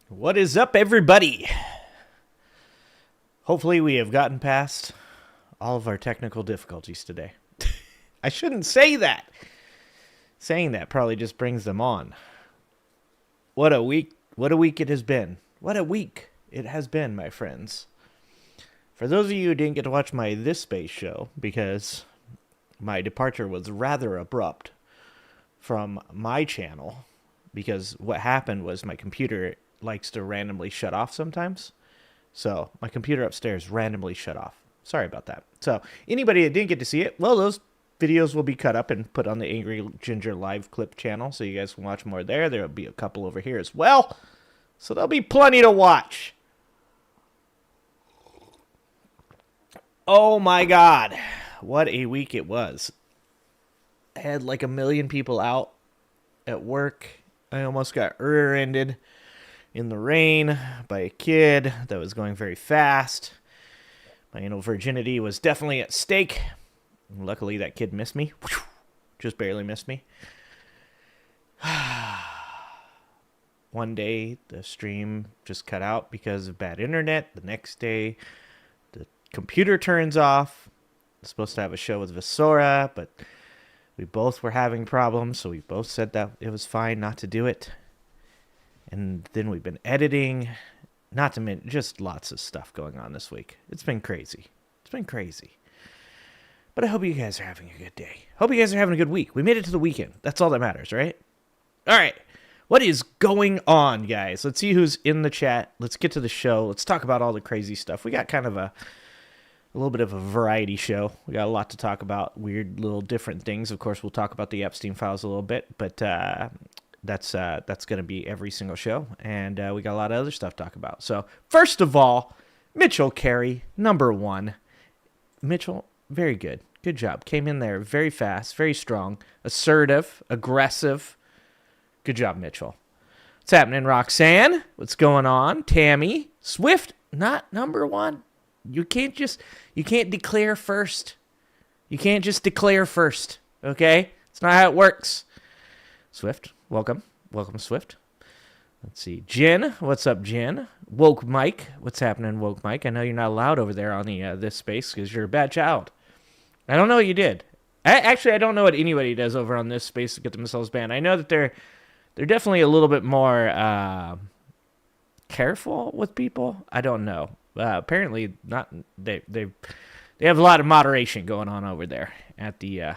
What is up, everybody? Hopefully we have gotten past all of our technical difficulties today. I shouldn't say that. Saying that probably just brings them on. What a week it has been. What a week it has been, my friends. For those of you who didn't get to watch my This Space show, because my departure was rather abrupt from my channel, because what happened was my computer likes to randomly shut off sometimes. So my computer upstairs randomly shut off. Sorry about that. So anybody that didn't get to see it, well, those videos will be cut up and put on the Angry Ginger live clip channel, so you guys can watch more there. There'll be a couple over here as well, so there'll be plenty to watch. Oh my god, what a week it was. I had like 1 million people out at work. I almost got rear-ended in the rain by a kid that was going very fast. My anal virginity was definitely at stake. Luckily, that kid missed me. Just barely missed me. One day, the stream just cut out because of bad internet. The next day, the computer turns off. I was supposed to have a show with Visora, but we both were having problems, so we both said that it was fine not to do it. And then we've been editing. Not to mention, just lots of stuff going on this week. It's been crazy. It's been crazy. But I hope you guys are having a good day. Hope you guys are having a good week. We made it to the weekend. That's all that matters, right? All right. What is going on, guys? Let's see who's in the chat. Let's get to the show. Let's talk about all the crazy stuff. We got kind of a little bit of a variety show. We got a lot to talk about. Weird little different things. Of course, we'll talk about the Epstein files a little bit. But that's going to be every single show. And we got a lot of other stuff to talk about. So, first of all, Mitchell Carey, number 1. Mitchell, very good. Good job. Came in there very fast, very strong, assertive, aggressive. Good job, Mitchell. What's happening, Roxanne? What's going on? Tammy, Swift, not number 1. You can't declare first. You can't just declare first, okay? It's not how it works. Swift, welcome. Welcome, Swift. Let's see. Jen, what's up, Jen? Woke Mike, what's happening, Woke Mike? I know you're not allowed over there on the this space because you're a bad child. I don't know what you did. I don't know what anybody does over on this space to get themselves banned. I know that they're definitely a little bit more careful with people. I don't know. Apparently, not. They have a lot of moderation going on over there at the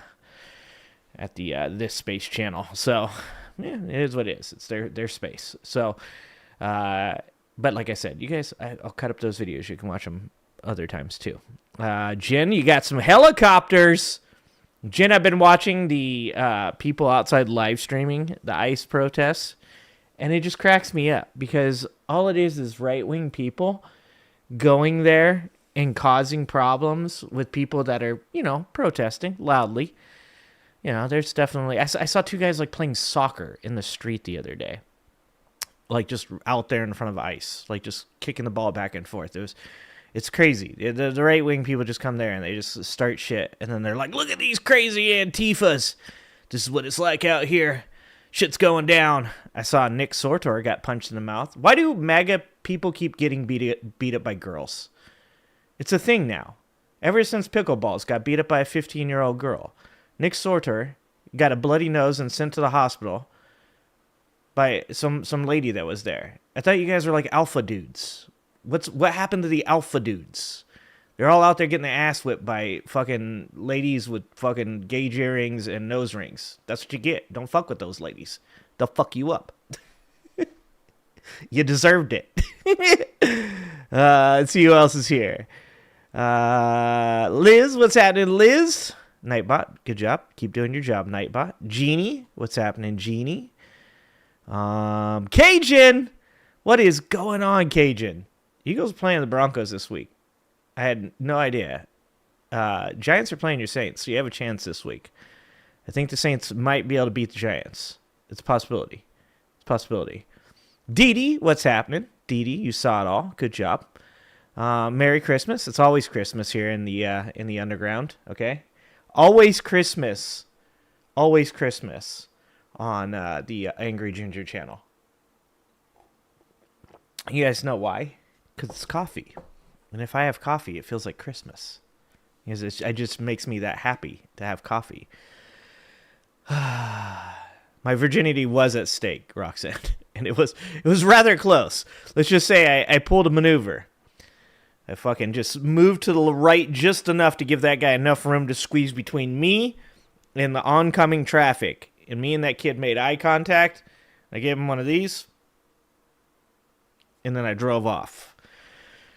this space channel. So yeah, it is what it is. It's their space. So, but like I said, you guys, I'll cut up those videos. You can watch them other times too. Jen, you got some helicopters. Jen, I've been watching the people outside live streaming the ICE protests, and it just cracks me up because all it is right-wing people going there and causing problems with people that are, protesting loudly. There's definitely... I saw 2 guys, playing soccer in the street the other day. Just out there in front of ICE. Just kicking the ball back and forth. It's crazy. The right-wing people just come there and they just start shit. And then they're like, look at these crazy Antifas. This is what it's like out here. Shit's going down. I saw Nick Sortor got punched in the mouth. Why do MAGA people keep getting beat up by girls? It's a thing now. Ever since Pickleballs got beat up by a 15-year-old girl. Nick Sortor got a bloody nose and sent to the hospital by some lady that was there. I thought you guys were like alpha dudes. What happened to the alpha dudes? They're all out there getting their ass whipped by fucking ladies with fucking gauge earrings and nose rings. That's what you get. Don't fuck with those ladies. They'll fuck you up. You deserved it. Let's see who else is here. Liz, what's happening, Liz? Nightbot, good job. Keep doing your job, Nightbot. Jeannie, what's happening, Jeannie? Cajun, what is going on, Cajun? Eagles playing the Broncos this week. I had no idea. Giants are playing your Saints, so you have a chance this week. I think the Saints might be able to beat the Giants. It's a possibility. Dee Dee, what's happening? Dee Dee, you saw it all. Good job. Merry Christmas. It's always Christmas here in the underground, okay? Always Christmas. Always Christmas on the Angry Ginger channel. You guys know why? Because it's coffee. And if I have coffee, it feels like Christmas. Because it just makes me that happy to have coffee. My virginity was at stake, Roxanne. And it was rather close. Let's just say I pulled a maneuver. I fucking just moved to the right just enough to give that guy enough room to squeeze between me and the oncoming traffic. And me and that kid made eye contact. I gave him one of these. And then I drove off.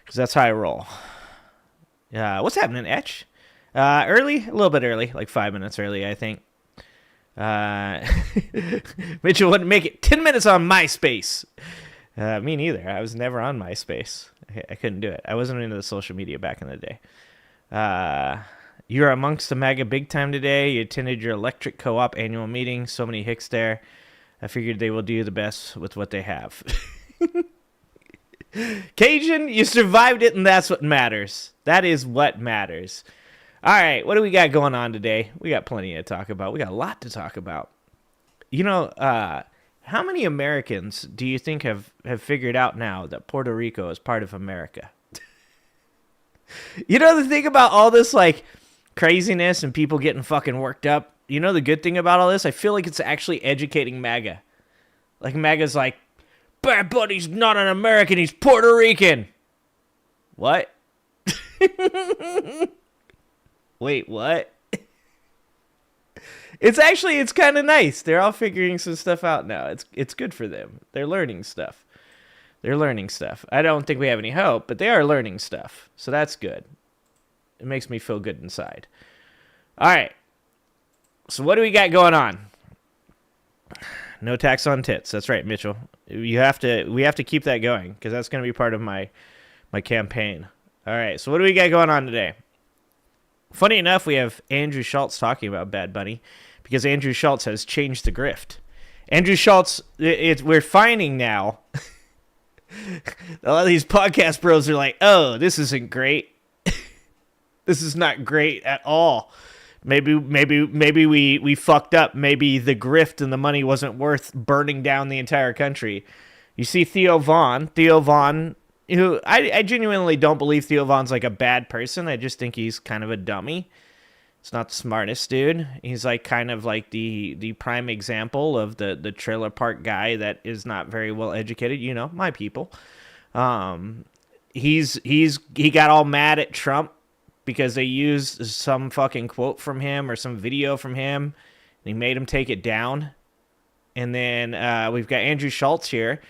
Because that's how I roll. What's happening, Etch? Early? A little bit early. Like 5 minutes early, I think. Mitchell wouldn't make it 10 minutes on MySpace. Me neither. I was never on MySpace. I couldn't do it. I wasn't into the social media back in the day. You're amongst the MAGA big time today. You attended your electric co-op annual meeting. So many hicks there. I figured they will do the best with what they have. Cajun, you survived it, and that's what matters. That is what matters. All right, what do we got going on today? We got plenty to talk about. We got a lot to talk about. You know, how many Americans do you think have figured out now that Puerto Rico is part of America? You know the thing about all this, like, craziness and people getting fucking worked up? You know the good thing about all this? I feel like it's actually educating MAGA. Like, MAGA's like, Bad Bunny's not an American, he's Puerto Rican. What? Wait, what? It's kind of nice. They're all figuring some stuff out now. It's good for them. They're learning stuff. I don't think we have any hope, but they are learning stuff. So that's good. It makes me feel good inside. All right. So what do we got going on? No tax on tits. That's right, Mitchell. We have to keep that going because that's going to be part of my campaign. All right. So what do we got going on today? Funny enough, we have Andrew Schultz talking about Bad Bunny because Andrew Schultz has changed the grift. Andrew Schultz, we're finding now. A lot of these podcast bros are like, "Oh, this isn't great. This is not great at all. Maybe we fucked up. Maybe the grift and the money wasn't worth burning down the entire country." You see Theo Von, who I genuinely don't believe Theo Von's like a bad person. I just think he's kind of a dummy. It's not the smartest dude. He's like kind of like the prime example of the trailer park guy that is not very well educated. You know, my people. He got all mad at Trump because they used some fucking quote from him or some video from him. And he made him take it down. And then we've got Andrew Schultz here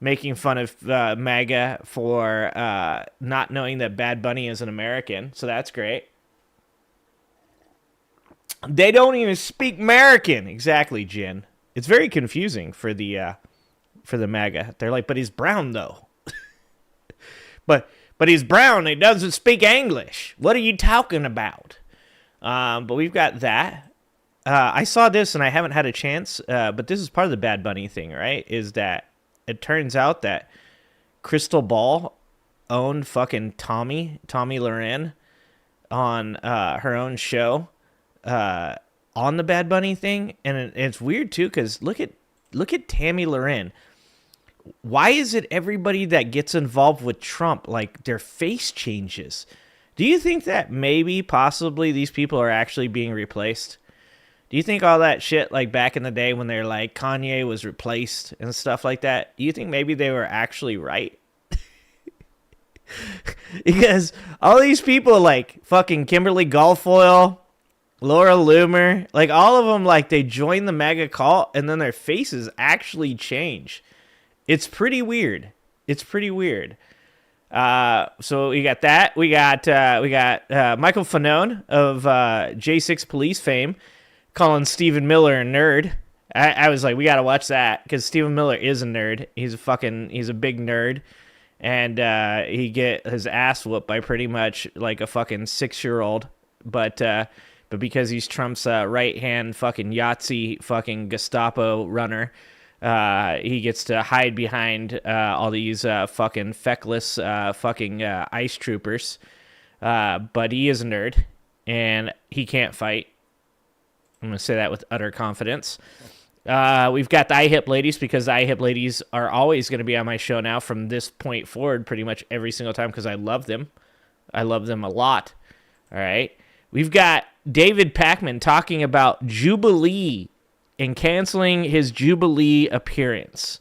making fun of MAGA for not knowing that Bad Bunny is an American. So that's great. They don't even speak American. Exactly, Jen. It's very confusing for the MAGA. They're like, but he's brown, though. but he's brown. He doesn't speak English. What are you talking about? But we've got that. I saw this, and I haven't had a chance, but this is part of the Bad Bunny thing, right? Is that it turns out that Crystal Ball owned fucking Tommy Loren on her own show on the Bad Bunny thing. And it's weird, too, because look at Tammy Loren. Why is it everybody that gets involved with Trump, like, their face changes? Do you think that maybe, possibly, these people are actually being replaced? Do you think all that shit, like, back in the day when they're like, Kanye was replaced and stuff like that, do you think maybe they were actually right? Because all these people, like, fucking Kimberly Guilfoyle, Laura Loomer, like, all of them, like, they join the MAGA cult and then their faces actually change. It's pretty weird. So we got that. We got Michael Fanone of J6 Police fame calling Stephen Miller a nerd. I was like, we got to watch that because Stephen Miller is a nerd. He's a big nerd. And he get his ass whooped by pretty much like a fucking 6-year-old. But because he's Trump's right-hand fucking Yahtzee fucking Gestapo runner, he gets to hide behind all these fucking feckless fucking ICE troopers. But he is a nerd, and he can't fight. I'm going to say that with utter confidence. We've got the IHIP ladies, because the IHIP ladies are always going to be on my show now from this point forward, pretty much every single time, because I love them. I love them a lot. All right. We've got David Pakman talking about Jubilee and canceling his Jubilee appearance.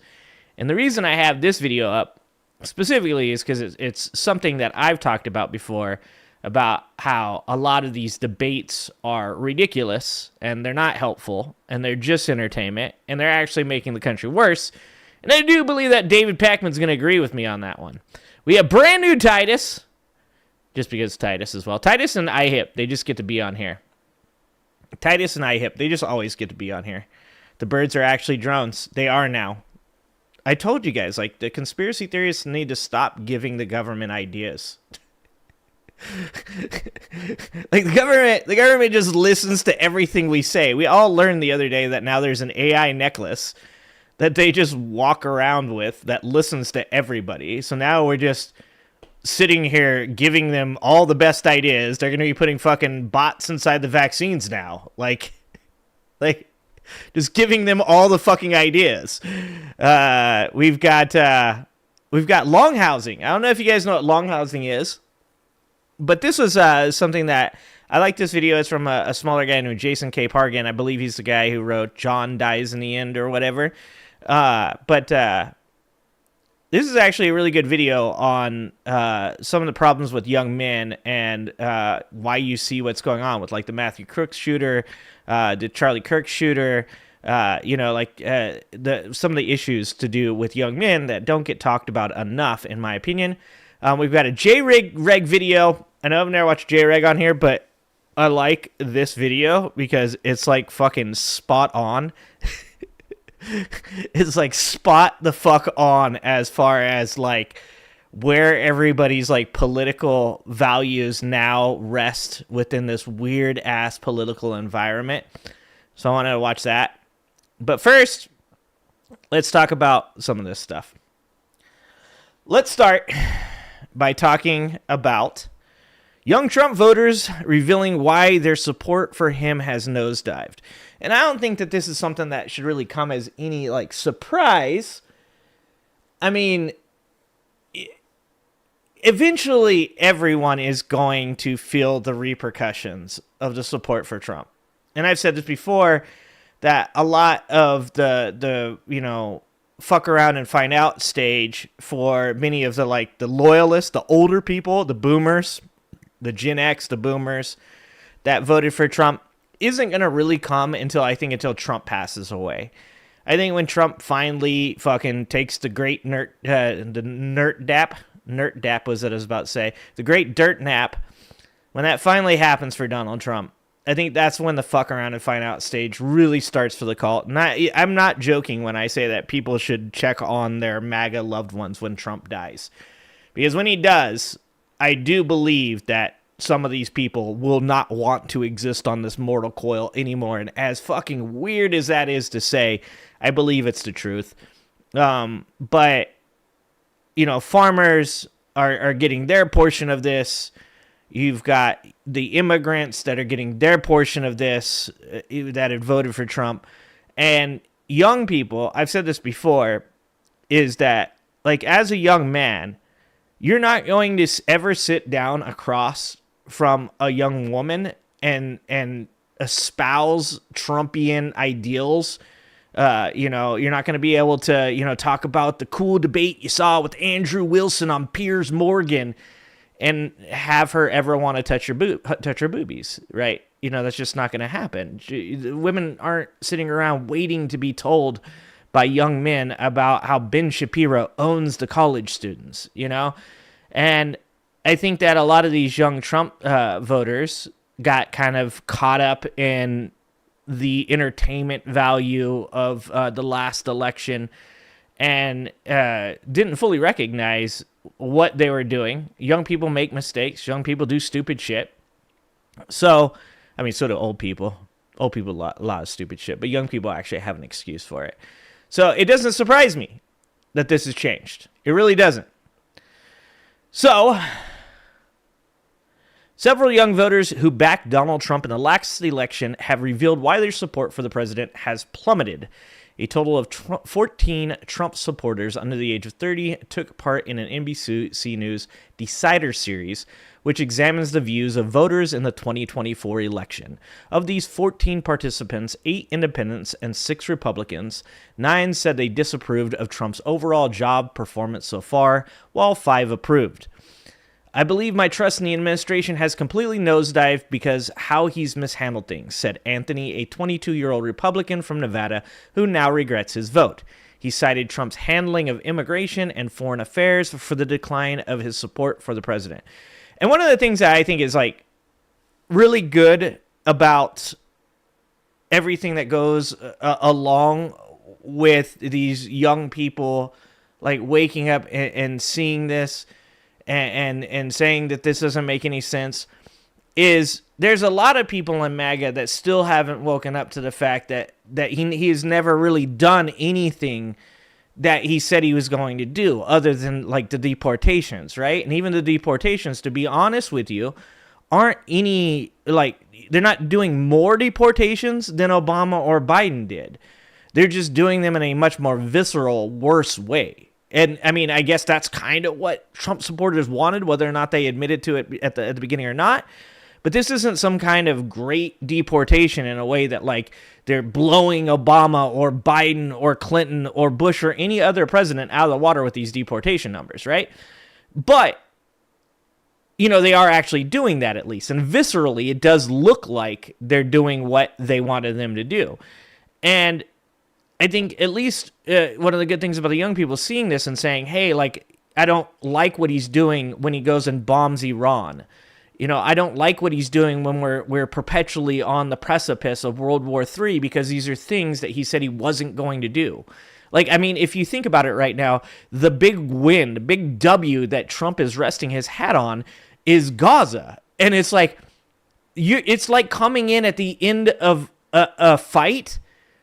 And the reason I have this video up specifically is because it's something that I've talked about before, about how a lot of these debates are ridiculous and they're not helpful and they're just entertainment and they're actually making the country worse. And I do believe that David Pakman's going to agree with me on that one. We have brand new Titus, just because Titus as well. Titus and IHIP, they just get to be on here. Titus and IHIP, they just always get to be on here. The birds are actually drones. They are now. I told you guys, like, the conspiracy theorists need to stop giving the government ideas. Like, the government just listens to everything we say. We all learned the other day that now there's an AI necklace that they just walk around with that listens to everybody. So now we're just sitting here giving them all the best ideas. They're going to be putting fucking bots inside the vaccines now. Like just giving them all the fucking ideas. We've got long housing. I don't know if you guys know what long housing is, but this was something that I like. This video. It's from a smaller guy named Jason K. Pargan. I believe he's the guy who wrote John Dies in the End or whatever. But this is actually a really good video on some of the problems with young men and why you see what's going on with, like, the Matthew Crooks shooter, the Charlie Kirk shooter, some of the issues to do with young men that don't get talked about enough, in my opinion. We've got a J-Reg video. I know I've never watched J-Reg on here, but I like this video because it's, like, fucking spot on. It's, like, spot the fuck on as far as, like, where everybody's, like, political values now rest within this weird-ass political environment. So I wanted to watch that. But first, let's talk about some of this stuff. Let's start by talking about young Trump voters revealing why their support for him has nosedived. And I don't think that this is something that should really come as any, like, surprise. I mean, eventually everyone is going to feel the repercussions of the support for Trump. And I've said this before, that a lot of the fuck around and find out stage for many of the, like, the loyalists, the older people, the boomers, the Gen X, the boomers that voted for Trump, isn't going to really come until Trump passes away. I think when Trump finally fucking takes the great nert dap was what I was about to say, the great dirt nap, when that finally happens for Donald Trump, I think that's when the fuck around and find out stage really starts for the cult. And I'm not joking when I say that people should check on their MAGA loved ones when Trump dies. Because when he does, I do believe that some of these people will not want to exist on this mortal coil anymore. And as fucking weird as that is to say, I believe it's the truth. But, farmers are getting their portion of this. You've got the immigrants that are getting their portion of this, that had voted for Trump. And young people, I've said this before, is that, like, as a young man, you're not going to ever sit down across from a young woman and espouse Trumpian ideals. You're not going to be able to, talk about the cool debate you saw with Andrew Wilson on Piers Morgan and have her ever want to touch her boobies, right? That's just not going to happen. Women aren't sitting around waiting to be told by young men about how Ben Shapiro owns the college students, And I think that a lot of these young Trump voters got kind of caught up in the entertainment value of the last election and didn't fully recognize what they were doing. Young people make mistakes. Young people do stupid shit. So do old people. Old people do a lot of stupid shit, but young people actually have an excuse for it. So it doesn't surprise me that this has changed. It really doesn't. So Several young voters who backed Donald Trump in the last election have revealed why their support for the president has plummeted. A total of 14 Trump supporters under the age of 30 took part in an NBC News Decider series, which examines the views of voters in the 2024 election. Of these 14 participants, 8 independents and 6 Republicans. 9 said they disapproved of Trump's overall job performance so far, while 5 approved. I believe my trust in the administration has completely nosedived because how he's mishandled things, said Anthony, a 22-year-old Republican from Nevada who now regrets his vote. He cited Trump's handling of immigration and foreign affairs for the decline of his support for the president. And one of the things that I think is like really good about everything that goes along with these young people like waking up and seeing this and saying that this doesn't make any sense is there's a lot of people in MAGA that still haven't woken up to the fact that he has never really done anything that he said he was going to do other than like the deportations, right? And even the deportations, to be honest with you, aren't any, like, they're not doing more deportations than Obama or Biden did. They're just doing them in a much more visceral, worse way. And, I mean, I guess that's kind of what Trump supporters wanted, whether or not they admitted to it at the beginning or not. But this isn't some kind of great deportation in a way that, like, they're blowing Obama or Biden or Clinton or Bush or any other president out of the water with these deportation numbers, right? But, you know, they are actually doing that at least. And viscerally, it does look like they're doing what they wanted them to do. And I think at least one of the good things about the young people seeing this and saying, hey, like, I don't like what he's doing when he goes and bombs Iran. You know, I don't like what he's doing when we're perpetually on the precipice of World War III because these are things that he said he wasn't going to do. Like, I mean, if you think about it right now, the big win, the big W that Trump is resting his hat on is Gaza. And it's like, it's like coming in at the end of a fight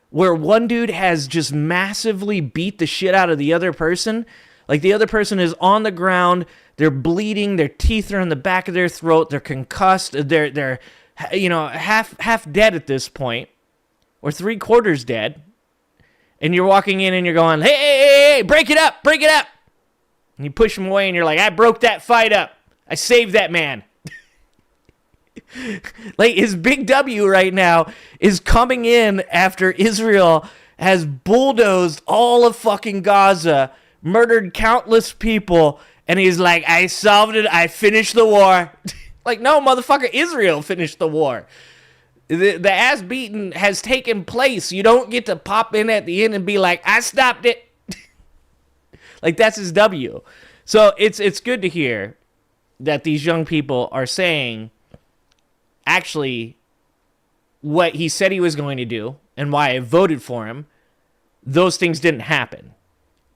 where one dude has just massively beat the shit out of the other person. Like, the other person is on the ground, they're bleeding, their teeth are in the back of their throat, they're concussed, they're you know, half dead at this point, or 3/4 dead, and you're walking in and you're going, hey, break it up! And you push them away and you're like, I broke that fight up. I saved that man. Like, his big W right now is coming in after Israel has bulldozed all of fucking Gaza, murdered countless people, and he's like, I solved it, I finished the war. Like, no, motherfucker, Israel finished the war. The ass beating has taken place. You don't get to pop in at the end and be like, I stopped it. Like, that's his W. So it's good to hear that these young people are saying, actually, what he said he was going to do and why I voted for him, those things didn't happen.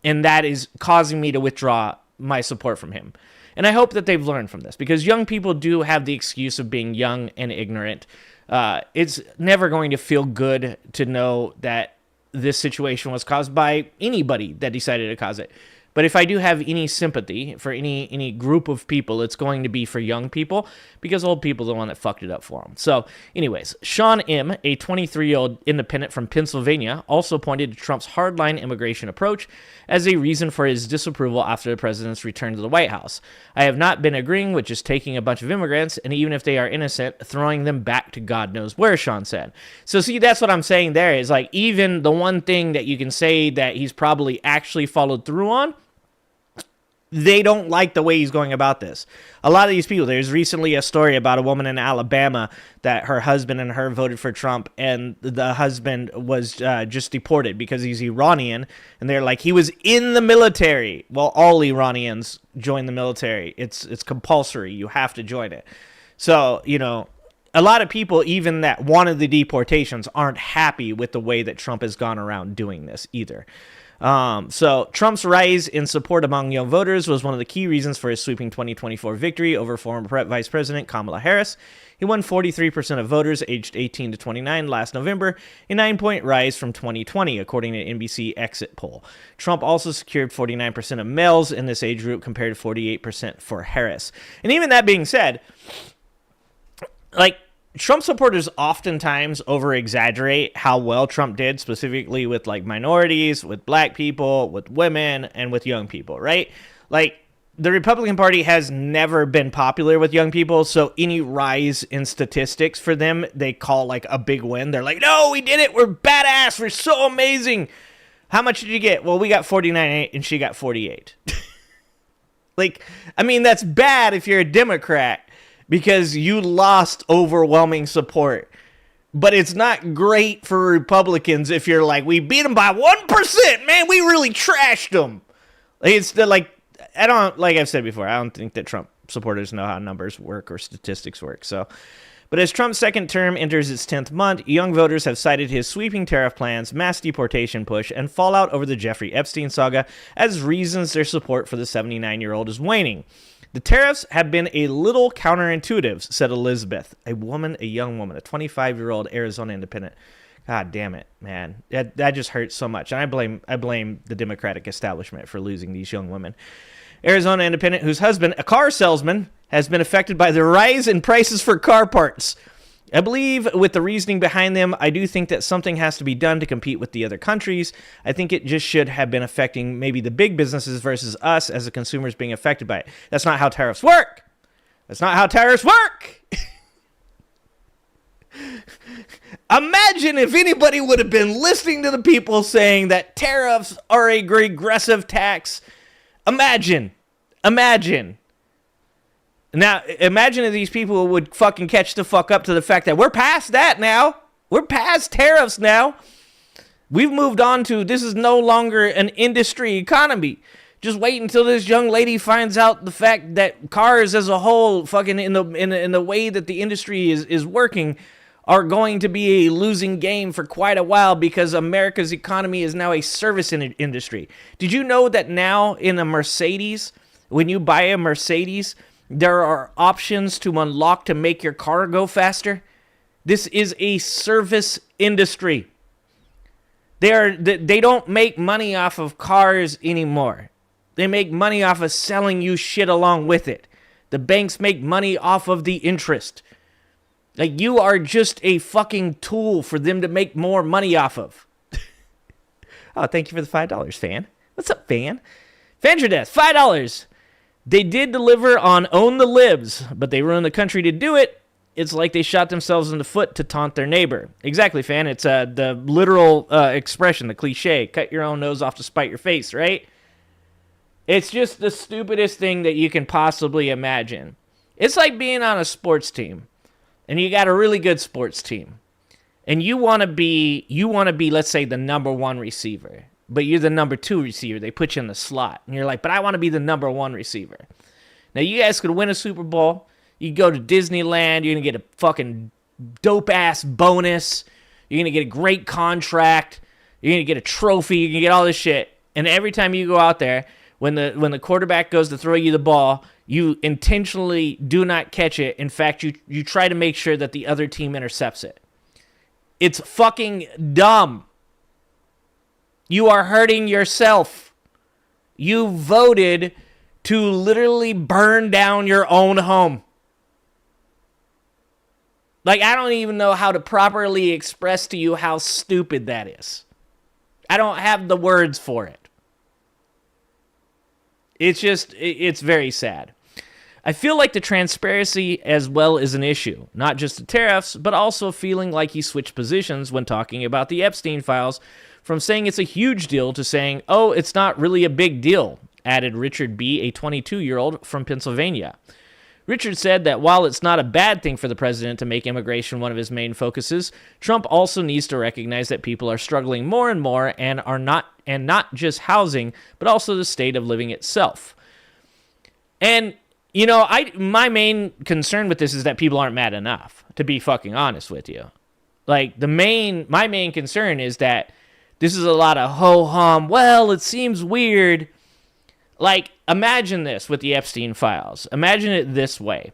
And that is causing me to withdraw my support from him. And I hope that they've learned from this, because young people do have the excuse of being young and ignorant. It's never going to feel good to know that this situation was caused by anybody that decided to cause it. But if I do have any sympathy for any group of people, it's going to be for young people, because old people are the one that fucked it up for them. So anyways, Sean M., a 23-year-old independent from Pennsylvania, also pointed to Trump's hardline immigration approach as a reason for his disapproval after the president's return to the White House. I have not been agreeing with just taking a bunch of immigrants, and even if they are innocent, throwing them back to God knows where, Sean said. So see, that's what I'm saying there, is like, even the one thing that you can say that he's probably actually followed through on, they don't like the way he's going about this. A lot of these people, there's recently a story about a woman in Alabama that her husband and her voted for Trump, and the husband was just deported because he's Iranian, and they're like, he was in the military. Well, all Iranians join the military. It's compulsory. You have to join it. So, you know, a lot of people, even that wanted the deportations, aren't happy with the way that Trump has gone around doing this either. So Trump's rise in support among young voters was one of the key reasons for his sweeping 2024 victory over former Vice President Kamala Harris. He won 43% of voters aged 18 to 29 last November, a 9-point rise from 2020, according to NBC exit poll. Trump also secured 49% of males in this age group compared to 48% for Harris. And even that being said, like, Trump supporters oftentimes over exaggerate how well Trump did, specifically with like minorities, with black people, with women, and with young people, right? Like, the Republican Party has never been popular with young people, so any rise in statistics for them, they call like a big win. They're like, no, we did it. We're badass. We're so amazing. How much did you get? Well, we got 49 and she got 48. Like, I mean, that's bad if you're a Democrat, because you lost overwhelming support. But it's not great for Republicans if you're like, we beat them by 1%. Man, we really trashed them. It's like, I don't, like I've said before, I don't think that Trump supporters know how numbers work or statistics work. So, but as Trump's second term enters its 10th month, young voters have cited his sweeping tariff plans, mass deportation push, and fallout over the Jeffrey Epstein saga as reasons their support for the 79-year-old is waning. The tariffs have been a little counterintuitive, said Elizabeth, a young woman, a 25-year-old Arizona independent. God damn it, man. That just hurts so much. And I blame the Democratic establishment for losing these young women. Arizona independent whose husband, a car salesman, has been affected by the rise in prices for car parts. I believe with the reasoning behind them, I do think that something has to be done to compete with the other countries. I think it just should have been affecting maybe the big businesses versus us as the consumers being affected by it. That's not how tariffs work. That's not how tariffs work. Imagine if anybody would have been listening to the people saying that tariffs are a regressive tax. Imagine. Now, imagine if these people would fucking catch the fuck up to the fact that we're past that now. We're past tariffs now. We've moved on to, this is no longer an industry economy. Just wait until this young lady finds out the fact that cars as a whole, fucking in the way that the industry is working, are going to be a losing game for quite a while, because America's economy is now a service industry. Did you know that now in a Mercedes, when you buy a Mercedes, there are options to unlock to make your car go faster? This is a service industry. They don't make money off of cars anymore. They make money off of selling you shit along with it. The banks make money off of the interest. Like, you are just a fucking tool for them to make more money off of. Oh, thank you for the $5, fan. What's up, fan? Fans your death, $5. They did deliver on Own the Libs, but they ruined the country to do it. It's like they shot themselves in the foot to taunt their neighbor. Exactly, fan. It's the literal expression, the cliche, cut your own nose off to spite your face, right? It's just the stupidest thing that you can possibly imagine. It's like being on a sports team, and you got a really good sports team, and you want to be, let's say, the number one receiver, but you're the number two receiver. They put you in the slot, and you're like, but I want to be the number one receiver. Now, you guys could win a Super Bowl. You go to Disneyland. You're going to get a fucking dope-ass bonus. You're going to get a great contract. You're going to get a trophy. You're going to get all this shit. And every time you go out there, when the quarterback goes to throw you the ball, you intentionally do not catch it. In fact, you try to make sure that the other team intercepts it. It's fucking dumb. You are hurting yourself. You voted to literally burn down your own home. Like, I don't even know how to properly express to you how stupid that is. I don't have the words for it. It's very sad. I feel like the transparency as well is an issue, not just the tariffs, but also feeling like he switched positions when talking about the Epstein files, from saying it's a huge deal to saying, oh, it's not really a big deal, added Richard B., a 22-year-old from Pennsylvania. Richard said that while it's not a bad thing for the president to make immigration one of his main focuses, Trump also needs to recognize that people are struggling more and more and not just housing, but also the state of living itself. And, you know, my main concern with this is that people aren't mad enough, to be fucking honest with you. Like, my main concern is that this is a lot of ho-hum, well, it seems weird. Like, imagine this with the Epstein files. Imagine it this way.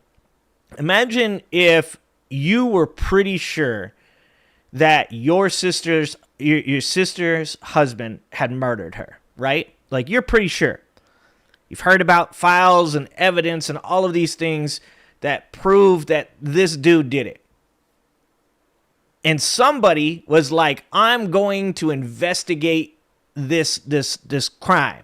Imagine if you were pretty sure that your sister's husband had murdered her, right? Like, you're pretty sure. You've heard about files and evidence and all of these things that proved that this dude did it. And somebody was like, I'm going to investigate this crime.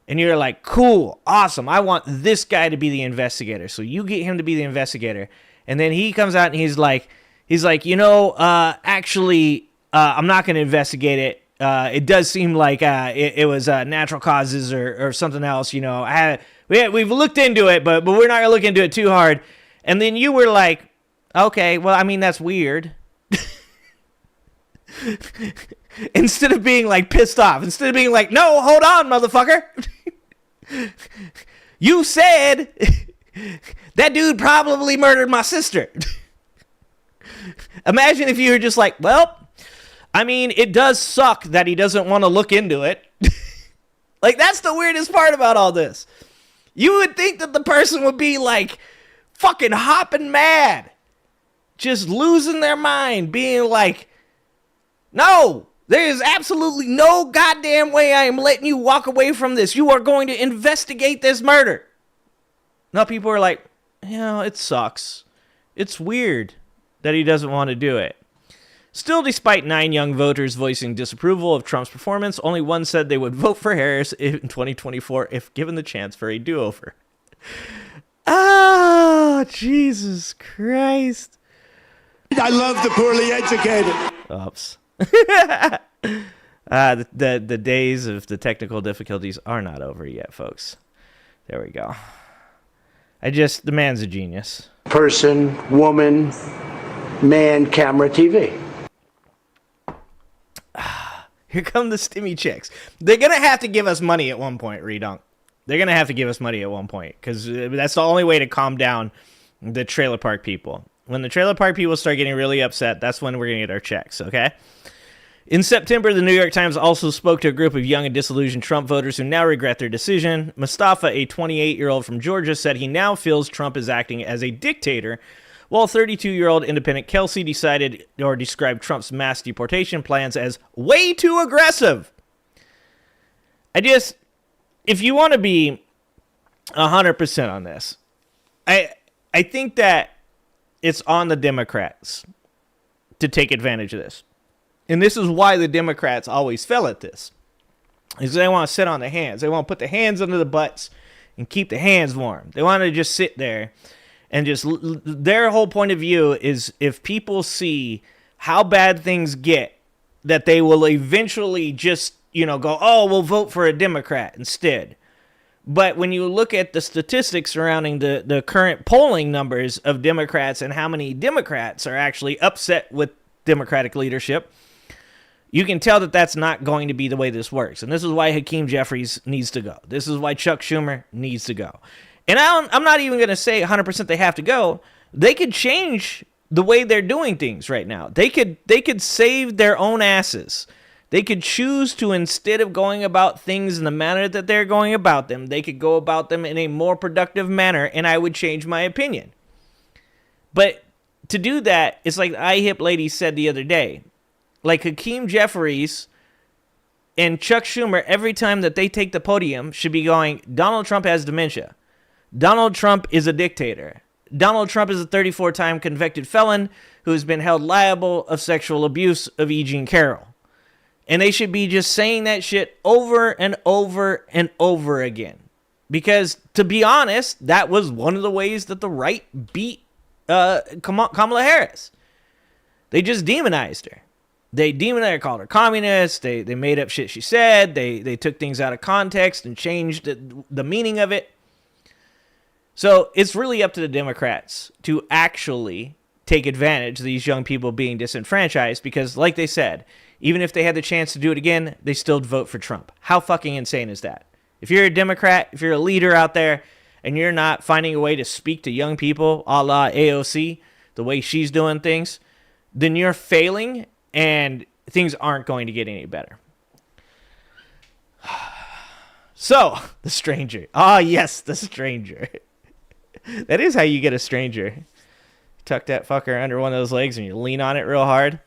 And you're like, cool, awesome. I want this guy to be the investigator. So you get him to be the investigator. And then he comes out and he's like, actually, I'm not going to investigate it. It does seem like it was natural causes or something else. You know, we've looked into it, but we're not going to look into it too hard. And then you were like, okay, well, I mean, that's weird. Instead of being like pissed off, instead of being like, no, hold on, motherfucker. You said that dude probably murdered my sister. Imagine if you were just like, well, I mean, it does suck that he doesn't want to look into it. Like, that's the weirdest part about all this. You would think that the person would be like fucking hopping mad, just losing their mind, being like, no, there is absolutely no goddamn way I am letting you walk away from this. You are going to investigate this murder. Now people are like, you know, it sucks. It's weird that he doesn't want to do it. Still, despite 9 young voters voicing disapproval of Trump's performance, only one said they would vote for Harris in 2024 if given the chance for a do-over. Oh, Jesus Christ. I love the poorly educated. Oops. The days of the technical difficulties are not over yet, folks. There we go. The man's a genius. Person, woman, man, camera, TV. Here come the stimmy checks. They're going to have to give us money at one point, Redunk. They're going to have to give us money at one point because that's the only way to calm down the trailer park people. When the trailer park people start getting really upset, that's when we're going to get our checks, okay? In September, the New York Times also spoke to a group of young and disillusioned Trump voters who now regret their decision. Mustafa, a 28-year-old from Georgia, said he now feels Trump is acting as a dictator, while 32-year-old independent Kelsey described Trump's mass deportation plans as way too aggressive. If you want to be 100% on this, I think that it's on the Democrats to take advantage of this. And this is why the Democrats always fail at this. Is they want to sit on the hands. They want to put the hands under the butts and keep the hands warm. They want to just sit there and their whole point of view is if people see how bad things get, that they will eventually just, go, oh, we'll vote for a Democrat instead. But when you look at the statistics surrounding the current polling numbers of Democrats and how many Democrats are actually upset with Democratic leadership, you can tell that that's not going to be the way this works. And this is why Hakeem Jeffries needs to go. This is why Chuck Schumer needs to go. And I'm not even going to say 100% they have to go. They could change the way they're doing things right now. They could save their own asses. They could choose to, instead of going about things in the manner that they're going about them, they could go about them in a more productive manner, and I would change my opinion. But to do that, it's like the IHIP lady said the other day. Like Hakeem Jeffries and Chuck Schumer, every time that they take the podium, should be going, Donald Trump has dementia. Donald Trump is a dictator. Donald Trump is a 34-time convicted felon who has been held liable of sexual abuse of E. Jean Carroll. And they should be just saying that shit over and over and over again. Because, to be honest, that was one of the ways that the right beat Kamala Harris. They just demonized her. They demonized her, called her communist. They made up shit she said. They took things out of context and changed the meaning of it. So it's really up to the Democrats to actually take advantage of these young people being disenfranchised because, like they said, even if they had the chance to do it again, they still vote for Trump. How fucking insane is that? If you're a Democrat, if you're a leader out there, and you're not finding a way to speak to young people, a la AOC, the way she's doing things, then you're failing, and things aren't going to get any better. So, the stranger. Ah, yes, the stranger. That is how you get a stranger. Tuck that fucker under one of those legs and you lean on it real hard.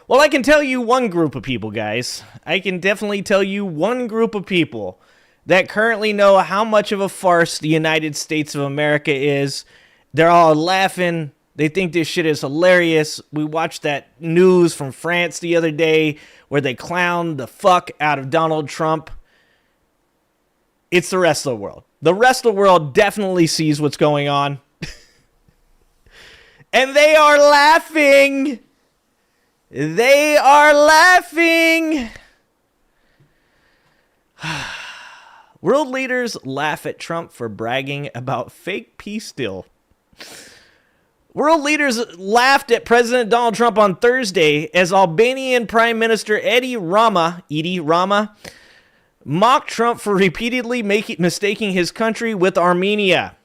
Well, I can tell you one group of people, guys. I can definitely tell you one group of people that currently know how much of a farce the United States of America is. They're all laughing. They think this shit is hilarious. We watched that news from France the other day where they clowned the fuck out of Donald Trump. It's the rest of the world. The rest of the world definitely sees what's going on. And they are laughing. They are laughing. World leaders laugh at Trump for bragging about fake peace deal. World leaders laughed at President Donald Trump on Thursday as Albanian Prime Minister Edi Rama mocked Trump for repeatedly mistaking his country with Armenia.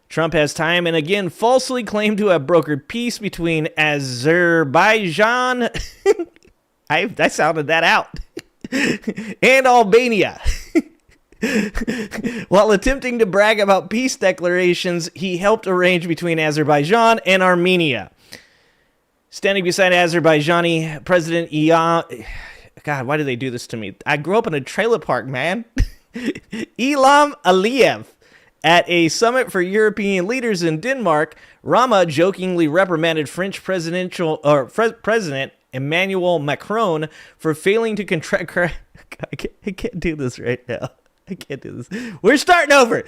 Trump has time and again falsely claimed to have brokered peace between Azerbaijan, I sounded that out, and Albania. While attempting to brag about peace declarations, he helped arrange between Azerbaijan and Armenia. Standing beside Azerbaijani President God, why do they do this to me? I grew up in a trailer park, man. Ilham Aliyev. At a summit for European leaders in Denmark, Rama jokingly reprimanded French President Emmanuel Macron for failing to contract. I can't do this right now. I can't do this. We're starting over.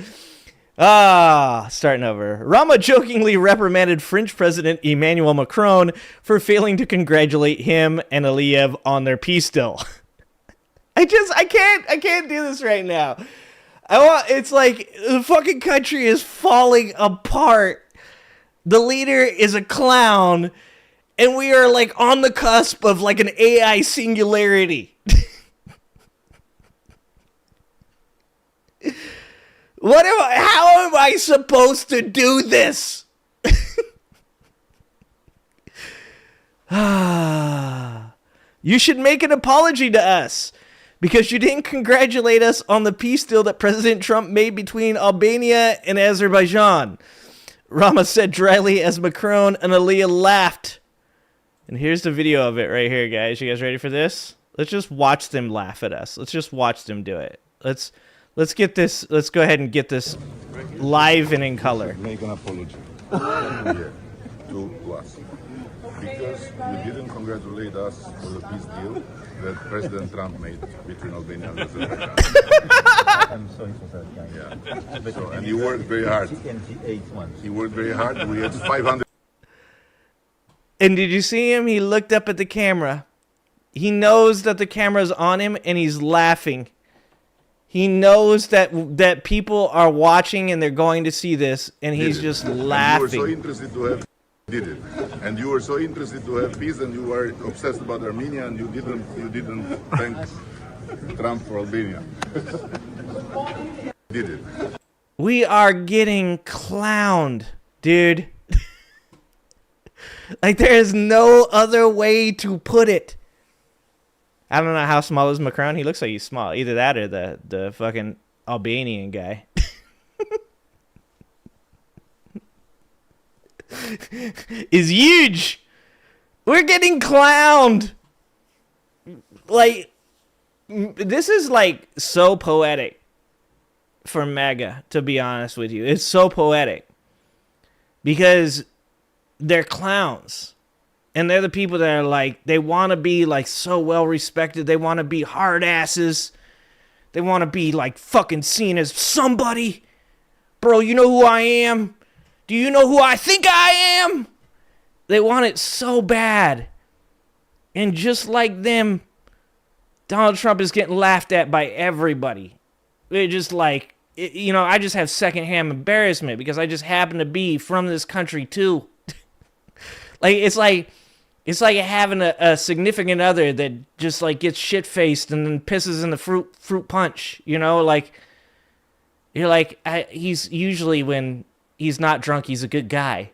Starting over. Rama jokingly reprimanded French President Emmanuel Macron for failing to congratulate him and Aliyev on their peace deal. I can't do this right now. It's like the fucking country is falling apart. The leader is a clown, and we are like on the cusp of like an AI singularity. How am I supposed to do this? You should make an apology to us because you didn't congratulate us on the peace deal that President Trump made between Albania and Azerbaijan. Rama said dryly as Macron and Aliyev laughed. And here's the video of it right here, guys. You guys ready for this? Let's just watch them laugh at us. Let's just watch them do it. Let's get this. Let's go ahead and get this live and in color. Make an apology here to us because you didn't congratulate us for the peace deal that President Trump made between Albania and Azerbaijan. I'm sorry for that, guy. Yeah. So, and you worked very hard. You worked very hard. We had 500. And did you see him? He looked up at the camera. He knows that the camera's on him, and he's laughing. He knows that people are watching and they're going to see this, and he's just laughing. You were so interested to have did it, and you were so interested to have peace, and you were obsessed about Armenia, and you didn't thank Trump for Albania. Did it? We are getting clowned, dude. Like there is no other way to put it. I don't know how small is Macron. He looks like he's small. Either that or the fucking Albanian guy. Is huge. We're getting clowned. Like, this is like so poetic for MAGA, to be honest with you. It's so poetic because they're clowns. And they're the people that are like, they want to be like so well respected. They want to be hard asses. They want to be like fucking seen as somebody. Bro, you know who I am? Do you know who I think I am? They want it so bad. And just like them, Donald Trump is getting laughed at by everybody. They're just like, I just have secondhand embarrassment because I just happen to be from this country too. It's like having a significant other that just like gets shit-faced and then pisses in the fruit punch, like you're like, he's usually, when he's not drunk, he's a good guy.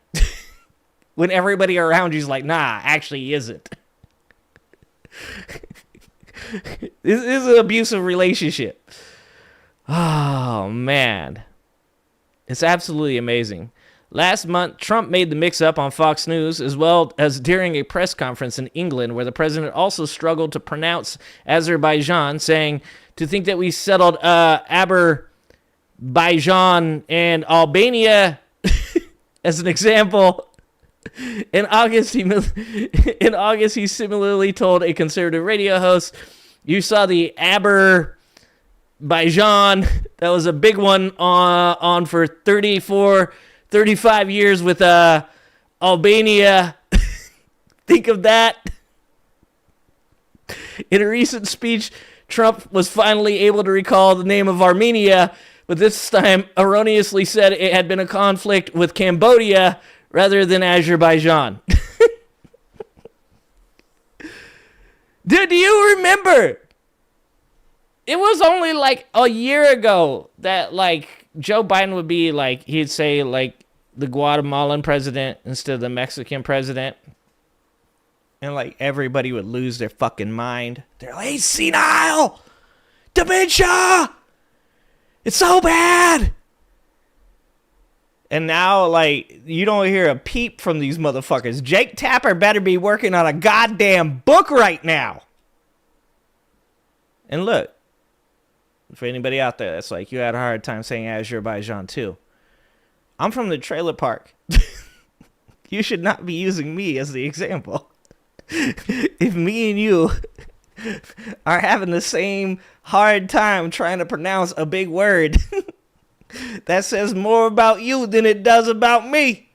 When everybody around you's like, nah, actually he isn't. This is an abusive relationship. Oh man, it's absolutely amazing. Last month, Trump made the mix-up on Fox News, as well as during a press conference in England, where the president also struggled to pronounce Azerbaijan, saying, to think that we settled Azerbaijan and Albania as an example. In August, he similarly told a conservative radio host, you saw the Azerbaijan, that was a big one on for 35 years with Albania. Think of that. In a recent speech, Trump was finally able to recall the name of Armenia, but this time erroneously said it had been a conflict with Cambodia rather than Azerbaijan. Dude, do you remember? It was only like a year ago that like Joe Biden would be like, he'd say like the Guatemalan president instead of the Mexican president. And like everybody would lose their fucking mind. They're like, he's senile! Dementia! It's so bad! And now, like, you don't hear a peep from these motherfuckers. Jake Tapper better be working on a goddamn book right now. And look, for anybody out there that's like, you had a hard time saying Azerbaijan too. I'm from the trailer park. You should not be using me as the example. If me and you are having the same hard time trying to pronounce a big word, that says more about you than it does about me.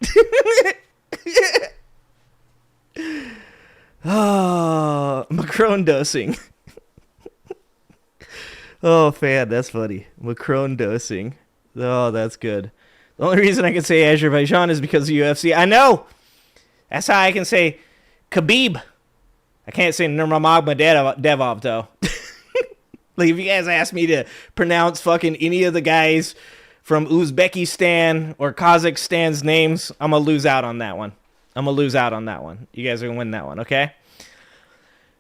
Oh, Macron dosing. Oh, fan, that's funny. Macron dosing. Oh, that's good. The only reason I can say Azerbaijan is because of UFC. I know. That's how I can say Khabib. I can't say Nurmagomedov though. Like if you guys ask me to pronounce fucking any of the guys from Uzbekistan or Kazakhstan's names, I'm gonna lose out on that one. You guys are gonna win that one, okay?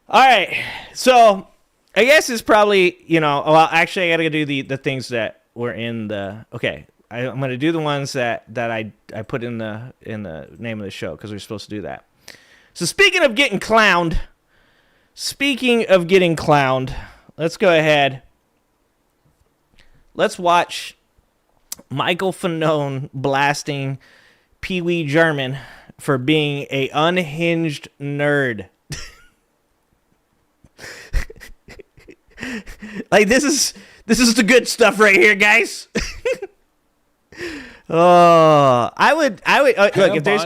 All right. So I guess it's probably, well, actually I gotta do the things that were in the, okay. I'm gonna do the ones that I put in the name of the show because we're supposed to do that. So speaking of getting clowned, let's go ahead. Let's watch Michael Fanone blasting Pee Wee German for being a unhinged nerd. Like this is the good stuff right here, guys. Oh, I would look, if there's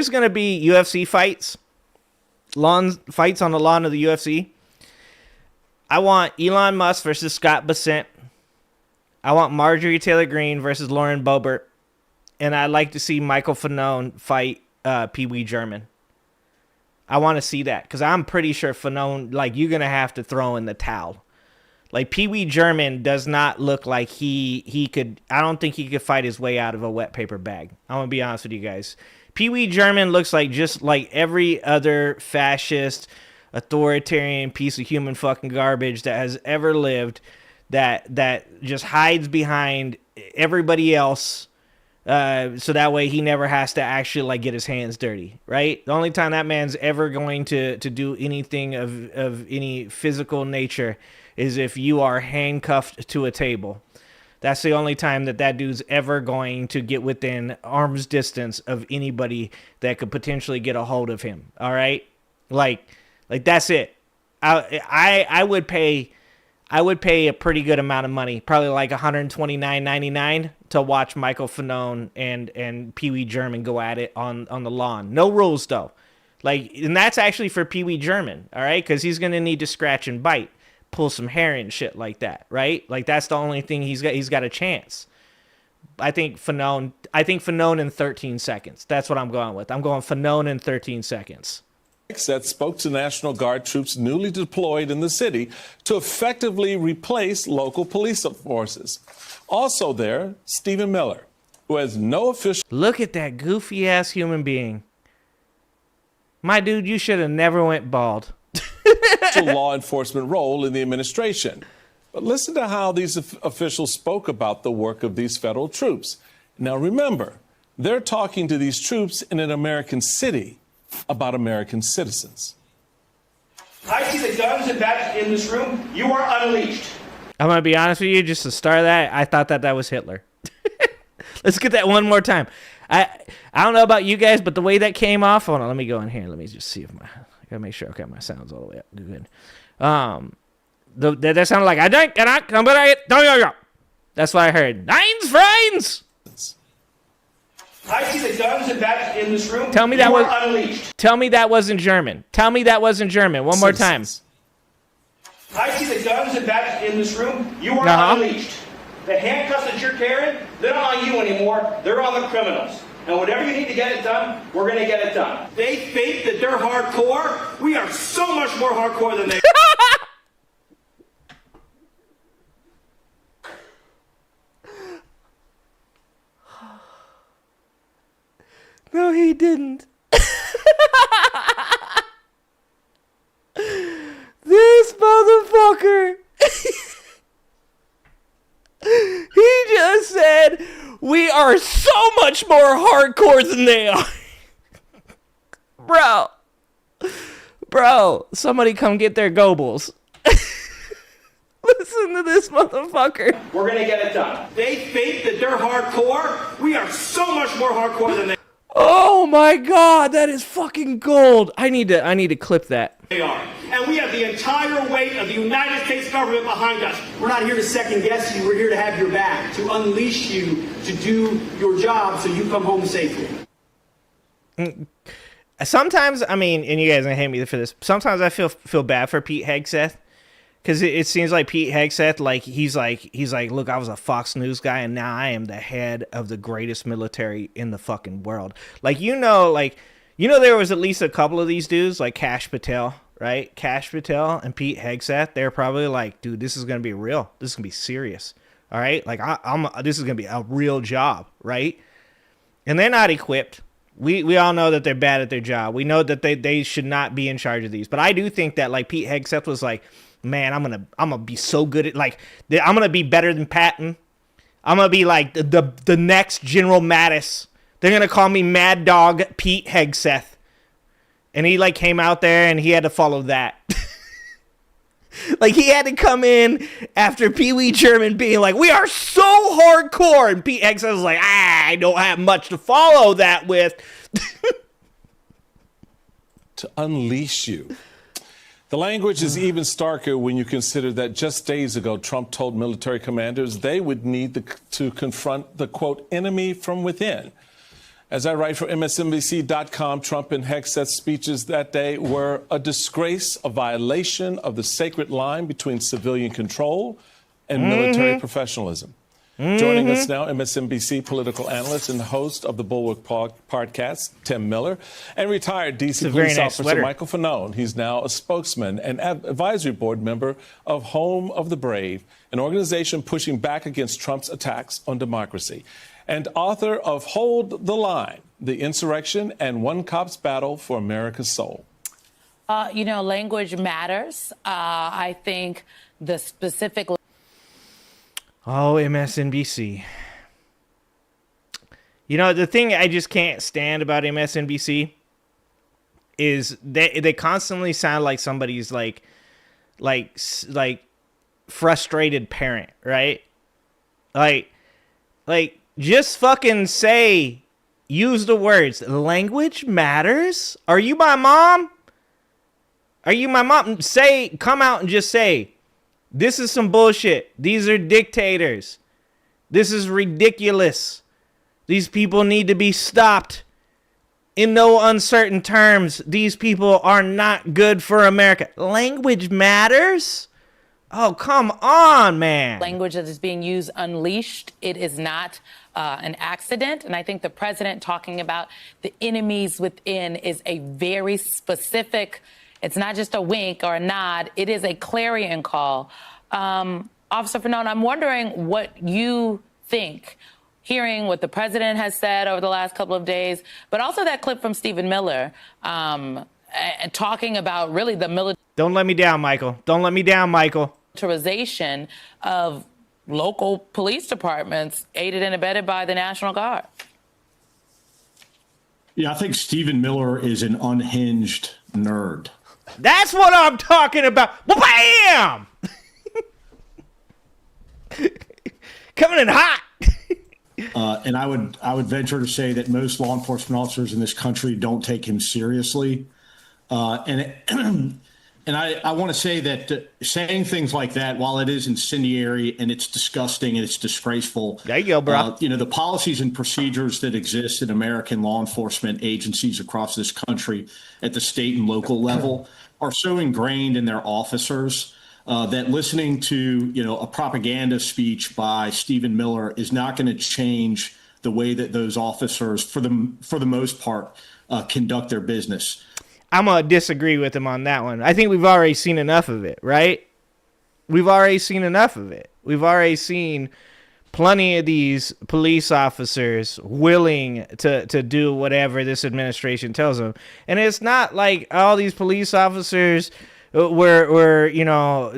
gonna be UFC fights on the lawn of the UFC, I want Elon Musk versus Scott Bessent. I want Marjorie Taylor Greene versus Lauren Boebert, and I'd like to see Michael Fanone fight Pee Wee German. I want to see that because I'm pretty sure Fanone, like, you're gonna have to throw in the towel. Like, Pee Wee German does not look like he could. I don't think he could fight his way out of a wet paper bag. I'm gonna be honest with you guys. Pee Wee German looks like just like every other fascist, authoritarian piece of human fucking garbage that has ever lived. That just hides behind everybody else, so that way he never has to actually like get his hands dirty, right? The only time that man's ever going to do anything of any physical nature is if you are handcuffed to a table. That's the only time that dude's ever going to get within arm's distance of anybody that could potentially get a hold of him. All right, like that's it. I would pay a pretty good amount of money, probably like $129.99, to watch Michael Fanone and Pee Wee German go at it on the lawn. No rules though, and that's actually for Pee Wee German, all right, because he's gonna need to scratch and bite, pull some hair and shit like that, right? Like that's the only thing he's got a chance. I think Fanone in 13 seconds. That's what I'm going with. I'm going Fanone in 13 seconds. That spoke to National Guard troops newly deployed in the city to effectively replace local police forces. Also there, Stephen Miller, who has no official... Look at that goofy-ass human being. My dude, you should have never went bald. law enforcement role in the administration. But listen to how these officials spoke about the work of these federal troops. Now remember, they're talking to these troops in an American city about American citizens. I see the guns and bats in this room. You are unleashed. I'm going to be honest with you, just to start that, I thought that was Hitler. Let's get that one more time. I don't know about you guys, but the way that came off, hold on, let me go in here. Let me just see if I gotta make sure, okay, my sound's all the way up. Good. That sounded like, that's what I heard. Nines, friends! I see the guns and bats in this room. Tell me you are unleashed. Tell me that wasn't German. Tell me that wasn't German. One more time. I see the guns and bats in this room. You are unleashed. The handcuffs that you're carrying, they're not on you anymore. They're on the criminals. And whatever you need to get it done, we're going to get it done. They think that they're hardcore. We are so much more hardcore than they No, he didn't. This motherfucker. He just said, we are so much more hardcore than they are. Bro, somebody come get their Goebbels. Listen to this motherfucker. We're going to get it done. They think that they're hardcore. We are so much more hardcore than they Oh my God, that is fucking gold. I need to clip that. They are. And we have the entire weight of the United States government behind us. We're not here to second guess you. We're here to have your back, to unleash you, to do your job so you come home safely. Sometimes, I mean, and you guys gonna hate me for this. Sometimes I feel bad for Pete Hegseth. Because it seems like Pete Hegseth, he's like, look, I was a Fox News guy, and now I am the head of the greatest military in the fucking world. There was at least a couple of these dudes, like Kash Patel, right? Kash Patel and Pete Hegseth, they're probably like, dude, this is gonna be real. This is gonna be serious. All right, like this is gonna be a real job, right? And they're not equipped. We all know that they're bad at their job. We know that they should not be in charge of these. But I do think that like Pete Hegseth was like, man, I'm gonna be so good at I'm gonna be better than Patton. I'm gonna be like the next General Mattis. They're gonna call me Mad Dog Pete Hegseth. And he came out there and he had to follow that. He had to come in after Pee Wee German being like, we are so hardcore, and Pete Hegseth was like, I don't have much to follow that with. To unleash you. The language is even starker when you consider that just days ago, Trump told military commanders they would need to confront the, quote, enemy from within. As I write for MSNBC.com, Trump and Hegseth's speeches that day were a disgrace, a violation of the sacred line between civilian control and military professionalism. Joining us now, MSNBC political analyst and host of the Bulwark podcast, Tim Miller, and retired D.C. police officer Michael Fanone. He's now a spokesman and advisory board member of Home of the Brave, an organization pushing back against Trump's attacks on democracy, and author of Hold the Line, The Insurrection and One Cop's Battle for America's Soul. Language matters. I think the specific... Oh, MSNBC. The thing I just can't stand about MSNBC is they constantly sound like somebody's like frustrated parent, right? Like just fucking use the words. Language matters? Are you my mom? Are you my mom? Come out and just say, this is some bullshit. These are dictators. This is ridiculous. These people need to be stopped. In no uncertain terms, these people are not good for America. Language matters? Oh, come on, man. Language that is being used unleashed. It is not an accident. And I think the president talking about the enemies within is a very specific... It's not just a wink or a nod. It is a clarion call. Officer Fanone, I'm wondering what you think, hearing what the president has said over the last couple of days, but also that clip from Stephen Miller talking about really the military... Don't let me down, Michael. Don't let me down, Michael. Militarization of local police departments aided and abetted by the National Guard. Yeah, I think Stephen Miller is an unhinged nerd. That's what I'm talking about. Bam! Coming in hot. And I would venture to say that most law enforcement officers in this country don't take him seriously. And I want to say that saying things like that, while it is incendiary and it's disgusting and it's disgraceful, there you go, bro. The policies and procedures that exist in American law enforcement agencies across this country at the state and local level are so ingrained in their officers that listening to a propaganda speech by Stephen Miller is not going to change the way that those officers, for the most part, conduct their business. I'm going to disagree with him on that one. I think we've already seen enough of it, right? We've already seen enough of it. We've already seen plenty of these police officers willing to do whatever this administration tells them. And it's not like all these police officers were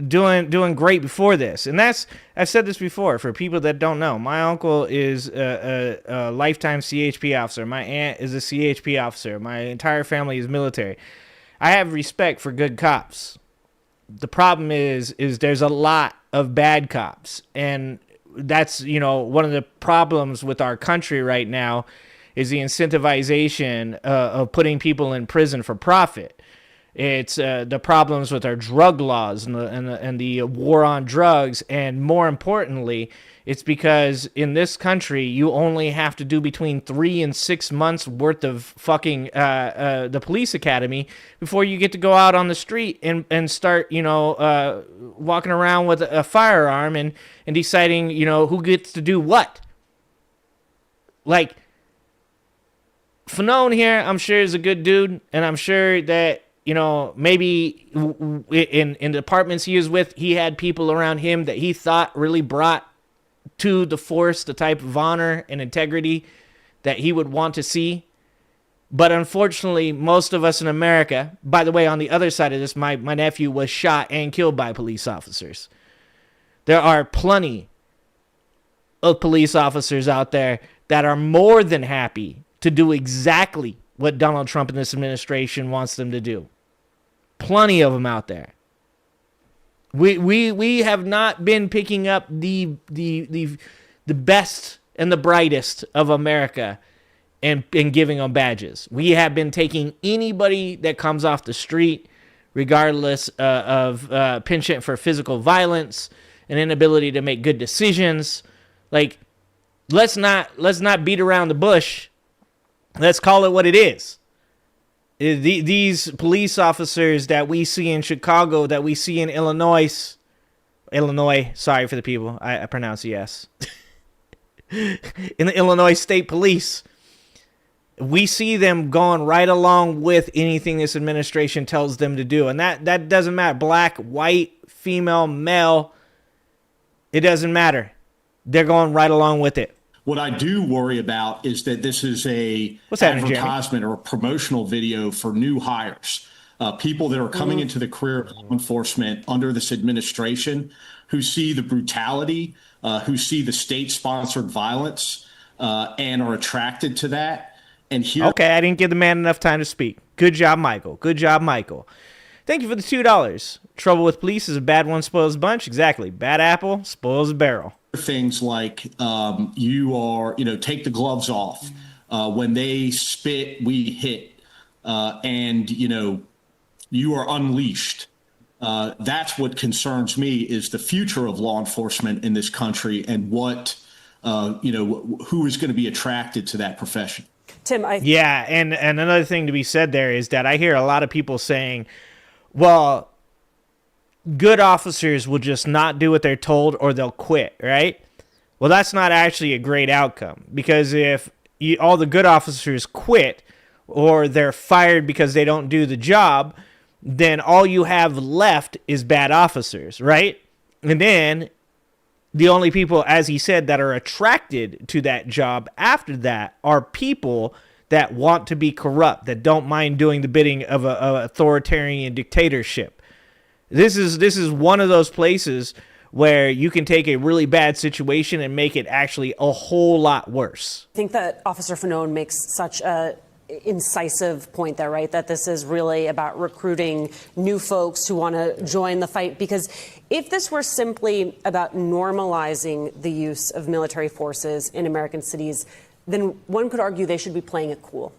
doing great before this. And I've said this before for people that don't know. My uncle is a lifetime CHP officer. My aunt is a CHP officer. My entire family is military. I have respect for good cops. The problem is there's a lot of bad cops. And that's, one of the problems with our country right now is the incentivization of putting people in prison for profit. It's the problems with our drug laws and the war on drugs. And more importantly, it's because in this country, you only have to do between 3 and 6 months worth of fucking the police academy before you get to go out on the street and start, walking around with a firearm and deciding, who gets to do what. Like, Fanone here, I'm sure is a good dude. And I'm sure that, maybe in the departments he was with, he had people around him that he thought really brought to the force the type of honor and integrity that he would want to see. But unfortunately, most of us in America, by the way, on the other side of this, my nephew was shot and killed by police officers. There are plenty of police officers out there that are more than happy to do exactly what Donald Trump and this administration wants them to do. Plenty of them out there. We have not been picking up the best and the brightest of America and giving them badges. We have been taking anybody that comes off the street, regardless of penchant for physical violence, an inability to make good decisions. Like, let's not beat around the bush. Let's call it what it is. These police officers that we see in Chicago, that we see in Illinois, sorry for the people, I pronounce yes. In the Illinois State Police, we see them going right along with anything this administration tells them to do. And that doesn't matter. Black, white, female, male, it doesn't matter. They're going right along with it. What I do worry about is that this is a advertisement or a promotional video for new hires, people that are coming into the career of law enforcement under this administration, who see the brutality, who see the state-sponsored violence, and are attracted to that. And here, okay, I didn't give the man enough time to speak. Good job, Michael. Good job, Michael. Thank you for the $2. Trouble with police is a bad one spoils a bunch. Exactly. Bad apple spoils a barrel. Things like take the gloves off. When they spit, we hit. And, you are unleashed. That's what concerns me, is the future of law enforcement in this country and what, who is going to be attracted to that profession. Tim, yeah, and another thing to be said there is that I hear a lot of people saying, well, good officers will just not do what they're told or they'll quit, right? Well, that's not actually a great outcome, because if all the good officers quit or they're fired because they don't do the job, then all you have left is bad officers, right? And then the only people, as he said, that are attracted to that job after that are people that want to be corrupt, that don't mind doing the bidding of a authoritarian dictatorship. This is one of those places where you can take a really bad situation and make it actually a whole lot worse. I think that Officer Fanone makes such a incisive point there, right? That this is really about recruiting new folks who want to join the fight. Because if this were simply about normalizing the use of military forces in American cities, then one could argue they should be playing it cool,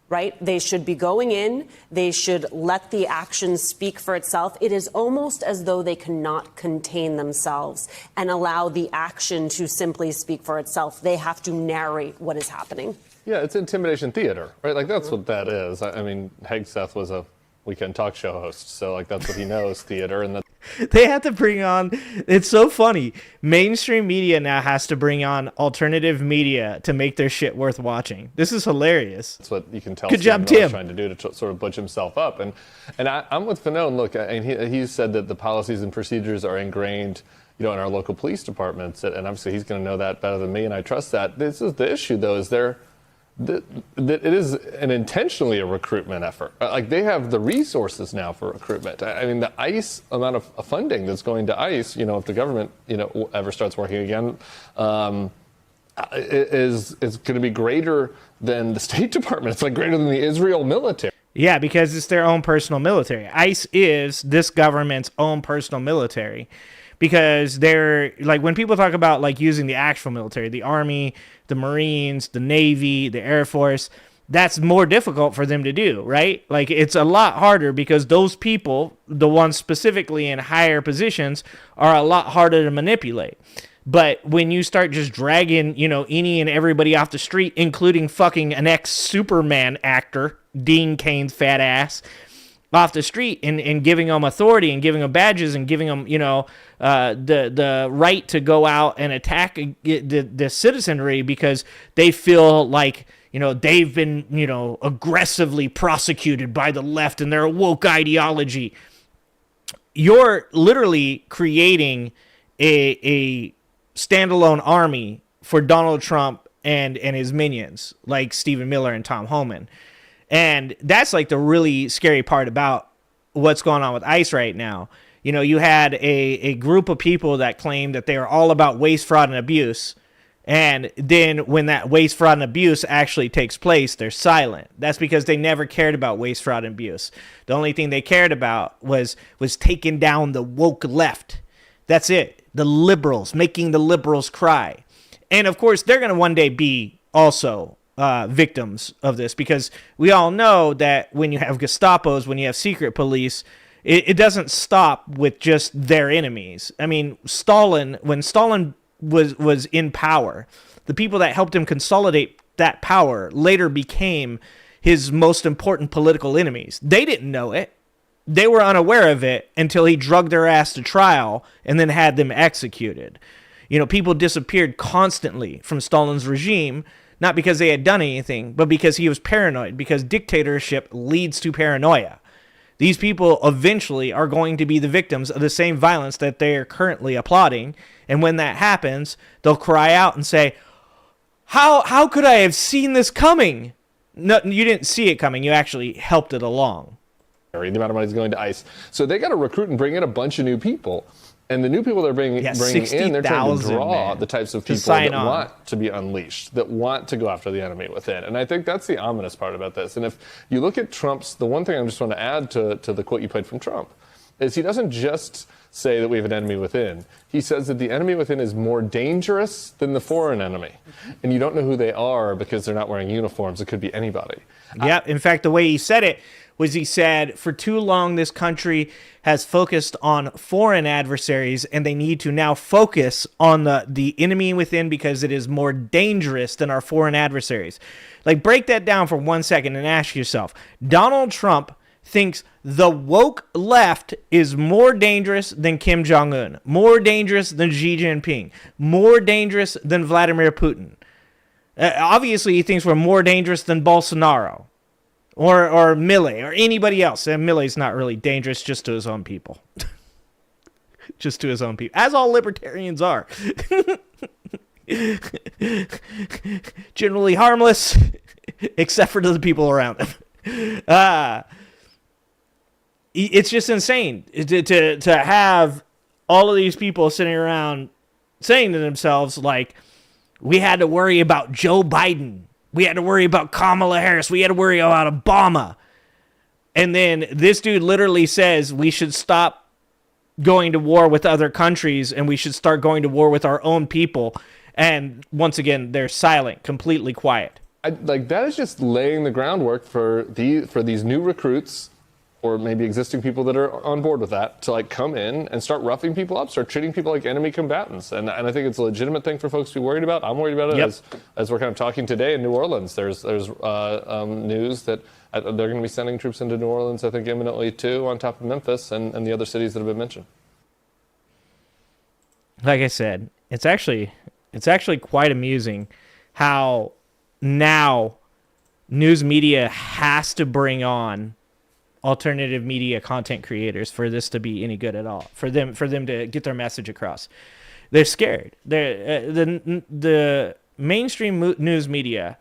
right? They should be going in. They should let the action speak for itself. It is almost as though they cannot contain themselves and allow the action to simply speak for itself. They have to narrate what is happening. Yeah, it's intimidation theater, right? Like, that's what that is. I mean, Hegseth was a weekend talk show host, so, like, that's what he knows, theater. And they have to bring on, it's so funny, mainstream media now has to bring on alternative media to make their shit worth watching. This is hilarious. That's what you can tell Good job, Stephen Miller's Tim. trying to do to sort of butch himself up. And I'm with Fanone. Look, and he said that the policies and procedures are ingrained, in our local police departments, and obviously he's going to know that better than me, and I trust that. This is the issue, though, is that it is an intentionally a recruitment effort. Like, they have the resources now for recruitment. I mean, the ICE amount of funding that's going to ICE, if the government, ever starts working again, is going to be greater than the State Department. It's like greater than the Israel military. Yeah, because it's their own personal military. ICE is this government's own personal military. Because they're, like, when people talk about, like, using the actual military, the Army, the Marines, the Navy, the Air Force, that's more difficult for them to do, right? Like, it's a lot harder because those people, the ones specifically in higher positions, are a lot harder to manipulate. But when you start just dragging, any and everybody off the street, including fucking an ex-Superman actor, Dean Cain's fat ass, off the street and giving them authority and giving them badges and giving them, the right to go out and attack the citizenry because they feel like, they've been, aggressively prosecuted by the left and their woke ideology. You're literally creating a standalone army for Donald Trump and his minions, like Stephen Miller and Tom Homan. And that's like the really scary part about what's going on with ICE right now. You had a group of people that claimed that they were all about waste, fraud, and abuse. And then when that waste, fraud, and abuse actually takes place, they're silent. That's because they never cared about waste, fraud, and abuse. The only thing they cared about was taking down the woke left. That's it. The liberals, making the liberals cry. And of course, they're going to one day be also victims of this, because we all know that when you have Gestapos, when you have secret police, it doesn't stop with just their enemies. I mean, when Stalin was in power, the people that helped him consolidate that power later became his most important political enemies. They didn't know it. They were unaware of it until he drugged their ass to trial and then had them executed. People disappeared constantly from Stalin's regime, not because they had done anything, but because he was paranoid, because dictatorship leads to paranoia. These people eventually are going to be the victims of the same violence that they are currently applauding. And when that happens, they'll cry out and say, how could I have seen this coming? No, you didn't see it coming. You actually helped it along. The amount of money is going to ICE. So they got to recruit and bring in a bunch of new people. And the new people they're bringing in, they're trying to draw the types of people that want to be unleashed, that want to go after the enemy within. And I think that's the ominous part about this. And if you look at the one thing I just want to add to the quote you played from Trump, is he doesn't just say that we have an enemy within. He says that the enemy within is more dangerous than the foreign enemy. And you don't know who they are because they're not wearing uniforms. It could be anybody. Yeah, in fact, the way he said it was he said, for too long, this country has focused on foreign adversaries, and they need to now focus on the enemy within because it is more dangerous than our foreign adversaries. Like, break that down for 1 second and ask yourself, Donald Trump thinks the woke left is more dangerous than Kim Jong-un, more dangerous than Xi Jinping, more dangerous than Vladimir Putin. Obviously, he thinks we're more dangerous than Bolsonaro. Or Milei, or anybody else. And Millei's not really dangerous, just to his own people. Just to his own people. As all libertarians are. Generally harmless, except for to the people around him. It's just insane to have all of these people sitting around saying to themselves, like, we had to worry about Joe Biden. We had to worry about Kamala Harris. We had to worry about Obama. And then this dude literally says we should stop going to war with other countries and we should start going to war with our own people. And once again, they're silent, completely quiet. Like, that is just laying the groundwork for these new recruits, or maybe existing people that are on board with that, to like come in and start roughing people up, start treating people like enemy combatants. And I think it's a legitimate thing for folks to be worried about. I'm worried about it as we're kind of talking today in New Orleans. There's news that they're going to be sending troops into New Orleans, I think imminently too, on top of Memphis and the other cities that have been mentioned. Like I said, it's actually quite amusing how now news media has to bring on alternative media content creators for this to be any good at all, for them to get their message across. They're scared. The mainstream news media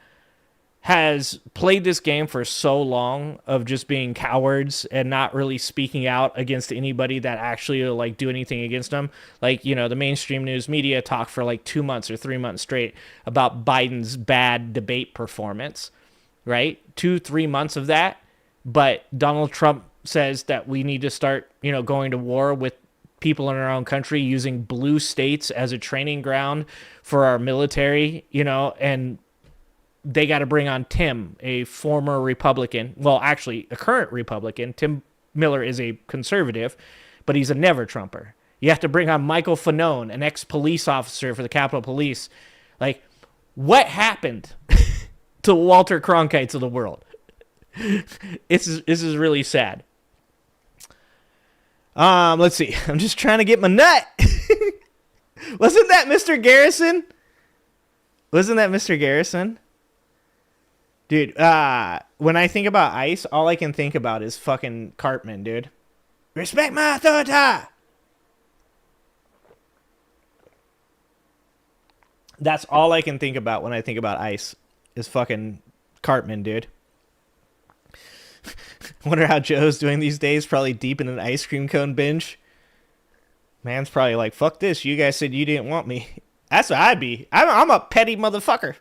has played this game for so long of just being cowards and not really speaking out against anybody that actually will like do anything against them. Like, you know, the mainstream news media talked for like 2 months or 3 months straight about Biden's bad debate performance, right? 2-3 months of that. But Donald Trump says that we need to start, you know, going to war with people in our own country, using blue states as a training ground for our military, you know, and they got to bring on Tim, a former Republican. Well, actually, a current Republican. Tim Miller is a conservative, but he's a never-Trumper. You have to bring on Michael Fanone, an ex-police officer for the Capitol Police. Like, what happened to Walter Cronkites of the world? This is really sad. Let's see. I'm just trying to get my nut. Wasn't that Mr. Garrison? Dude, when I think about ICE, all I can think about is fucking Cartman, dude. Respect my authority. That's all I can think about when I think about ICE is fucking Cartman, dude. Wonder how Joe's doing these days, probably deep in an ice cream cone binge. Man's probably like, fuck this, you guys said you didn't want me. That's what I'd be. I'm a petty motherfucker.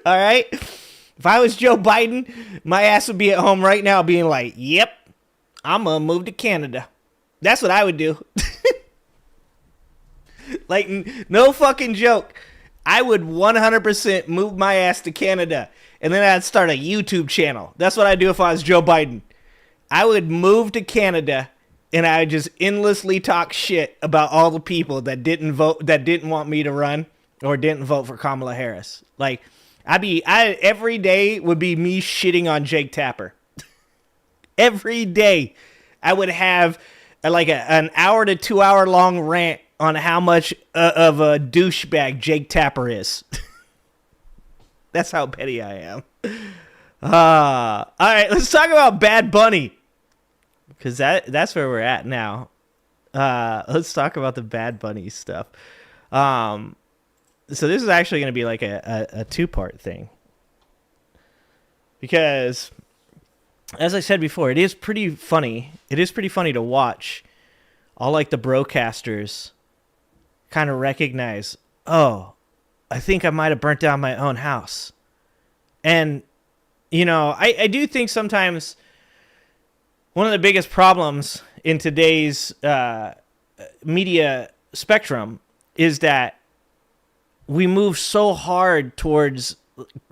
All right? If I was Joe Biden, my ass would be at home right now being like, yep, I'm going to move to Canada. That's what I would do. Like, no fucking joke. I would 100% move my ass to Canada, and then I'd start a YouTube channel. That's what I'd do if I was Joe Biden. I would move to Canada, and I would just endlessly talk shit about all the people that didn't want me to run or didn't vote for Kamala Harris. Like, every day would be me shitting on Jake Tapper. Every day I would have like an hour to 2 hour long rant on how much of a douchebag Jake Tapper is. That's how petty I am. All right, let's talk about Bad Bunny, because that's where we're at now. Let's talk about the Bad Bunny stuff. So this is actually going to be like a two-part thing, because as I said before, it is pretty funny. It is pretty funny to watch all like the broadcasters kind of recognize, oh, I think I might have burnt down my own house. And, you know, I do think sometimes one of the biggest problems in today's media spectrum is that we move so hard towards,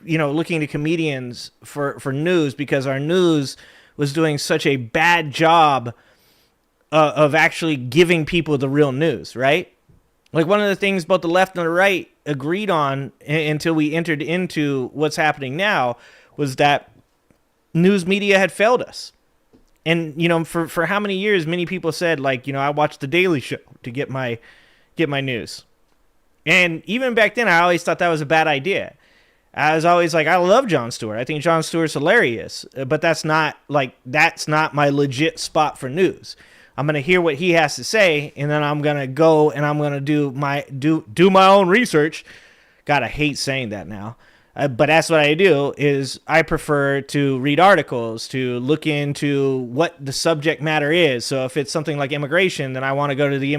you know, looking to comedians for news, because our news was doing such a bad job of actually giving people the real news, right? Like, one of the things both the left and the right agreed on until we entered into what's happening now was that news media had failed us. And, you know, for how many years many people said, like, you know, I watched The Daily Show to get my news. And even back then, I always thought that was a bad idea. I was always like, I love Jon Stewart. I think Jon Stewart's hilarious. But that's not my legit spot for news. I'm going to hear what he has to say, and then I'm going to go and I'm going to do my own research. God, I hate saying that now. But that's what I do is I prefer to read articles, to look into what the subject matter is. So if it's something like immigration, then I want to go to the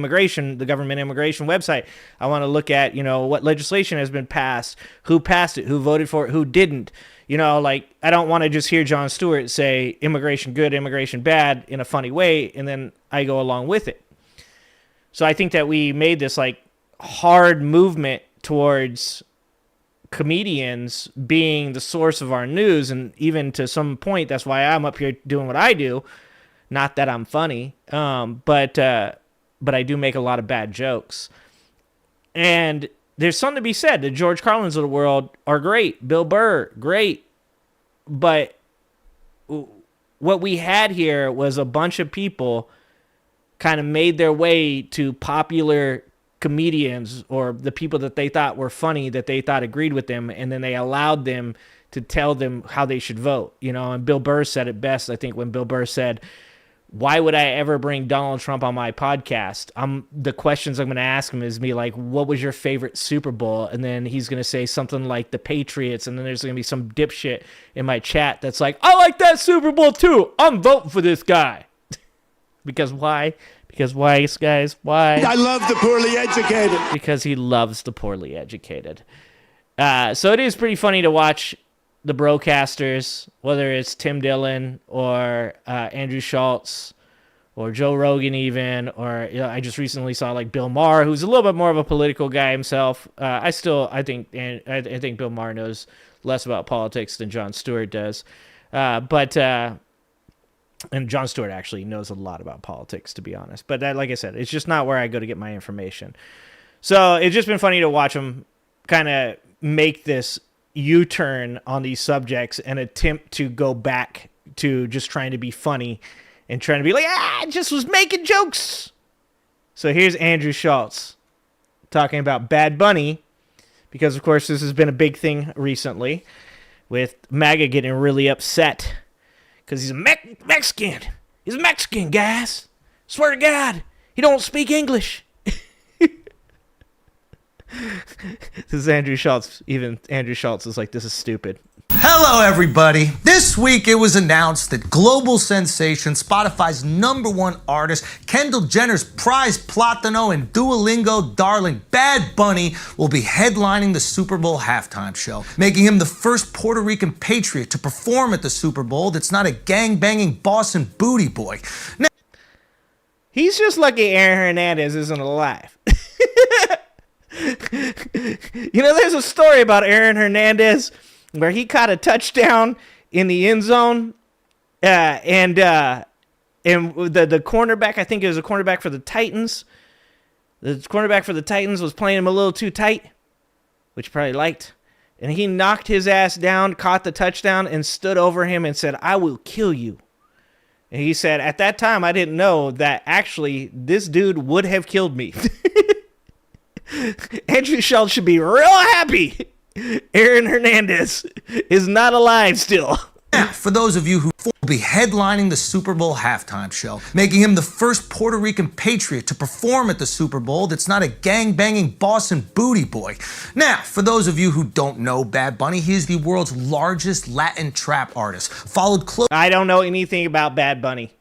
government immigration website. I want to look at, what legislation has been passed, who passed it, who voted for it, who didn't. I don't want to just hear Jon Stewart say immigration good, immigration bad in a funny way, and then I go along with it. So I think that we made this hard movement towards comedians being the source of our news, and even to some point that's why I'm up here doing what I do. Not that I'm funny, but I do make a lot of bad jokes, and there's something to be said. The George Carlins of the world are great, Bill Burr, great, but what we had here was a bunch of people kind of made their way to popular comedians or the people that they thought were funny, that they thought agreed with them, and then they allowed them to tell them how they should vote. And Bill Burr said it best, I think, when Bill Burr said, why would I ever bring Donald Trump on my podcast? The questions I'm going to ask him is what was your favorite Super Bowl? And then he's going to say something like the Patriots, and then there's going to be some dipshit in my chat that's like, I like that Super Bowl too. I'm voting for this guy. Because why? Because why, guys? Why? I love the poorly educated. Because he loves the poorly educated. So it is pretty funny to watch the broadcasters, whether it's Tim Dillon or Andrew Schultz or Joe Rogan even, or I just recently saw Bill Maher, who's a little bit more of a political guy himself. I think Bill Maher knows less about politics than Jon Stewart does. And Jon Stewart actually knows a lot about politics, to be honest. But like I said, it's just not where I go to get my information. So it's just been funny to watch him kind of make this U-turn on these subjects and attempt to go back to just trying to be funny and trying to be I just was making jokes. So here's Andrew Schultz talking about Bad Bunny, because, of course, this has been a big thing recently with MAGA getting really upset. Because he's a Mexican. He's a Mexican, guys. Swear to God, he don't speak English. This is Andrew Schultz. Even Andrew Schultz is like, this is stupid. Hello, everybody. This week it was announced that global sensation, Spotify's #1 artist, Kendall Jenner's prize Platino and Duolingo darling Bad Bunny will be headlining the Super Bowl halftime show, making him the first Puerto Rican patriot to perform at the Super Bowl that's not a gang-banging boss and booty boy. Now, he's just lucky Aaron Hernandez isn't alive. There's a story about Aaron Hernandez where he caught a touchdown in the end zone, and the cornerback, I think it was a cornerback for the Titans. The cornerback for the Titans was playing him a little too tight, which he probably liked. And he knocked his ass down, caught the touchdown, and stood over him and said, I will kill you. And he said, at that time, I didn't know that actually this dude would have killed me. Andrew Schultz should be real happy Aaron Hernandez is not alive still. Now, for those of you who will be headlining the Super Bowl halftime show, making him the first Puerto Rican patriot to perform at the Super Bowl that's not a gang-banging boss and booty boy. Now, for those of you who don't know Bad Bunny, he is the world's largest Latin trap artist, followed close. I don't know anything about Bad Bunny.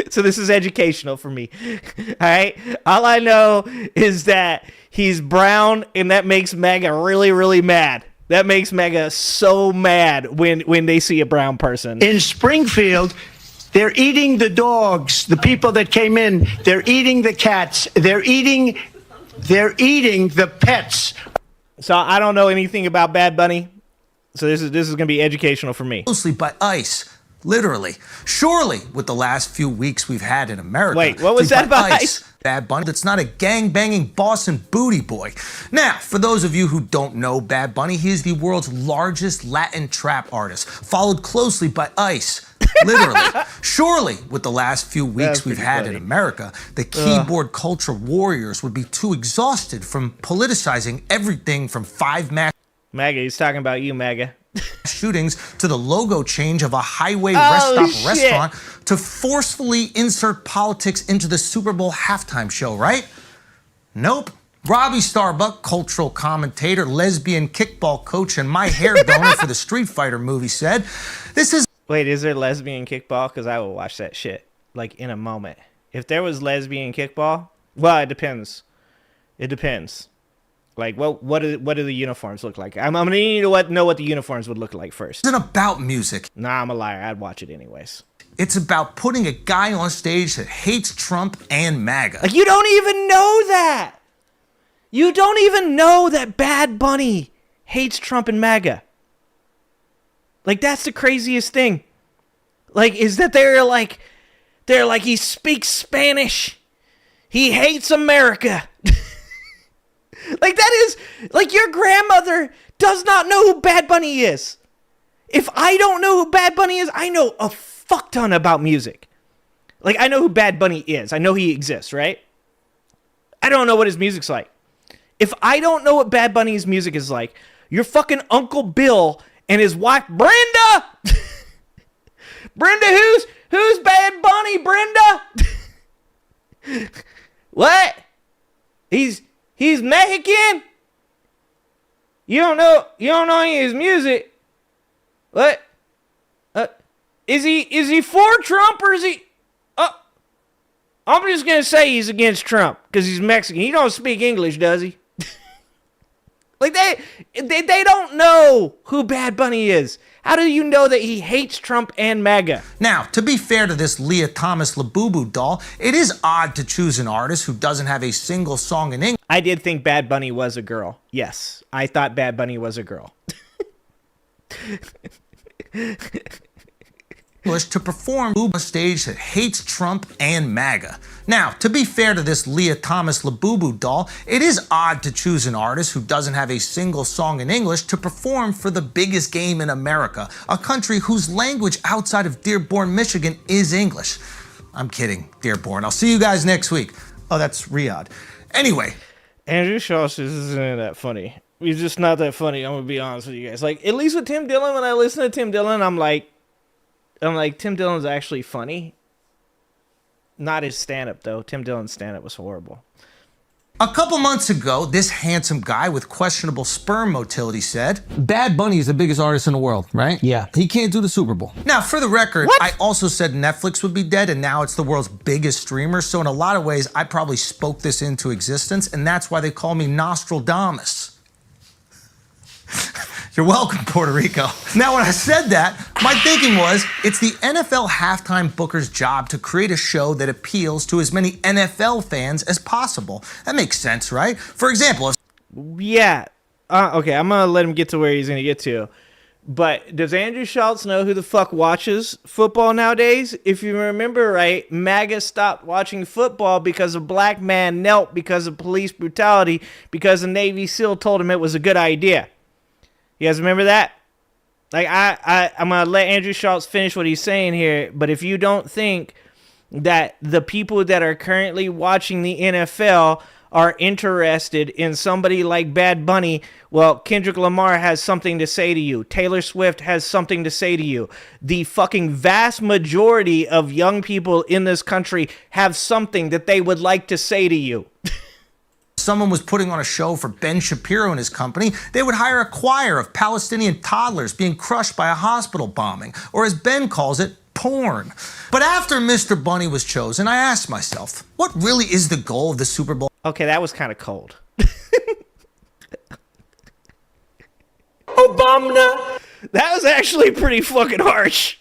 So this is educational for me. All right? All I know is that he's brown, and that makes MAGA really, really mad. That makes MAGA so mad when they see a brown person. In Springfield, they're eating the dogs, the people that came in. They're eating the cats. They're eating the pets. So I don't know anything about Bad Bunny. So this is going to be educational for me. Closely by ICE. Literally. Surely, with the last few weeks we've had in America. Wait, what was that about ICE? Bad Bunny that's not a gang-banging boss and booty boy. Now, for those of you who don't know Bad Bunny, he is the world's largest Latin trap artist, followed closely by ICE. Literally. Surely, with the last few weeks we've had in America, the keyboard culture warriors would be too exhausted from politicizing everything from 5 mass... MAGA, he's talking about you, MAGA. shootings to the logo change of a highway rest stop restaurant to forcefully insert politics into the Super Bowl halftime show, right? Nope. Robbie Starbuck, cultural commentator, lesbian kickball coach, and my hair donor for the Street Fighter movie said, this is... Wait, is there lesbian kickball? Because I will watch that shit, like, in a moment. If there was lesbian kickball, well, it depends. It depends. Like, what do the uniforms look like? I'm gonna need to know what the uniforms would look like first. It isn't about music. Nah, I'm a liar. I'd watch it anyways. It's about putting a guy on stage that hates Trump and MAGA. Like, you don't even know that. You don't even know that Bad Bunny hates Trump and MAGA. Like, that's the craziest thing. Like, is that they're like, he speaks Spanish. He hates America. Like, that is, like, your grandmother does not know who Bad Bunny is. If I don't know who Bad Bunny is, I know a fuck ton about music. Like, I know who Bad Bunny is. I know he exists, right? I don't know what his music's like. If I don't know what Bad Bunny's music is like, your fucking Uncle Bill and his wife, Brenda! Brenda, who's Bad Bunny, Brenda? What? He's Mexican? You don't know any of his music? What? Is he for Trump or is he? I'm just gonna say he's against Trump because he's Mexican. He don't speak English, does he? Like they don't know who Bad Bunny is. How do you know that he hates Trump and MAGA? Now, to be fair to this Leah Thomas Labubu doll, it is odd to choose an artist who doesn't have a single song in English. I did think Bad Bunny was a girl. Yes, I thought Bad Bunny was a girl. To perform on a stage that hates Trump and MAGA. Now, to be fair to this Leah Thomas Labubu doll, it is odd to choose an artist who doesn't have a single song in English to perform for the biggest game in America, a country whose language outside of Dearborn, Michigan is English. I'm kidding, Dearborn. I'll see you guys next week. Oh, that's Riyadh. Anyway. Andrew Schultz isn't that funny. He's just not that funny, I'm going to be honest with you guys. Like, at least with Tim Dillon, when I listen to Tim Dillon, I'm like, Tim Dillon's actually funny. Not his stand-up, though. Tim Dillon's stand-up was horrible. A couple months ago, this handsome guy with questionable sperm motility said, Bad Bunny is the biggest artist in the world, right? Yeah. He can't do the Super Bowl. Now, for the record, I also said Netflix would be dead, and now it's the world's biggest streamer. So in a lot of ways, I probably spoke this into existence, and that's why they call me Nostradamus. You're welcome, Puerto Rico. Now, when I said that, my thinking was, it's the NFL halftime booker's job to create a show that appeals to as many NFL fans as possible. That makes sense, right? For example, yeah. Okay, I'm going to let him get to where he's going to get to. But does Andrew Schultz know who the fuck watches football nowadays? If you remember right, MAGA stopped watching football because a black man knelt because of police brutality because a Navy SEAL told him it was a good idea. You guys remember that? Like, I'm going to let Andrew Schultz finish what he's saying here, but if you don't think that the people that are currently watching the NFL are interested in somebody like Bad Bunny, well, Kendrick Lamar has something to say to you. Taylor Swift has something to say to you. The fucking vast majority of young people in this country have something that they would like to say to you. Someone was putting on a show for Ben Shapiro and his company, they would hire a choir of Palestinian toddlers being crushed by a hospital bombing, or as Ben calls it, porn. But after Mr. Bunny was chosen, I asked myself, what really is the goal of the Super Bowl? Okay, that was kind of cold. Obama. That was actually pretty fucking harsh.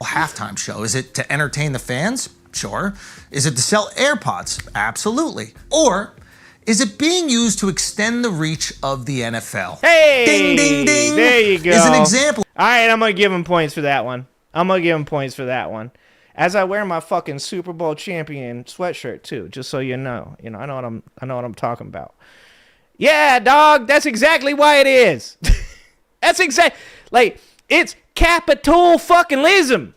Halftime show. Is it to entertain the fans? Sure. Is it to sell AirPods? Absolutely. Or is it being used to extend the reach of the NFL? Hey! Ding, ding, ding. There you go. Is an example. All right, I'm going to give him points for that one. As I wear my fucking Super Bowl champion sweatshirt too, just so you know. I know what I'm talking about. Yeah, dog, that's exactly why it is. That's it's capital fucking lism.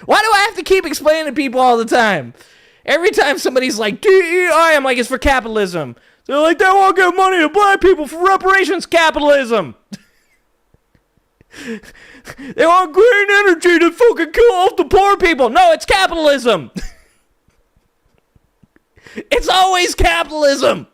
Why do I have to keep explaining to people all the time? Every time somebody's like, DEI, I'm like, it's for capitalism. They're like, they won't give money to black people for reparations, capitalism. They want green energy to fucking kill off the poor people. No, it's capitalism. It's always capitalism.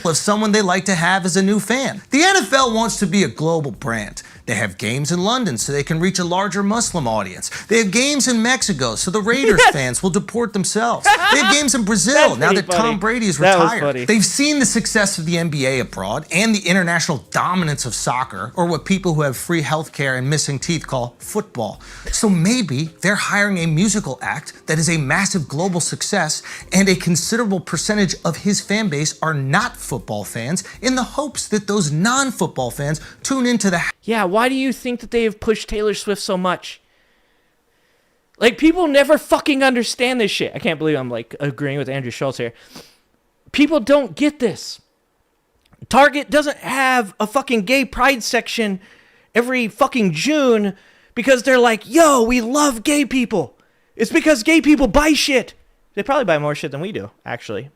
Of someone they like to have as a new fan. The NFL wants to be a global brand. They have games in London so they can reach a larger Muslim audience. They have games in Mexico so the Raiders fans will deport themselves. They have games in Brazil now that Tom Brady is retired. They've seen the success of the NBA abroad and the international dominance of soccer, or what people who have free healthcare and missing teeth call football. So maybe they're hiring a musical act that is a massive global success, and a considerable percentage of his fan base are not football fans, in the hopes that those non-football fans tune into the... Yeah, why do you think that they have pushed Taylor Swift so much? Like, people never fucking understand this shit. I can't believe I'm, like, agreeing with Andrew Schultz here. People don't get this. Target doesn't have a fucking gay pride section every fucking June because they're like, yo, we love gay people. It's because gay people buy shit. They probably buy more shit than we do, actually,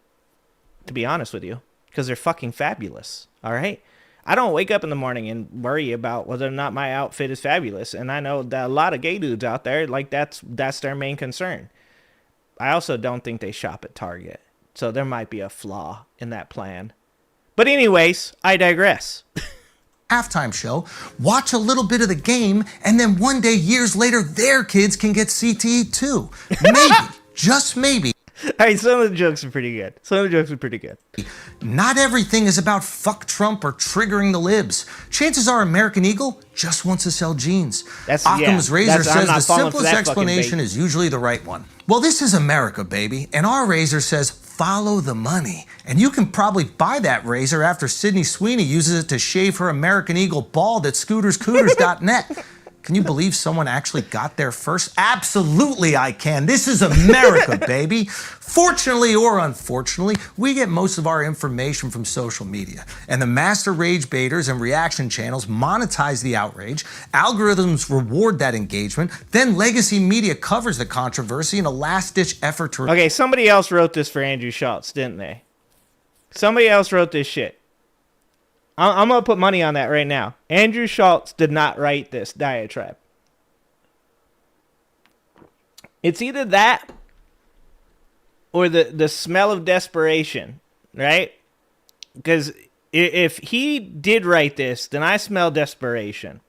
to be honest with you, because they're fucking fabulous, all right? I don't wake up in the morning and worry about whether or not my outfit is fabulous. And I know that a lot of gay dudes out there, like, that's their main concern. I also don't think they shop at Target. So there might be a flaw in that plan. But anyways, I digress. Halftime show, watch a little bit of the game, and then one day, years later, their kids can get CTE too. Maybe, just maybe. All right, some of the jokes are pretty good. Not everything is about fuck Trump or triggering the libs. Chances are American Eagle just wants to sell jeans. Occam's razor says the simplest explanation is usually the right one. Well, this is America, baby, and our razor says follow the money. And you can probably buy that razor after Sydney Sweeney uses it to shave her American Eagle bald at scooterscooters.net. Can you believe someone actually got there first? Absolutely I can. This is America, baby. Fortunately or unfortunately, we get most of our information from social media. And the master rage baiters and reaction channels monetize the outrage. Algorithms reward that engagement. Then legacy media covers the controversy in a last-ditch effort to... Okay, somebody else wrote this for Andrew Schultz, didn't they? Somebody else wrote this shit. I'm going to put money on that right now. Andrew Schultz did not write this diatribe. It's either that or the smell of desperation, right? Because if he did write this, then I smell desperation.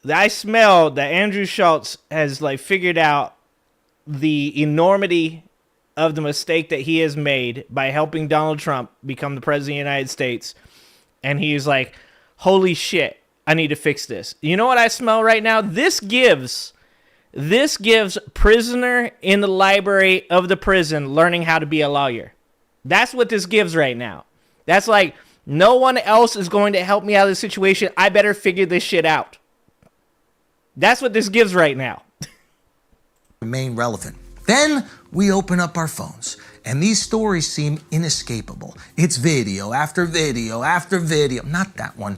I smell that Andrew Schultz has, like, figured out the enormity of the mistake that he has made by helping Donald Trump become the president of the United States. And he's like, holy shit, I need to fix this. You know what I smell right now? This gives prisoner in the library of the prison learning how to be a lawyer. That's what this gives right now. That's like, no one else is going to help me out of the situation. I better figure this shit out. That's what this gives right now. Remain relevant. Then we open up our phones. And these stories seem inescapable. It's video after video after video. Not that one.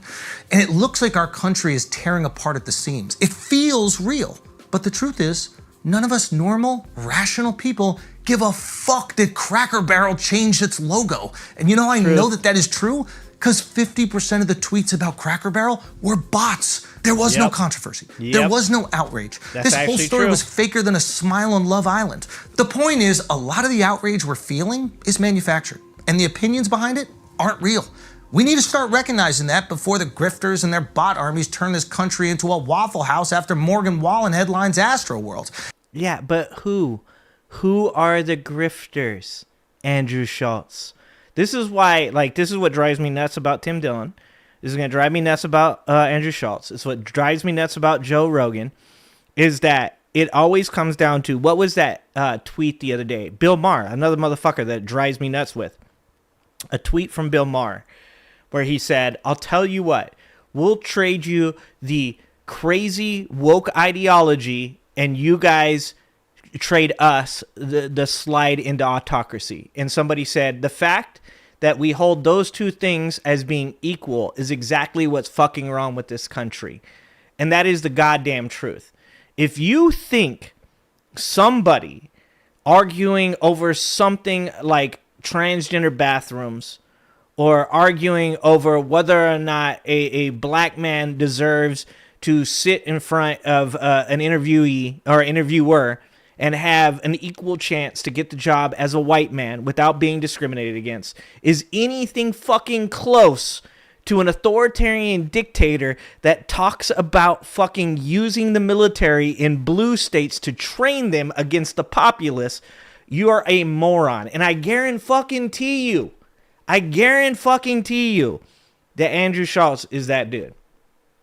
And it looks like our country is tearing apart at the seams. It feels real. But the truth is, none of us normal, rational people give a fuck that Cracker Barrel changed its logo. And you know I know that is true? Because 50% of the tweets about Cracker Barrel were bots. There was no controversy. There was no outrage. This whole story was faker than a smile on Love Island. The point is, a lot of the outrage we're feeling is manufactured, and the opinions behind it aren't real. We need to start recognizing that before the grifters and their bot armies turn this country into a Waffle House after Morgan Wallen headlines Astroworld. Yeah, but who? Who are the grifters? Andrew Schultz. This is why, like, this is what drives me nuts about Tim Dillon. This is going to drive me nuts about Andrew Schultz. It's what drives me nuts about Joe Rogan, is that it always comes down to, what was that tweet the other day? Bill Maher, another motherfucker that drives me nuts with. A tweet from Bill Maher where he said, I'll tell you what, we'll trade you the crazy woke ideology and you guys trade us the slide into autocracy. And somebody said, the fact that we hold those two things as being equal is exactly what's fucking wrong with this country. And that is the goddamn truth. If you think somebody arguing over something like transgender bathrooms or arguing over whether or not a black man deserves to sit in front of an interviewee or interviewer and have an equal chance to get the job as a white man without being discriminated against is anything fucking close to an authoritarian dictator that talks about fucking using the military in blue states to train them against the populace, you are a moron. And I guarantee you that Andrew Schultz is that dude.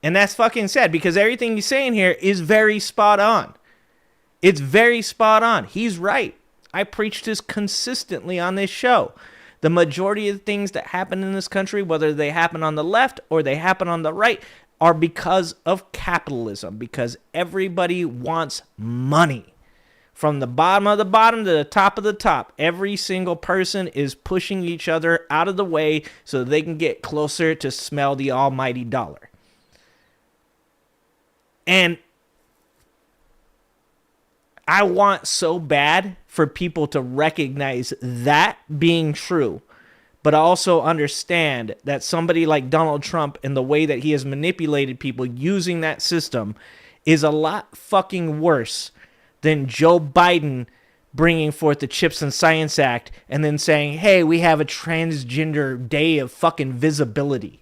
And that's fucking sad because everything he's saying here is very spot on. It's very spot on. He's right. I preached this consistently on this show. The majority of the things that happen in this country, whether they happen on the left or they happen on the right, are because of capitalism, because everybody wants money. From the bottom of the bottom to the top of the top, every single person is pushing each other out of the way so they can get closer to smell the almighty dollar. And I want so bad for people to recognize that being true, but also understand that somebody like Donald Trump and the way that he has manipulated people using that system is a lot fucking worse than Joe Biden bringing forth the Chips and Science Act and then saying, hey, we have a transgender day of fucking visibility.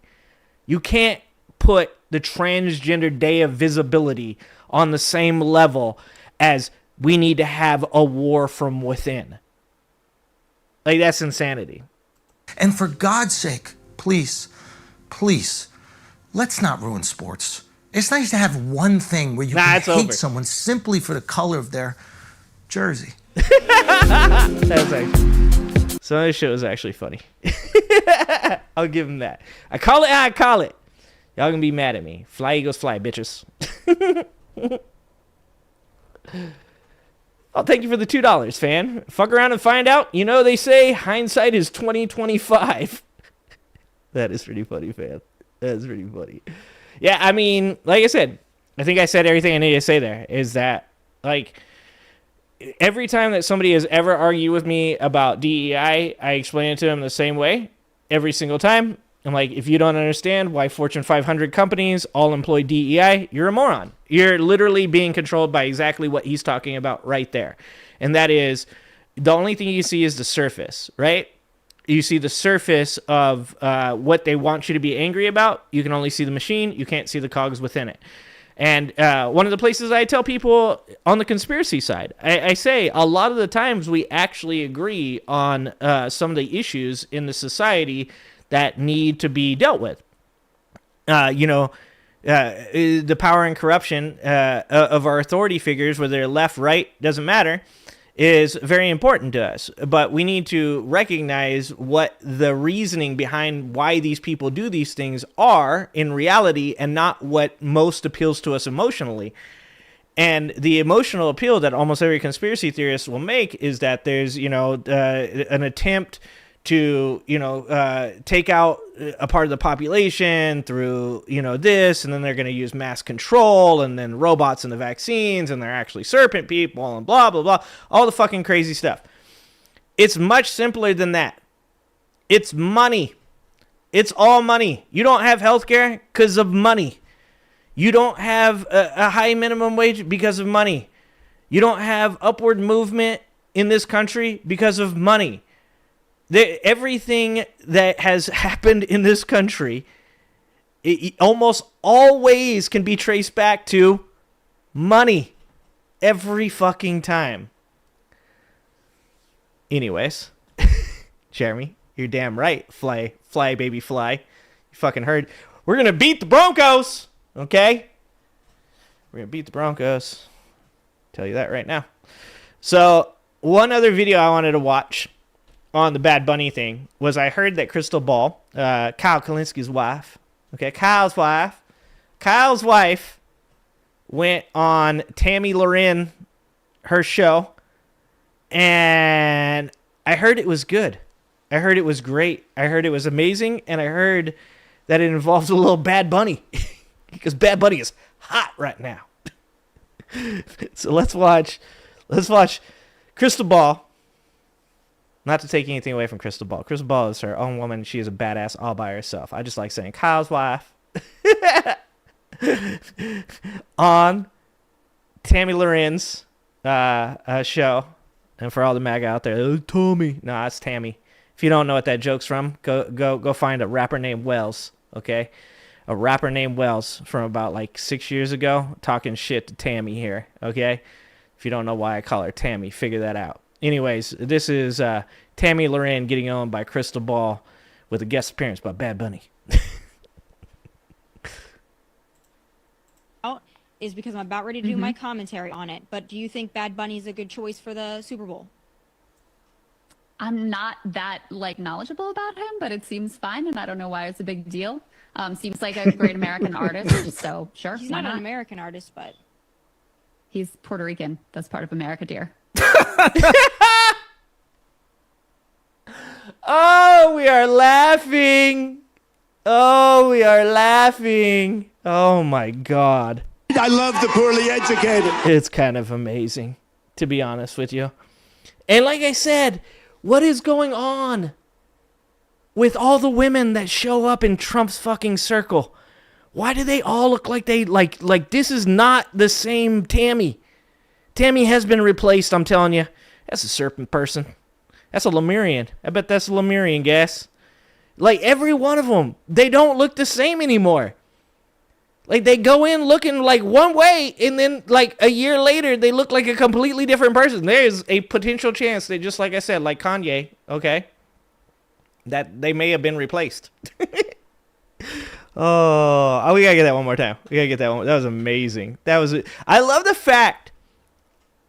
You can't put the transgender day of visibility on the same level as we need to have a war from within. Like, that's insanity. And for God's sake, please, let's not ruin sports. It's nice to have one thing where you can hate someone simply for the color of their jersey. That's actually, some of this shit was actually funny. I'll give him that. I call it. Y'all gonna be mad at me. Fly, Eagles, fly, bitches. Oh, thank you for the $2, fan. Fuck around and find out. You know, they say hindsight is 20/25. That is pretty funny, fan. That is pretty funny. Yeah, I mean, like I said, I think I said everything I need to say there. Is that, like, every time that somebody has ever argued with me about DEI, I explain it to them the same way. Every single time. I'm like, if you don't understand why Fortune 500 companies all employ DEI, you're a moron. You're literally being controlled by exactly what he's talking about right there. And that is, the only thing you see is the surface, right? You see the surface of what they want you to be angry about. You can only see the machine. You can't see the cogs within it. And one of the places I tell people on the conspiracy side, I say a lot of the times we actually agree on some of the issues in the society that need to be dealt with. The power and corruption of our authority figures, whether they're left, right, doesn't matter, is very important to us. But we need to recognize what the reasoning behind why these people do these things are in reality and not what most appeals to us emotionally. And the emotional appeal that almost every conspiracy theorist will make is that there's, an attempt to, take out a part of the population through, this, and then they're going to use mass control and then robots and the vaccines, and they're actually serpent people and blah, blah, blah, all the fucking crazy stuff. It's much simpler than that. It's money. It's all money. You don't have healthcare because of money. You don't have a high minimum wage because of money. You don't have upward movement in this country because of money. Everything that has happened in this country, it almost always can be traced back to money. Every fucking time. Anyways, Jeremy, you're damn right. Fly, baby, fly. You fucking heard. We're going to beat the Broncos, okay? We're going to beat the Broncos. Tell you that right now. So, one other video I wanted to watch on the Bad Bunny thing was I heard that Crystal Ball, Kyle Kalinski's wife, Kyle's wife went on Tammy Loren, her show, and I heard it was good. I heard it was great. I heard it was amazing, and I heard that it involves a little Bad Bunny because Bad Bunny is hot right now. So let's watch Crystal Ball. Not to take anything away from Crystal Ball. Crystal Ball is her own woman. She is a badass all by herself. I just like saying Kyle's wife on Tammy Loren's show. And for all the MAGA out there, oh, Tommy. No, it's Tammy. If you don't know what that joke's from, go find a rapper named Wells, okay? A rapper named Wells from about like 6 years ago talking shit to Tammy here, okay? If you don't know why I call her Tammy, figure that out. Anyways, this is Tammy Loren getting owned by Crystal Ball with a guest appearance by Bad Bunny. Is because I'm about ready to do my commentary on it. But do you think Bad Bunny is a good choice for the Super Bowl? I'm not that knowledgeable about him, but it seems fine, and I don't know why it's a big deal. Seems like a great American artist, so sure. He's not an American artist, but he's Puerto Rican. That's part of America, dear. Oh, we are laughing. Oh, we are laughing. Oh my God. I love the poorly educated. It's kind of amazing, to be honest with you. And like I said, what is going on with all the women that show up in Trump's fucking circle? Why do they all look like they like this is not the same Tammy? Tammy has been replaced, I'm telling you. That's a serpent person. That's a Lemurian. I bet that's a Lemurian, guess. Like every one of them, they don't look the same anymore. Like they go in looking like one way, and then like a year later, they look like a completely different person. There is a potential chance that, just like I said, like Kanye, okay, that they may have been replaced. Oh, we gotta get that one more time. We gotta get that one. That was amazing. I love the fact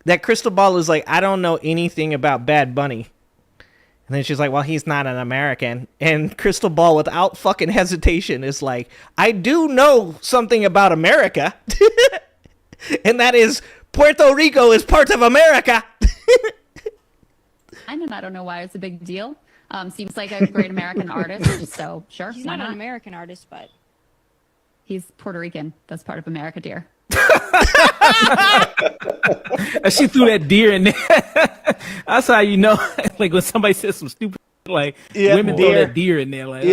that Crystal Ball is like, I don't know anything about Bad Bunny. And then she's like, well, he's not an American. And Crystal Ball, without fucking hesitation, is like, I do know something about America. And that is Puerto Rico is part of America. I don't know why it's a big deal. Seems like a great American artist, so sure. He's not an American artist, but he's Puerto Rican. That's part of America, dear. She threw that deer in there. That's how you know, like when somebody says some stupid, like women throw that deer in there. Like,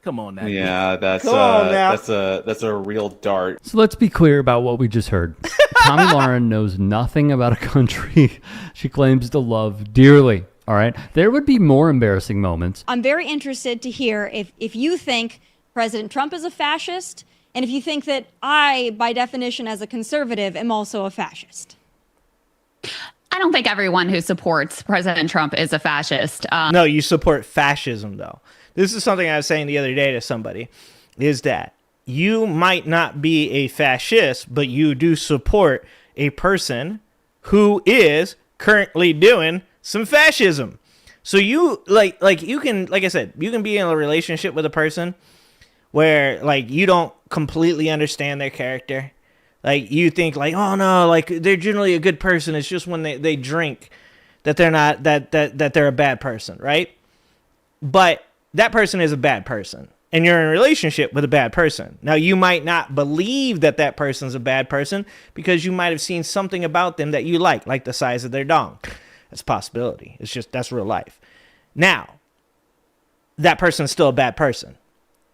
come on now. Yeah, that's a real dart. So let's be clear about what we just heard. Tommy Lauren knows nothing about a country she claims to love dearly. All right, there would be more embarrassing moments. I'm very interested to hear if you think President Trump is a fascist, and if you think that I, by definition, as a conservative, am also a fascist. I don't think everyone who supports President Trump is a fascist. No, you support fascism, though. This is something I was saying the other day to somebody, is that you might not be a fascist, but you do support a person who is currently doing some fascism. So you, like you can, like I said, you can be in a relationship with a person where, like, you don't completely understand their character. Like, you think, like, oh no, like, they're generally a good person. It's just when they drink that they're not, that they're a bad person, right? But that person is a bad person, and you're in a relationship with a bad person. Now, you might not believe that that person's a bad person because you might have seen something about them that you like the size of their dong. That's a possibility. It's just, that's real life. Now, that person's still a bad person.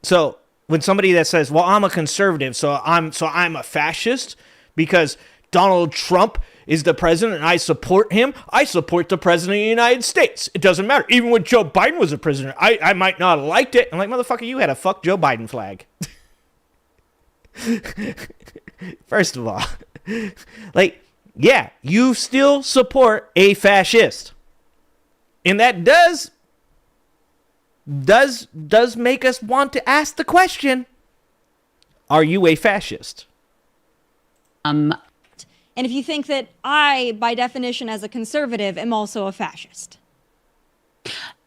So when somebody that says, well, I'm a conservative, so I'm a fascist because Donald Trump is the president and I support him, I support the president of the United States. It doesn't matter. Even when Joe Biden was a president, I might not have liked it. I'm like, motherfucker, you had a fuck Joe Biden flag. First of all, like, yeah, you still support a fascist. And that does make us want to ask the question, are you a fascist? And if you think that I, by definition, as a conservative, am also a fascist.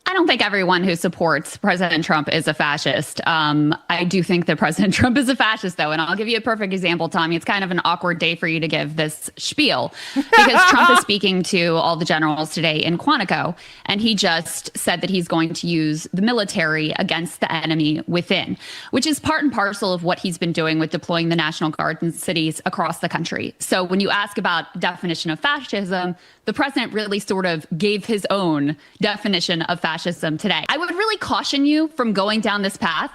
I don't think everyone who supports President Trump is a fascist. I do think that President Trump is a fascist, though, and I'll give you a perfect example, Tommy. It's kind of an awkward day for you to give this spiel because Trump is speaking to all the generals today in Quantico, and he just said that he's going to use the military against the enemy within, which is part and parcel of what he's been doing with deploying the National Guard in cities across the country. So when you ask about definition of fascism, the president really sort of gave his own definition of fascism today. I would really caution you from going down this path,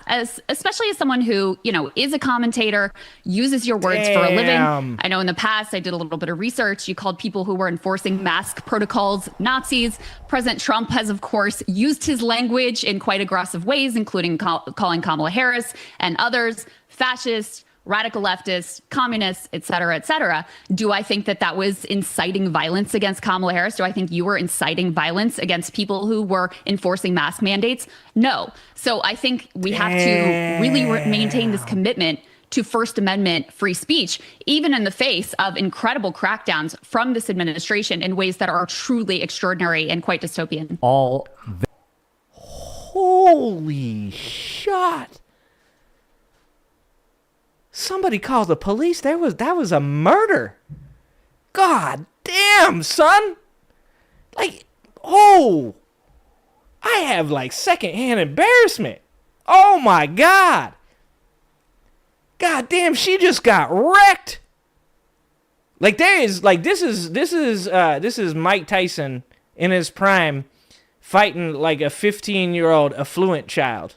especially as someone who, is a commentator, uses your words for a living. I know in the past, I did a little bit of research. You called people who were enforcing mask protocols Nazis. President Trump has, of course, used his language in quite aggressive ways, including calling Kamala Harris and others fascist, radical leftists, communists, et cetera, et cetera. Do I think that was inciting violence against Kamala Harris? Do I think you were inciting violence against people who were enforcing mask mandates? No. So I think we have to really maintain this commitment to First Amendment free speech, even in the face of incredible crackdowns from this administration in ways that are truly extraordinary and quite dystopian. Holy shit. Somebody called the police. That was a murder. God damn, son. I have secondhand embarrassment. Oh my God. God damn, she just got wrecked. This is Mike Tyson in his prime fighting a 15-year-old affluent child.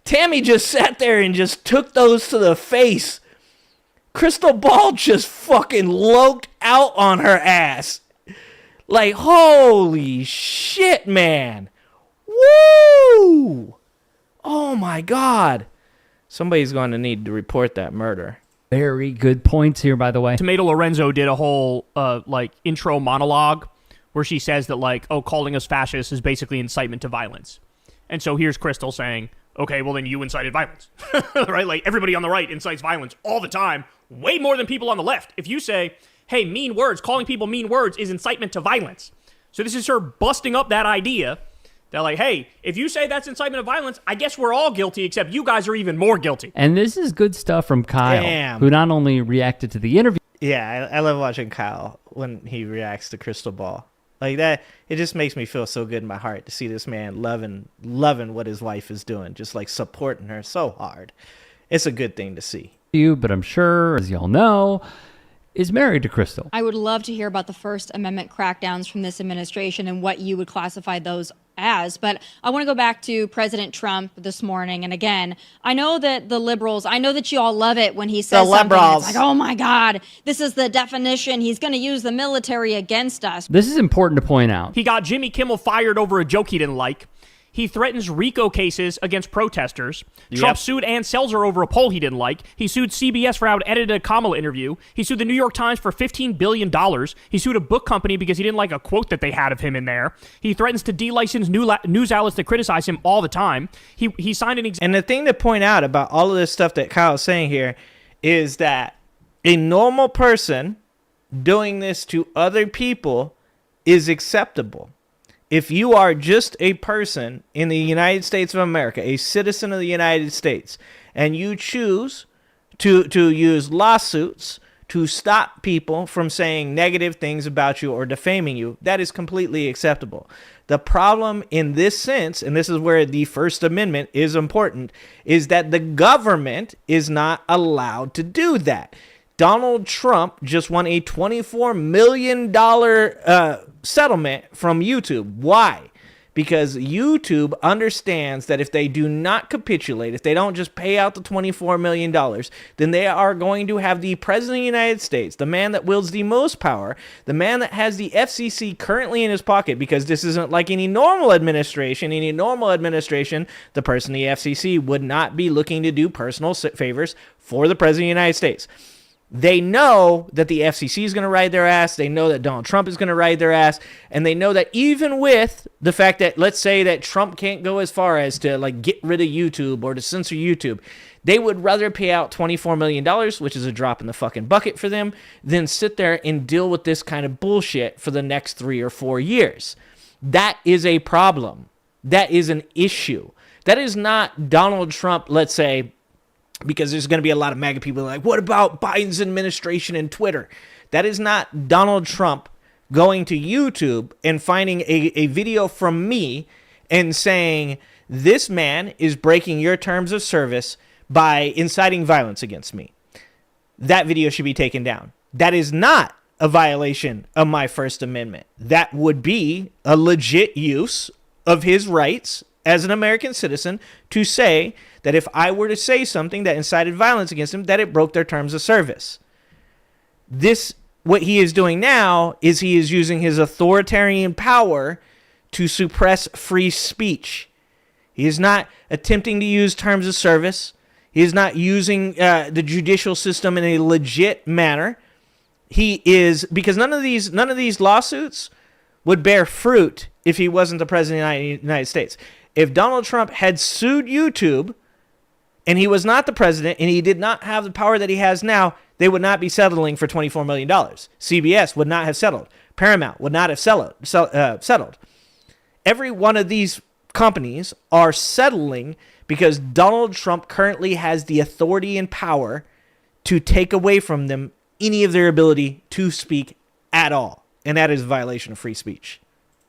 Tammy just sat there and just took those to the face. Crystal Ball just fucking loked out on her ass. Holy shit, man. Woo! Oh my God. Somebody's going to need to report that murder. Very good points here, by the way. Tomato Lorenzo did a whole intro monologue where she says that calling us fascists is basically incitement to violence. And so here's Crystal saying, okay, well then you incited violence, right? Everybody on the right incites violence all the time, way more than people on the left. If you say, hey, mean words, calling people mean words is incitement to violence. So this is her busting up that idea that hey, if you say that's incitement of violence, I guess we're all guilty, except you guys are even more guilty. And this is good stuff from Kyle, who not only reacted to the interview. Yeah, I love watching Kyle when he reacts to Crystal Ball. That, it just makes me feel so good in my heart to see this man loving what his wife is doing, just supporting her so hard. It's a good thing to see. But I'm sure, as y'all know, is married to Crystal. I would love to hear about the First Amendment crackdowns from this administration and what you would classify those as. But I want to go back to President Trump this morning. And again, I know that the liberals, I know that you all love it when he says something. It's oh my God, this is the definition. He's going to use the military against us. This is important to point out. He got Jimmy Kimmel fired over a joke he didn't like. He threatens RICO cases against protesters. Yep. Trump sued Ann Selzer over a poll he didn't like. He sued CBS for how it edited a Kamala interview. He sued the New York Times for $15 billion. He sued a book company because he didn't like a quote that they had of him in there. He threatens to de-license news outlets that criticize him all the time. He signed an... And the thing to point out about all of this stuff that Kyle's saying here is that a normal person doing this to other people is acceptable. If you are just a person in the United States of America, a citizen of the United States, and you choose to use lawsuits to stop people from saying negative things about you or defaming you, that is completely acceptable. The problem in this sense, and this is where the First Amendment is important, is that the government is not allowed to do that. Donald Trump just won a $24 million settlement from YouTube. Why? Because YouTube understands that if they do not capitulate, if they don't just pay out the $24 million, then they are going to have the President of the United States, the man that wields the most power, the man that has the FCC currently in his pocket, because this isn't like any normal administration. Any normal administration, the person in the FCC would not be looking to do personal favors for the President of the United States. They know that the FCC is going to ride their ass. They know that Donald Trump is going to ride their ass. And they know that even with the fact that, let's say that Trump can't go as far as to get rid of YouTube or to censor YouTube, they would rather pay out $24 million, which is a drop in the fucking bucket for them, than sit there and deal with this kind of bullshit for the next 3 or 4 years. That is a problem. That is an issue. That is not Donald Trump, let's say, because there's going to be a lot of MAGA people like, what about Biden's administration and Twitter? That is not Donald Trump going to YouTube and finding a video from me and saying, this man is breaking your terms of service by inciting violence against me. that video should be taken down. That is not a violation of my First Amendment. That would be a legit use of his rights as an American citizen to say that if I were to say something that incited violence against him, that it broke their terms of service. What he is doing now is he is using his authoritarian power to suppress free speech. He is not attempting to use terms of service. He is not using the judicial system in a legit manner. He is, because none of these lawsuits would bear fruit if he wasn't the president of the United States. If Donald Trump had sued YouTube and he was not the president and he did not have the power that he has now, they would not be settling for $24 million. CBS would not have settled. Paramount would not have settled. Every one of these companies are settling because Donald Trump currently has the authority and power to take away from them any of their ability to speak at all. And that is a violation of free speech.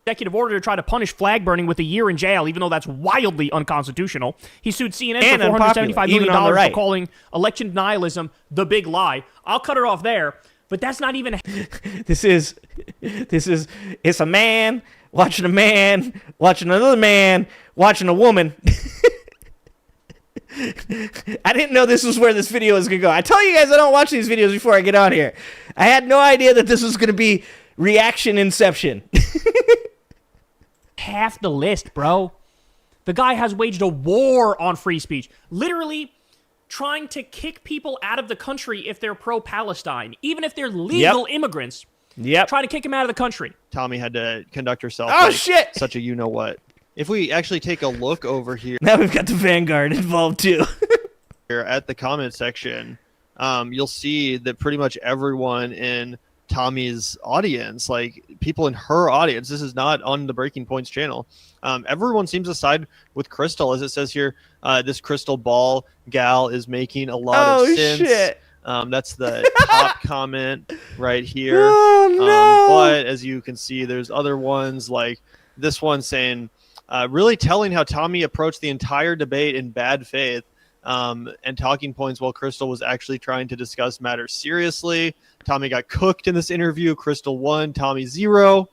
Executive order to try to punish flag burning with a year in jail, even though that's wildly unconstitutional. He sued CNN and for $475 million right. for calling election denialism the big lie. I'll cut it off there, but that's not even... It's a man watching another man watching a woman. I didn't know this was where this video was going to go. I tell you guys I don't watch these videos before I get on here. I had no idea that this was going to be reaction inception. Half the list, bro. The guy has waged a war on free speech. Literally trying to kick people out of the country if they're pro-Palestine. Even if they're legal immigrants. Yep. Trying to kick them out of the country. Tommy had to conduct herself shit! Such a you-know-what. If we actually take a look over here... Now we've got the Vanguard involved, too. Here at the comment section, you'll see that pretty much everyone in Tommy's audience, like people in her audience, this is not on the Breaking Points channel, everyone seems to side with Crystal. As it says here, this crystal ball gal is making a lot of sense. Shit. That's the top comment right here. Oh, no. But as you can see, there's other ones like this one saying, really telling how Tommy approached the entire debate in bad faith and talking points while Crystal was actually trying to discuss matters seriously. Tommy got cooked in this interview. Crystal won, Tommy 0.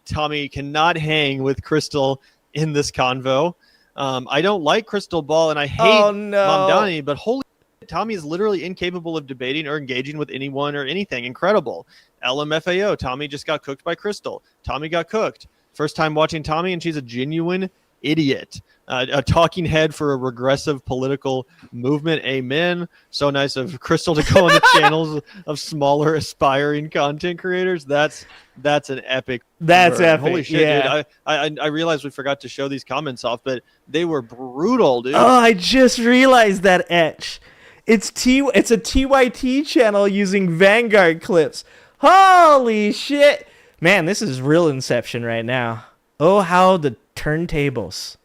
Tommy cannot hang with Crystal in this convo. I don't like Crystal Ball and I hate Mamdani, but holy shit, Tommy is literally incapable of debating or engaging with anyone or anything. Incredible. LMFAO, Tommy just got cooked by Crystal. Tommy got cooked. First time watching Tommy, and she's a genuine idiot. A talking head for a regressive political movement. Amen. So nice of Crystal to go on the channels of smaller aspiring content creators. That's an epic. That's word. epic. Holy shit, yeah. dude. I realized we forgot to show these comments off, but they were brutal, dude. Oh, I just realized that etch. It's a TYT channel using Vanguard clips. Holy shit. Man, this is real Inception right now. Oh, how the turntables.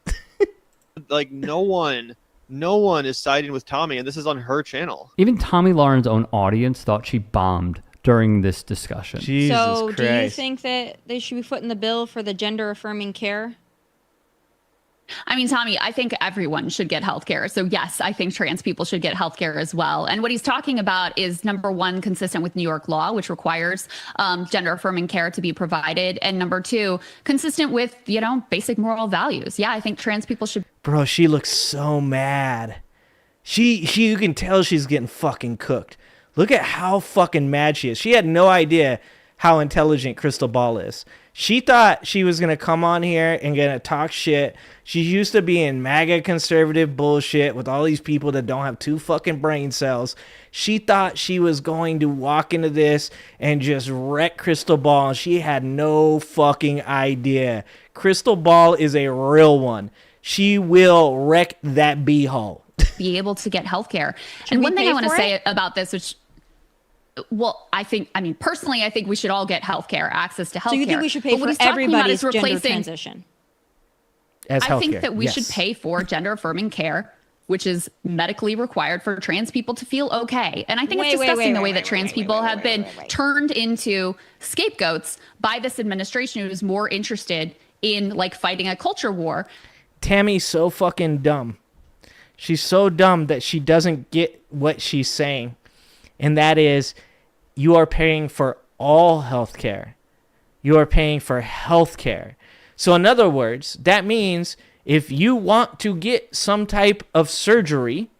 Like no one is siding with Tommy, and this is on her channel. Even Tommy Lauren's own audience thought she bombed during this discussion. Jesus so Christ. Do you think that they should be footing the bill for the gender affirming care? I mean, Tommy, I think everyone should get health care. So yes, I think trans people should get health care as well. And what he's talking about is, number one, consistent with New York law, which requires gender affirming care to be provided. And number two, consistent with, basic moral values. Yeah, I think trans people should. Bro, she looks so mad. You can tell she's getting fucking cooked. Look at how fucking mad she is. She had no idea how intelligent Crystal Ball is. She thought she was going to come on here and going to talk shit. She's used to being MAGA conservative bullshit with all these people that don't have 2 fucking brain cells. She thought she was going to walk into this and just wreck Crystal Ball. And she had no fucking idea. Crystal Ball is a real one. She will wreck that beehole. Be able to get health care. And one thing I want to say about this, which... Well, personally, I think we should all get health care, access to health care. So you think we should pay for everybody's gender transition? I think that we should pay for gender affirming care, which is medically required for trans people to feel okay. And I think it's disgusting the way that trans people have been turned into scapegoats by this administration, who is more interested in fighting a culture war. Tammy's so fucking dumb. She's so dumb that she doesn't get what she's saying. and that is you are paying for all health care. You are paying for health care. So in other words, that means if you want to get some type of surgery,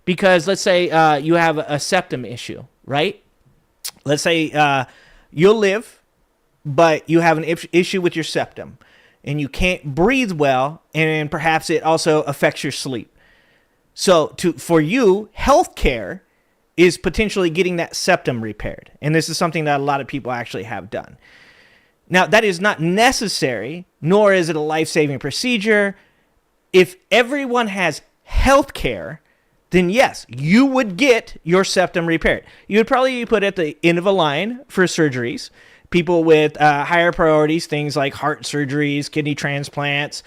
because let's say you have a septum issue, right? Let's say you'll live, but you have an issue with your septum, and you can't breathe well, and perhaps it also affects your sleep. So for you, healthcare is potentially getting that septum repaired. And this is something that a lot of people actually have done. Now, that is not necessary, nor is it a life-saving procedure. If everyone has healthcare, then yes, you would get your septum repaired. You would probably be put at the end of a line for surgeries. People with higher priorities, things like heart surgeries, kidney transplants,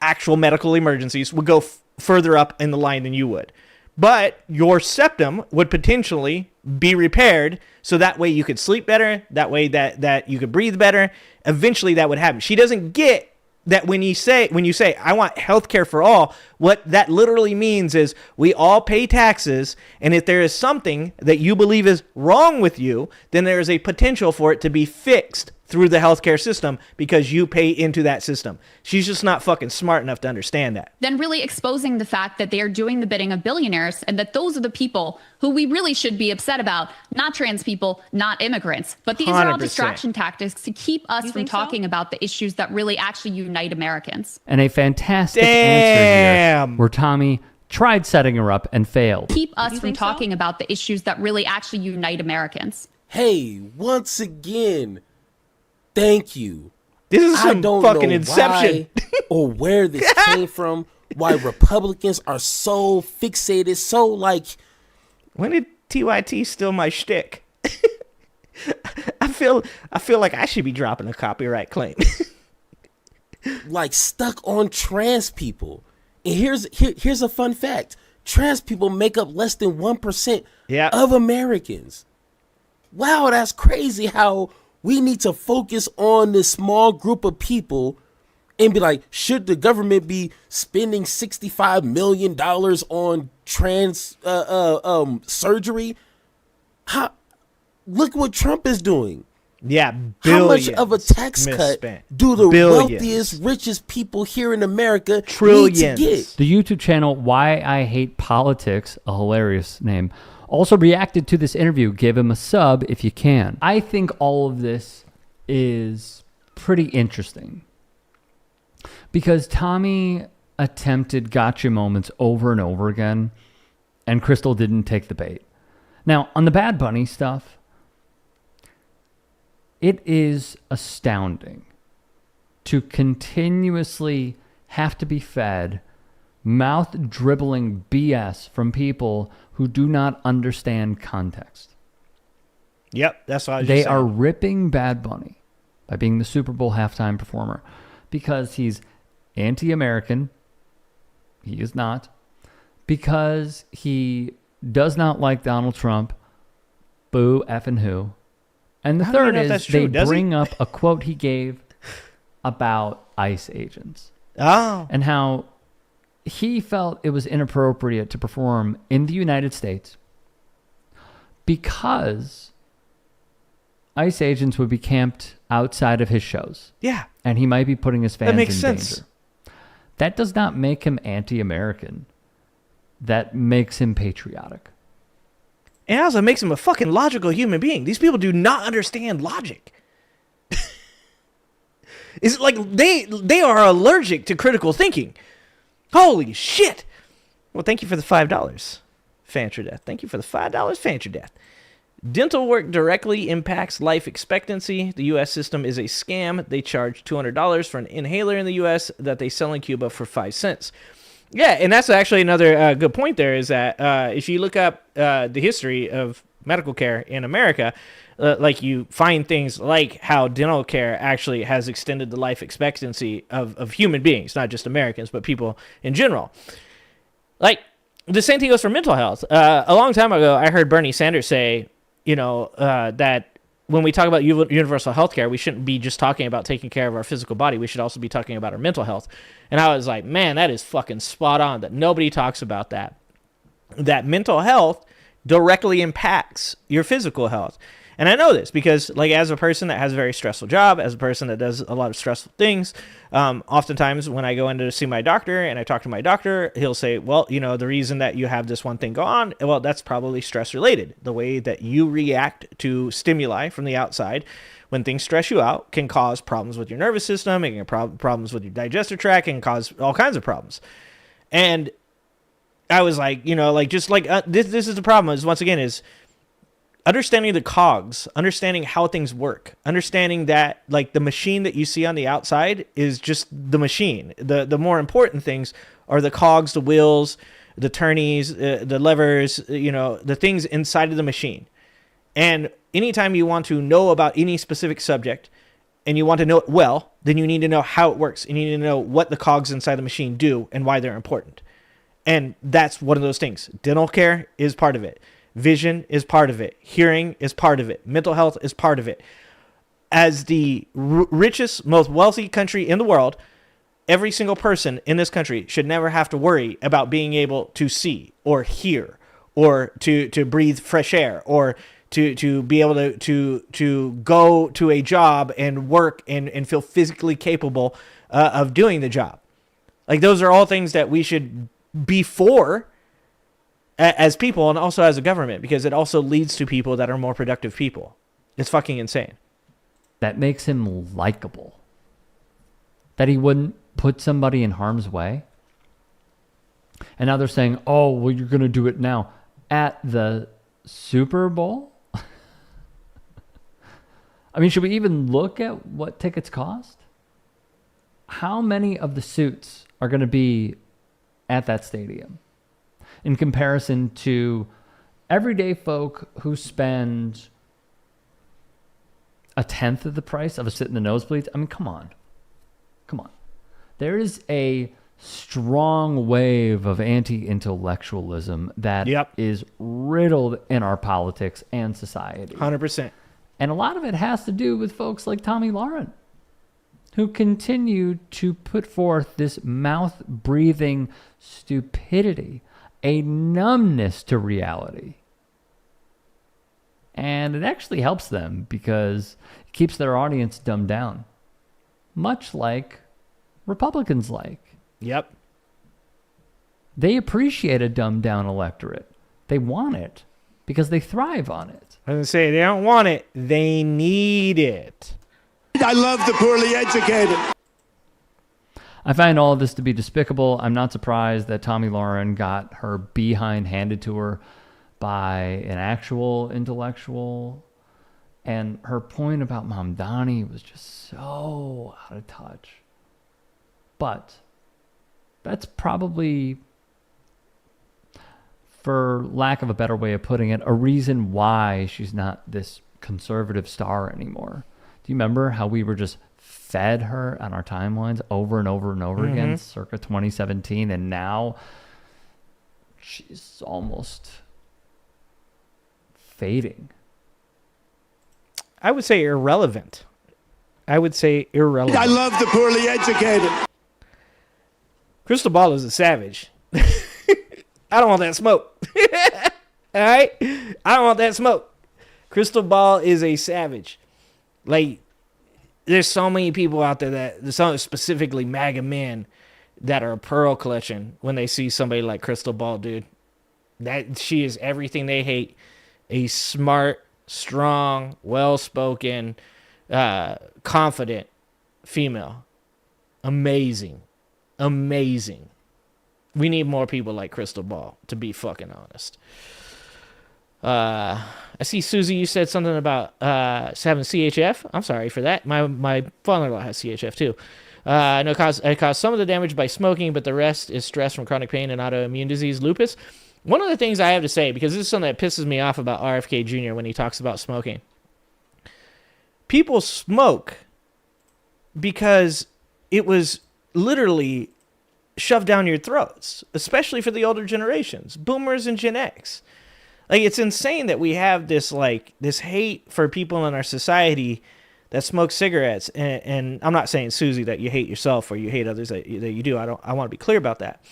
actual medical emergencies, would go further up in the line than you would. But your septum would potentially be repaired, so that way you could sleep better, that way that you could breathe better. Eventually that would happen. She doesn't get that when you say I want healthcare for all, what that literally means is we all pay taxes, and if there is something that you believe is wrong with you, then there is a potential for it to be fixed through the healthcare system because you pay into that system. She's just not fucking smart enough to understand that. Then really exposing the fact that they are doing the bidding of billionaires, and that those are the people who we really should be upset about, not trans people, not immigrants. But these are all 100%. distraction tactics to keep us from talking about the issues that really actually unite Americans. And a fantastic answer here where Tommy tried setting her up and failed. Keep us from talking about the issues that really actually unite Americans. Hey, once again, thank you. This is some don't fucking know Inception. why or where this came from, why Republicans are so fixated, so like... When did TYT steal my shtick? I feel like I should be dropping a copyright claim. like stuck on trans people. And here's a fun fact. Trans people make up less than 1% of Americans. Wow, that's crazy how we need to focus on this small group of people and be like, should the government be spending $65 million on trans surgery? Look what Trump is doing. Yeah, how much of a tax cut do the wealthiest, richest people here in America need to get? The YouTube channel Why I Hate Politics, a hilarious name, also reacted to this interview. Give him a sub if you can. I think all of this is pretty interesting because Tommy attempted gotcha moments over and over again, and Crystal didn't take the bait. Now, on the Bad Bunny stuff, it is astounding to continuously have to be fed mouth-dribbling BS from people who do not understand context. Yep, that's what I was They just saying. are ripping Bad Bunny by being the Super Bowl halftime performer because he's anti-American. He is not. Because he does not like Donald Trump. Boo effing who. And the third is they bring up a quote he gave about ICE agents. Oh. And how he felt it was inappropriate to perform in the United States because ICE agents would be camped outside of his shows. Yeah. And he might be putting his fans in makes sense. danger. That does not make him anti-American. That makes him patriotic. And it also makes him a fucking logical human being. These people do not understand logic. It's like they are allergic to critical thinking. Holy shit. Well, thank you for the $5, Fancher Death. Thank you for the $5, Fancher Death. Dental work directly impacts life expectancy. The U.S. system is a scam. They charge $200 for an inhaler in the U.S. that they sell in Cuba for 5 cents. Yeah, and that's actually another good point there is that if you look up the history of medical care in America, like you find things like how dental care actually has extended the life expectancy of human beings, not just Americans, but people in general. Like the same thing goes for mental health. A long time ago, I heard Bernie Sanders say, that when we talk about universal health care, we shouldn't be just talking about taking care of our physical body. We should also be talking about our mental health. And I was like, man, that is fucking spot on that nobody talks about that. That mental health directly impacts your physical health. And I know this because, like, as a person that has a very stressful job, as a person that does a lot of stressful things, oftentimes when I go in to see my doctor and I talk to my doctor, he'll say, well, you know, the reason that you have this one thing go on, well, that's probably stress related. The way that you react to stimuli from the outside when things stress you out can cause problems with your nervous system, it can problems with your digestive tract, and cause all kinds of problems. And I was like, you know, like, just like this is the problem is, once again, is understanding the cogs, understanding how things work, understanding that, like, the machine that you see on the outside is just the machine. The more important things are the cogs, the wheels, the turnies, the levers, you know, the things inside of the machine. And anytime you want to know about any specific subject and you want to know it well, then you need to know how it works. You need to know what the cogs inside the machine do and why they're important. And that's one of those things. Dental care is part of it. Vision is part of it. Hearing is part of it. Mental health is part of it. As the richest, most wealthy country in the world, every single person in this country should never have to worry about being able to see or hear or to breathe fresh air or to be able to go to a job and work and feel physically capable of doing the job. Like, those are all things that we should be for as people and also as a government, because it also leads to people that are more productive people. It's fucking insane. That makes him likable. That he wouldn't put somebody in harm's way. And now they're saying, oh, well, you're going to do it now at the Super Bowl? I mean, should we even look at what tickets cost? How many of the suits are going to be at that stadium in comparison to everyday folk who spend a tenth of the price of a sit in the nosebleeds? I mean, come on. There is a strong wave of anti-intellectualism that is riddled in our politics and society. 100%. And a lot of it has to do with folks like Tommy Lauren, who continue to put forth this mouth-breathing stupidity, a numbness to reality. And it actually helps them because it keeps their audience dumbed down, much like Republicans like. Yep. They appreciate a dumbed-down electorate. They want it because they thrive on it. I was going to say, they don't want it, they need it. I love the poorly educated. I find all of this to be despicable. I'm not surprised that Tommy Lauren got her behind handed to her by an actual intellectual. And her point about Mamdani was just so out of touch. But that's probably, for lack of a better way of putting it, a reason why she's not this conservative star anymore. Do you remember how we were just fed her on our timelines over and over and over again, circa 2017, and now she's almost fading? I would say irrelevant. I love the poorly educated. Crystal Ball is a savage. I don't want that smoke. All right? I don't want that smoke. Crystal Ball is a savage. Like, there's so many people out there that, some specifically MAGA men, that are pearl clutching when they see somebody like Crystal Ball, dude. That she is everything they hate. A smart, strong, well-spoken, confident female. Amazing. We need more people like Crystal Ball, to be fucking honest. I see, Susie, you said something about having CHF. I'm sorry for that. My father-in-law has CHF too. I know it caused some of the damage by smoking, but the rest is stress from chronic pain and autoimmune disease, lupus. One of the things I have to say, because this is something that pisses me off about RFK Jr. when he talks about smoking. People smoke because it was literally shoved down your throats, especially for the older generations, boomers and Gen X. Like, it's insane that we have this hate for people in our society that smoke cigarettes. And I'm not saying, Susie, that you hate yourself or you hate others that you do. I want to be clear about that.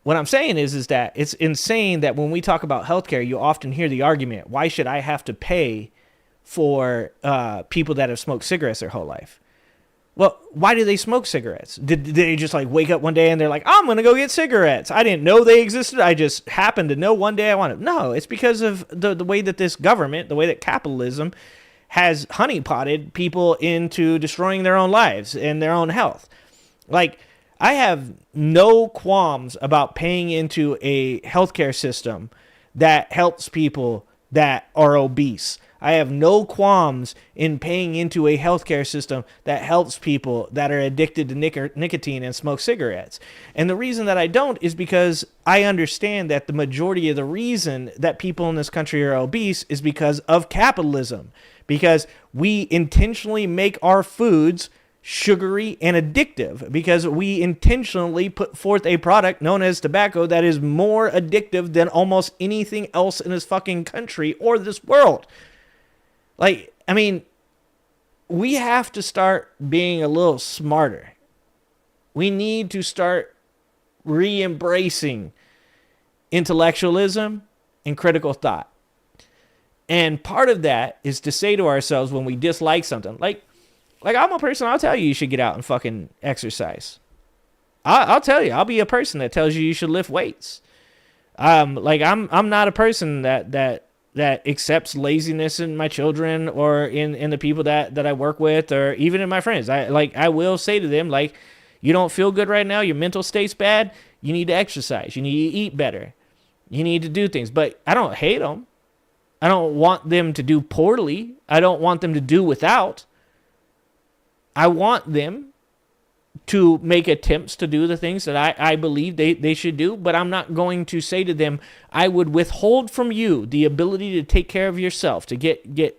what I'm saying is that it's insane that when we talk about healthcare, you often hear the argument, why should I have to pay for people that have smoked cigarettes their whole life? Well, why do they smoke cigarettes? Did they just like wake up one day and they're like, I'm going to go get cigarettes. I didn't know they existed. I just happened to know one day I wanted. No, it's because of the way that this government, the way that capitalism has honeypotted people into destroying their own lives and their own health. Like, I have no qualms about paying into a healthcare system that helps people that are obese. I have no qualms in paying into a healthcare system that helps people that are addicted to nicotine and smoke cigarettes. And the reason that I don't is because I understand that the majority of the reason that people in this country are obese is because of capitalism. Because we intentionally make our foods sugary and addictive, because we intentionally put forth a product known as tobacco that is more addictive than almost anything else in this fucking country or this world. Like, I mean, we have to start being a little smarter. We need to start re-embracing intellectualism and critical thought. And part of that is to say to ourselves when we dislike something, like I'm a person, I'll tell you should get out and fucking exercise. I'll tell you, I'll be a person that tells you should lift weights. I'm not a person that accepts laziness in my children or in the people that I work with or even in my friends. I will say to them, like, you don't feel good right now, your mental state's bad, you need to exercise, you need to eat better, you need to do things. But I don't hate them. I don't want them to do poorly. I don't want them to do without. I want them to make attempts to do the things that I believe they should do, but I'm not going to say to them, I would withhold from you the ability to take care of yourself, to get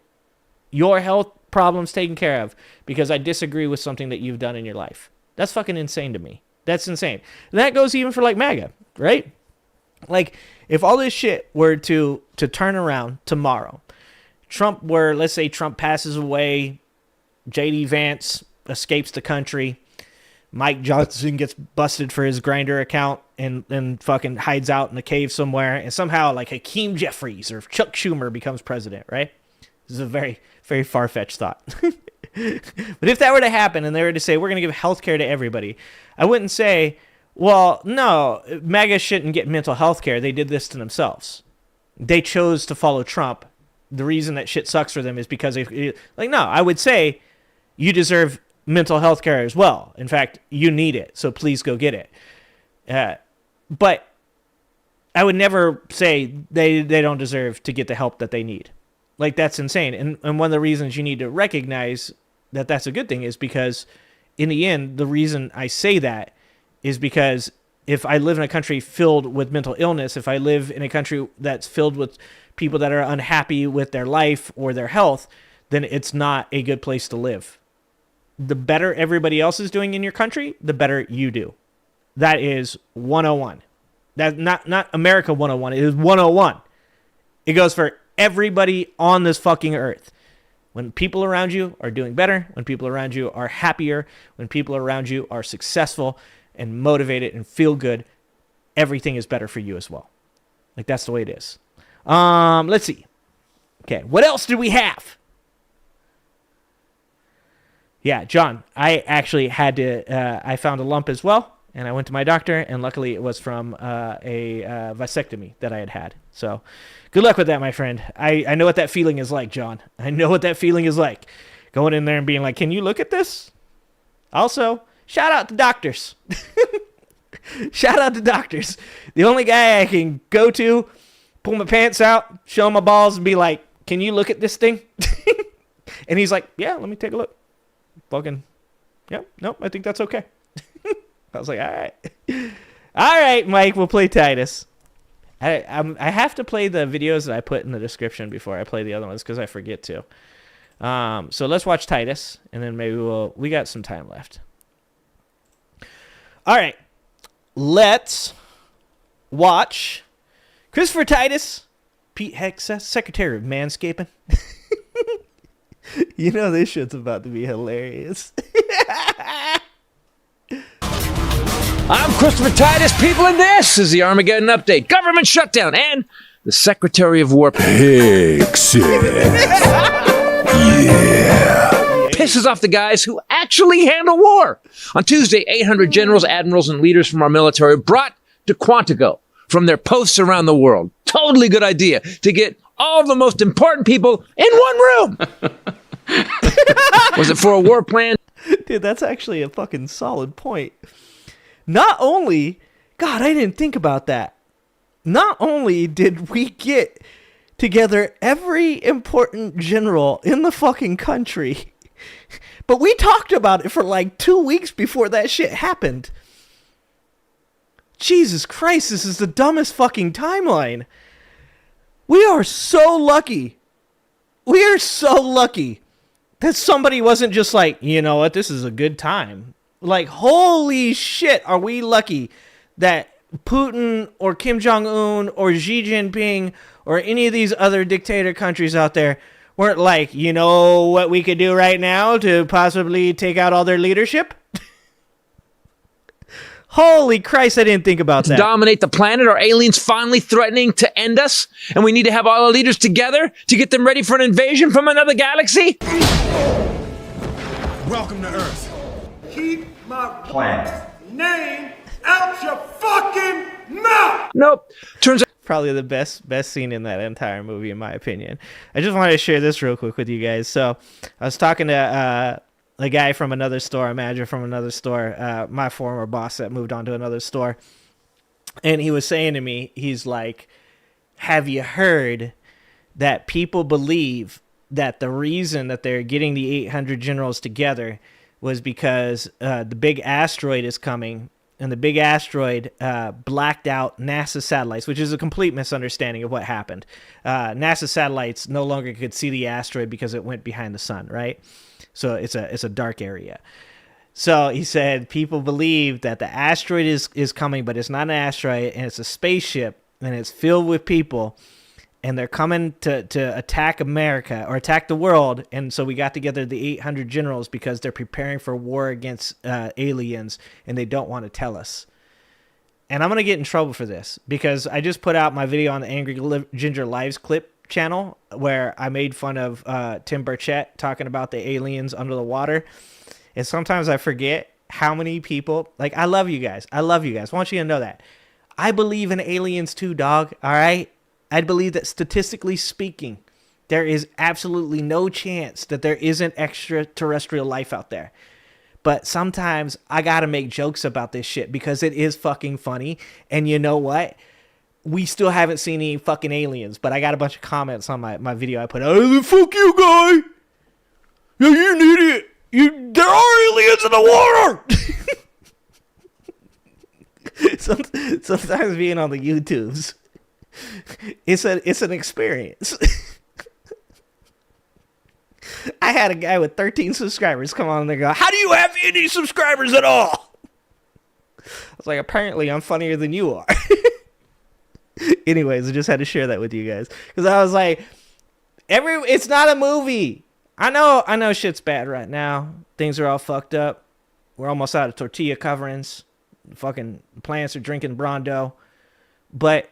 your health problems taken care of, because I disagree with something that you've done in your life. That's fucking insane to me. That's insane. And that goes even for like MAGA, right? Like, if all this shit were to turn around tomorrow, let's say Trump passes away, J.D. Vance escapes the country, Mike Johnson gets busted for his Grindr account and fucking hides out in a cave somewhere, and somehow like Hakeem Jeffries or Chuck Schumer becomes president, right? This is a very, very far-fetched thought. But if that were to happen and they were to say, we're going to give health care to everybody, I wouldn't say, well, no, MAGA shouldn't get mental health care. They did this to themselves. They chose to follow Trump. The reason that shit sucks for them is because no, I would say you deserve mental health care as well. In fact, you need it, so please go get it. But I would never say they don't deserve to get the help that they need. Like, that's insane. And one of the reasons you need to recognize that that's a good thing is because in the end, the reason I say that is because if I live in a country filled with mental illness, if I live in a country that's filled with people that are unhappy with their life or their health, then it's not a good place to live. The better everybody else is doing in your country, the better you do. That is 101. That's not America 101. It is 101. It goes for everybody on this fucking earth. When people around you are doing better, when people around you are happier, when people around you are successful and motivated and feel good, everything is better for you as well. Like, that's the way it is. Let's see. Okay, what else do we have? Yeah, John, I actually had to, I found a lump as well, and I went to my doctor, and luckily it was from a vasectomy that I had. So good luck with that, my friend. I know what that feeling is like, John. I know what that feeling is like. Going in there and being like, can you look at this? Also, shout out to doctors. Shout out to doctors. The only guy I can go to, pull my pants out, show him my balls, and be like, can you look at this thing? And he's like, yeah, let me take a look. Fucking, yeah, nope, I think that's okay. I was like, all right. All right, Mike, we'll play Titus. I have to play the videos that I put in the description before I play the other ones because I forget to. So let's watch Titus, and then maybe we got some time left. All right, let's watch Christopher Titus, Pete Hegseth, Secretary of Manscaping. You know this shit's about to be hilarious. I'm Christopher Titus, people, and this is the Armageddon Update. Government shutdown and the Secretary of War pisses off the guys who actually handle war. On Tuesday, 800 generals, admirals, and leaders from our military were brought to Quantico from their posts around the world. Totally good idea to get all of the most important people in one room. Was it for a war plan? Dude, that's actually a fucking solid point. Not only, God, I didn't think about that. Not only did we get together every important general in the fucking country, but we talked about it for like 2 weeks before that shit happened. Jesus Christ, this is the dumbest fucking timeline. We are so lucky. We are so lucky that somebody wasn't just like, you know what, this is a good time. Like, holy shit, are we lucky that Putin or Kim Jong-un or Xi Jinping or any of these other dictator countries out there weren't like, you know what we could do right now to possibly take out all their leadership? Holy Christ, I didn't think about that. Dominate the planet? Are aliens finally threatening to end us? And we need to have all our leaders together to get them ready for an invasion from another galaxy? Welcome to Earth. Keep my planet name out your fucking mouth! Nope. Turns out probably the best scene in that entire movie, in my opinion. I just wanted to share this real quick with you guys. So I was talking to a guy from another store, a manager from another store, my former boss that moved on to another store. And he was saying to me, he's like, have you heard that people believe that the reason that they're getting the 800 generals together was because the big asteroid is coming, and the big asteroid blacked out NASA satellites, which is a complete misunderstanding of what happened. NASA satellites no longer could see the asteroid because it went behind the sun, right? So it's a dark area. So he said people believe that the asteroid is coming, but it's not an asteroid, and it's a spaceship, and it's filled with people, and they're coming to attack America or attack the world. And so we got together the 800 generals because they're preparing for war against aliens, and they don't want to tell us. And I'm going to get in trouble for this because I just put out my video on the Angry Ginger Lives clip channel where I made fun of Tim Burchett talking about the aliens under the water. And sometimes I forget how many people, like, I love you guys. I love you guys. I want you to know that. I believe in aliens too, dog. All right? I believe that statistically speaking, there is absolutely no chance that there isn't extraterrestrial life out there. But sometimes I got to make jokes about this shit because it is fucking funny. And you know what? We still haven't seen any fucking aliens, but I got a bunch of comments on my video I put out. Oh, fuck you, guy. You're an idiot. There are aliens in the water. Sometimes being on the YouTubes, it's an experience. I had a guy with 13 subscribers come on and they go, how do you have any subscribers at all? I was like, apparently I'm funnier than you are. Anyways, I just had to share that with you guys because I was like, it's not a movie. I know shit's bad right now. Things are all fucked up. We're almost out of tortilla coverings. Fucking plants are drinking Brondo. But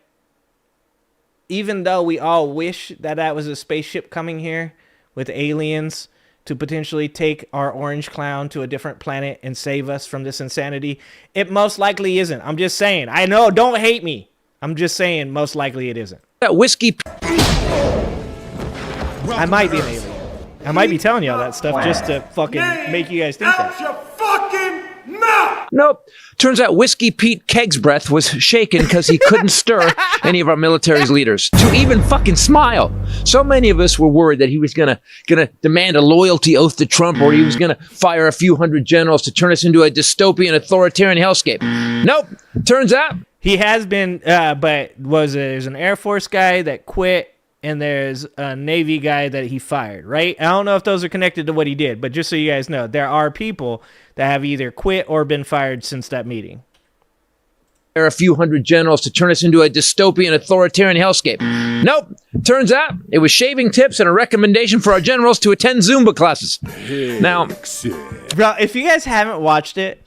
even though we all wish that was a spaceship coming here with aliens to potentially take our orange clown to a different planet and save us from this insanity, it most likely isn't. I'm just saying. I know, don't hate me. I'm just saying most likely it isn't. That whiskey. I might be an alien. I might be telling you all that stuff just to fucking make you guys think that. Your fucking mouth! Nope. Turns out Whiskey Pete Keg's breath was shaken because he couldn't stir any of our military's leaders to even fucking smile. So many of us were worried that he was gonna demand a loyalty oath to Trump, or he was gonna fire a few hundred generals to turn us into a dystopian authoritarian hellscape. Nope. Turns out he has been, but there's an Air Force guy that quit, and there's a Navy guy that he fired, right? I don't know if those are connected to what he did, but just so you guys know, there are people that have either quit or been fired since that meeting. There are a few hundred generals to turn us into a dystopian authoritarian hellscape. Nope. Turns out it was shaving tips and a recommendation for our generals to attend Zumba classes. Now, bro, if you guys haven't watched it,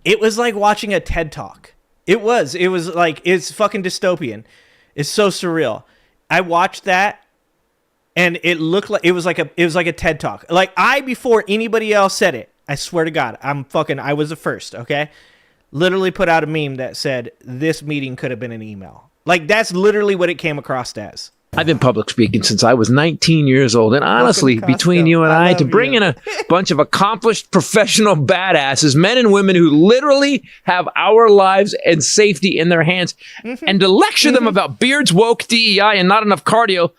It was like watching a TED Talk. It was like, it's fucking dystopian. It's so surreal. I watched that and it looked like it was like a TED Talk. Like, before anybody else said it, I swear to God, I was the first, okay? Literally put out a meme that said this meeting could have been an email. Like, that's literally what it came across as. I've been public speaking since I was 19 years old. And honestly, between you and I to bring in a bunch of accomplished professional badasses, men and women who literally have our lives and safety in their hands, and to lecture them about beards, woke, DEI, and not enough cardio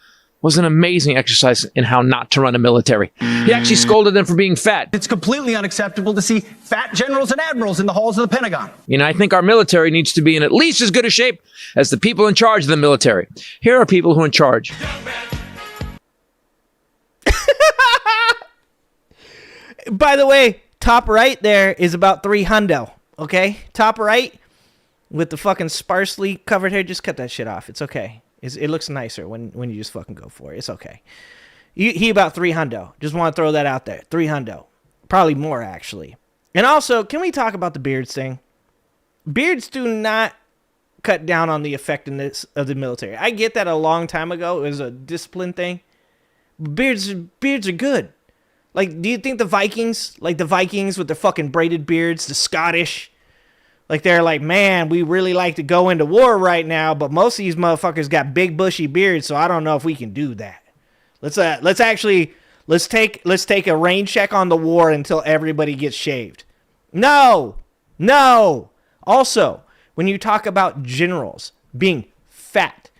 was an amazing exercise in how not to run a military. He actually scolded them for being fat. It's completely unacceptable to see fat generals and admirals in the halls of the Pentagon. You know, I think our military needs to be in at least as good a shape as the people in charge of the military. Here are people who are in charge. By the way, top right there is about $300, okay? Top right with the fucking sparsely covered hair. Just cut that shit off. It's okay. It looks nicer when you just fucking go for it. It's okay. He about $300. Just want to throw that out there. $300. Probably more, actually. And also, can we talk about the beards thing? Beards do not cut down on the effectiveness of the military. I get that a long time ago. It was a discipline thing. Beards are good. Like, do you think the Vikings with their fucking braided beards, the Scottish, like, they're like, man, we really like to go into war right now, but most of these motherfuckers got big bushy beards, so I don't know if we can do that. Let's take a rain check on the war until everybody gets shaved. No. Also, when you talk about generals being fat,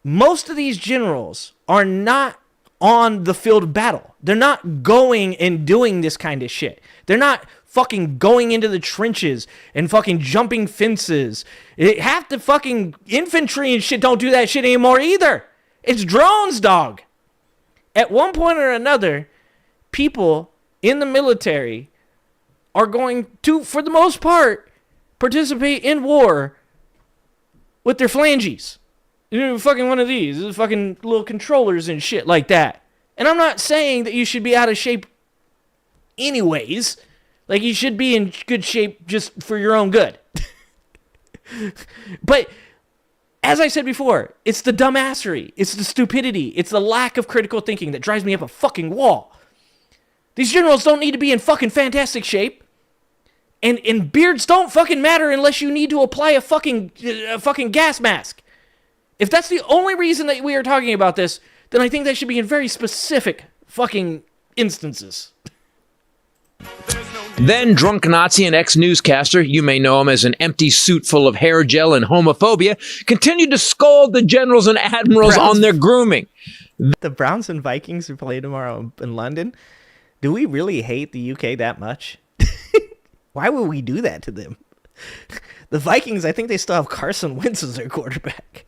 most of these generals are not on the field of battle. They're not going and doing this kind of shit. They're not fucking going into the trenches and fucking jumping fences. Half the fucking infantry and shit don't do that shit anymore either. It's drones, dog. At one point or another, people in the military are going to, for the most part, participate in war with their phalanges. You know, fucking one of these, fucking little controllers and shit like that. And I'm not saying that you should be out of shape anyways. Like, you should be in good shape just for your own good. But, as I said before, it's the dumbassery. It's the stupidity. It's the lack of critical thinking that drives me up a fucking wall. These generals don't need to be in fucking fantastic shape. And beards don't fucking matter unless you need to apply a fucking gas mask. If that's the only reason that we are talking about this, then I think that should be in very specific fucking instances. Then drunk Nazi and ex-newscaster, you may know him as an empty suit full of hair gel and homophobia, continued to scold the generals and admirals on their grooming. The Browns and Vikings who play tomorrow in London, do we really hate the UK that much? Why would we do that to them? The Vikings, I think they still have Carson Wentz as their quarterback.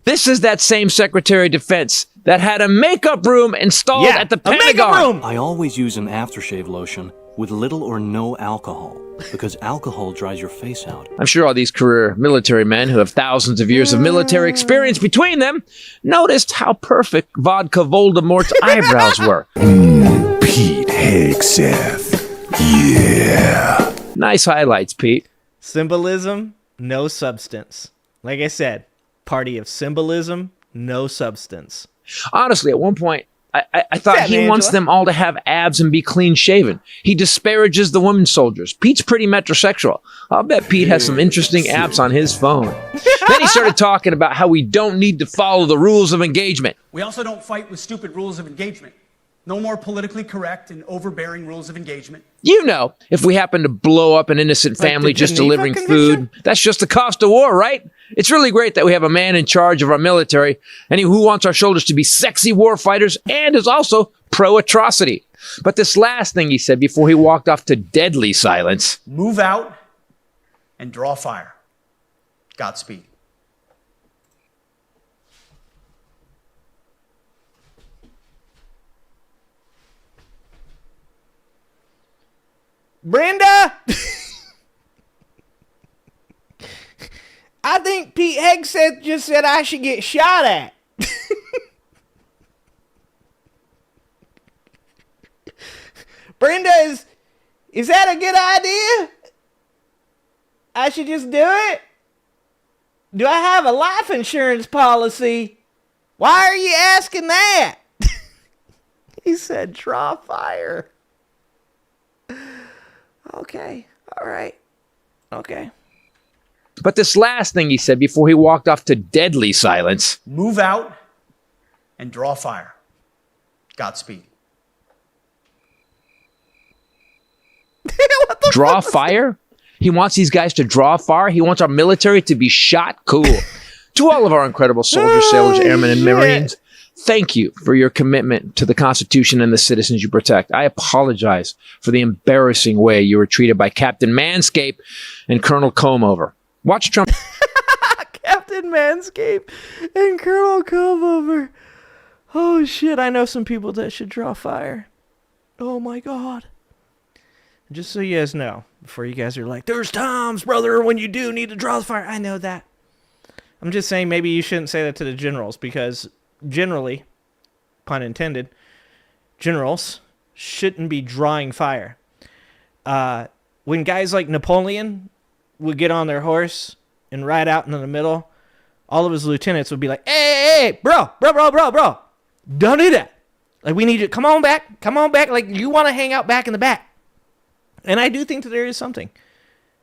This is that same Secretary of Defense that had a makeup room installed at the Pentagon. I always use an aftershave lotion with little or no alcohol because alcohol dries your face out. I'm sure all these career military men who have thousands of years of military experience between them noticed how perfect Vodka Voldemort's eyebrows were. Pete Hegseth. Yeah. Nice highlights, Pete. Symbolism, no substance. Like I said, party of symbolism, no substance. Honestly, at one point, I thought he wants them all to have abs and be clean shaven. He disparages the women soldiers. Pete's pretty metrosexual. I'll bet Pete has some interesting apps on his phone. Then he started talking about how we don't need to follow the rules of engagement. We also don't fight with stupid rules of engagement. No more politically correct and overbearing rules of engagement. You know, if we happen to blow up an innocent family just delivering food, that's just the cost of war, right? It's really great that we have a man in charge of our military and who wants our shoulders to be sexy war fighters and is also pro-atrocity. But this last thing he said before he walked off to deadly silence. Move out and draw fire. Godspeed. Brenda! I think Pete Hegseth just said I should get shot at. Brenda Is that a good idea? I should just do it? Do I have a life insurance policy? Why are you asking that? He said, draw fire. Okay. All right. Okay. But this last thing he said before he walked off to deadly silence. Move out and draw fire. Godspeed. Draw fire? He wants these guys to draw fire? He wants our military to be shot? Cool. To all of our incredible soldiers, sailors, airmen, and Marines, thank you for your commitment to the Constitution and the citizens you protect. I apologize for the embarrassing way you were treated by Captain Manscape and Colonel Combeover. Watch Trump. Captain Manscape and Colonel Combeover. Oh, shit. I know some people that should draw fire. Oh, my God. Just so you guys know, before you guys are like, there's times, brother, when you do need to draw the fire. I know that. I'm just saying maybe you shouldn't say that to the generals, because generally, pun intended, generals shouldn't be drawing fire. When guys like Napoleon would get on their horse and ride out into the middle, all of his lieutenants would be like, hey, bro, don't do that. Like, we need you, come on back, like, you want to hang out back in the back. And I do think that there is something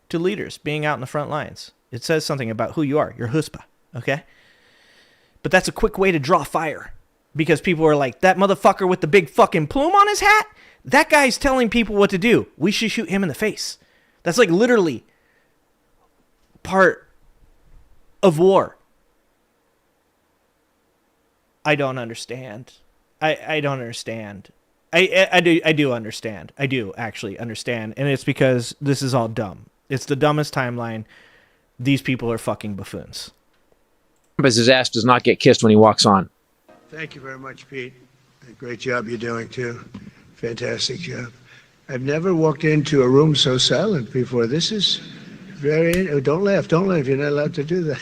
to leaders being out in the front lines. It says something about who you are, your chutzpah, okay? But that's a quick way to draw fire, because people are like, that motherfucker with the big fucking plume on his hat, that guy's telling people what to do. We should shoot him in the face. That's like literally part of war. I don't understand. I don't understand. I do understand. I do actually understand. And it's because this is all dumb. It's the dumbest timeline. These people are fucking buffoons. His ass does not get kissed when he walks on. Thank you very much, Pete. Great job you're doing, too. Fantastic job. I've never walked into a room so silent before. This is very... Oh, don't laugh. Don't laugh. You're not allowed to do that.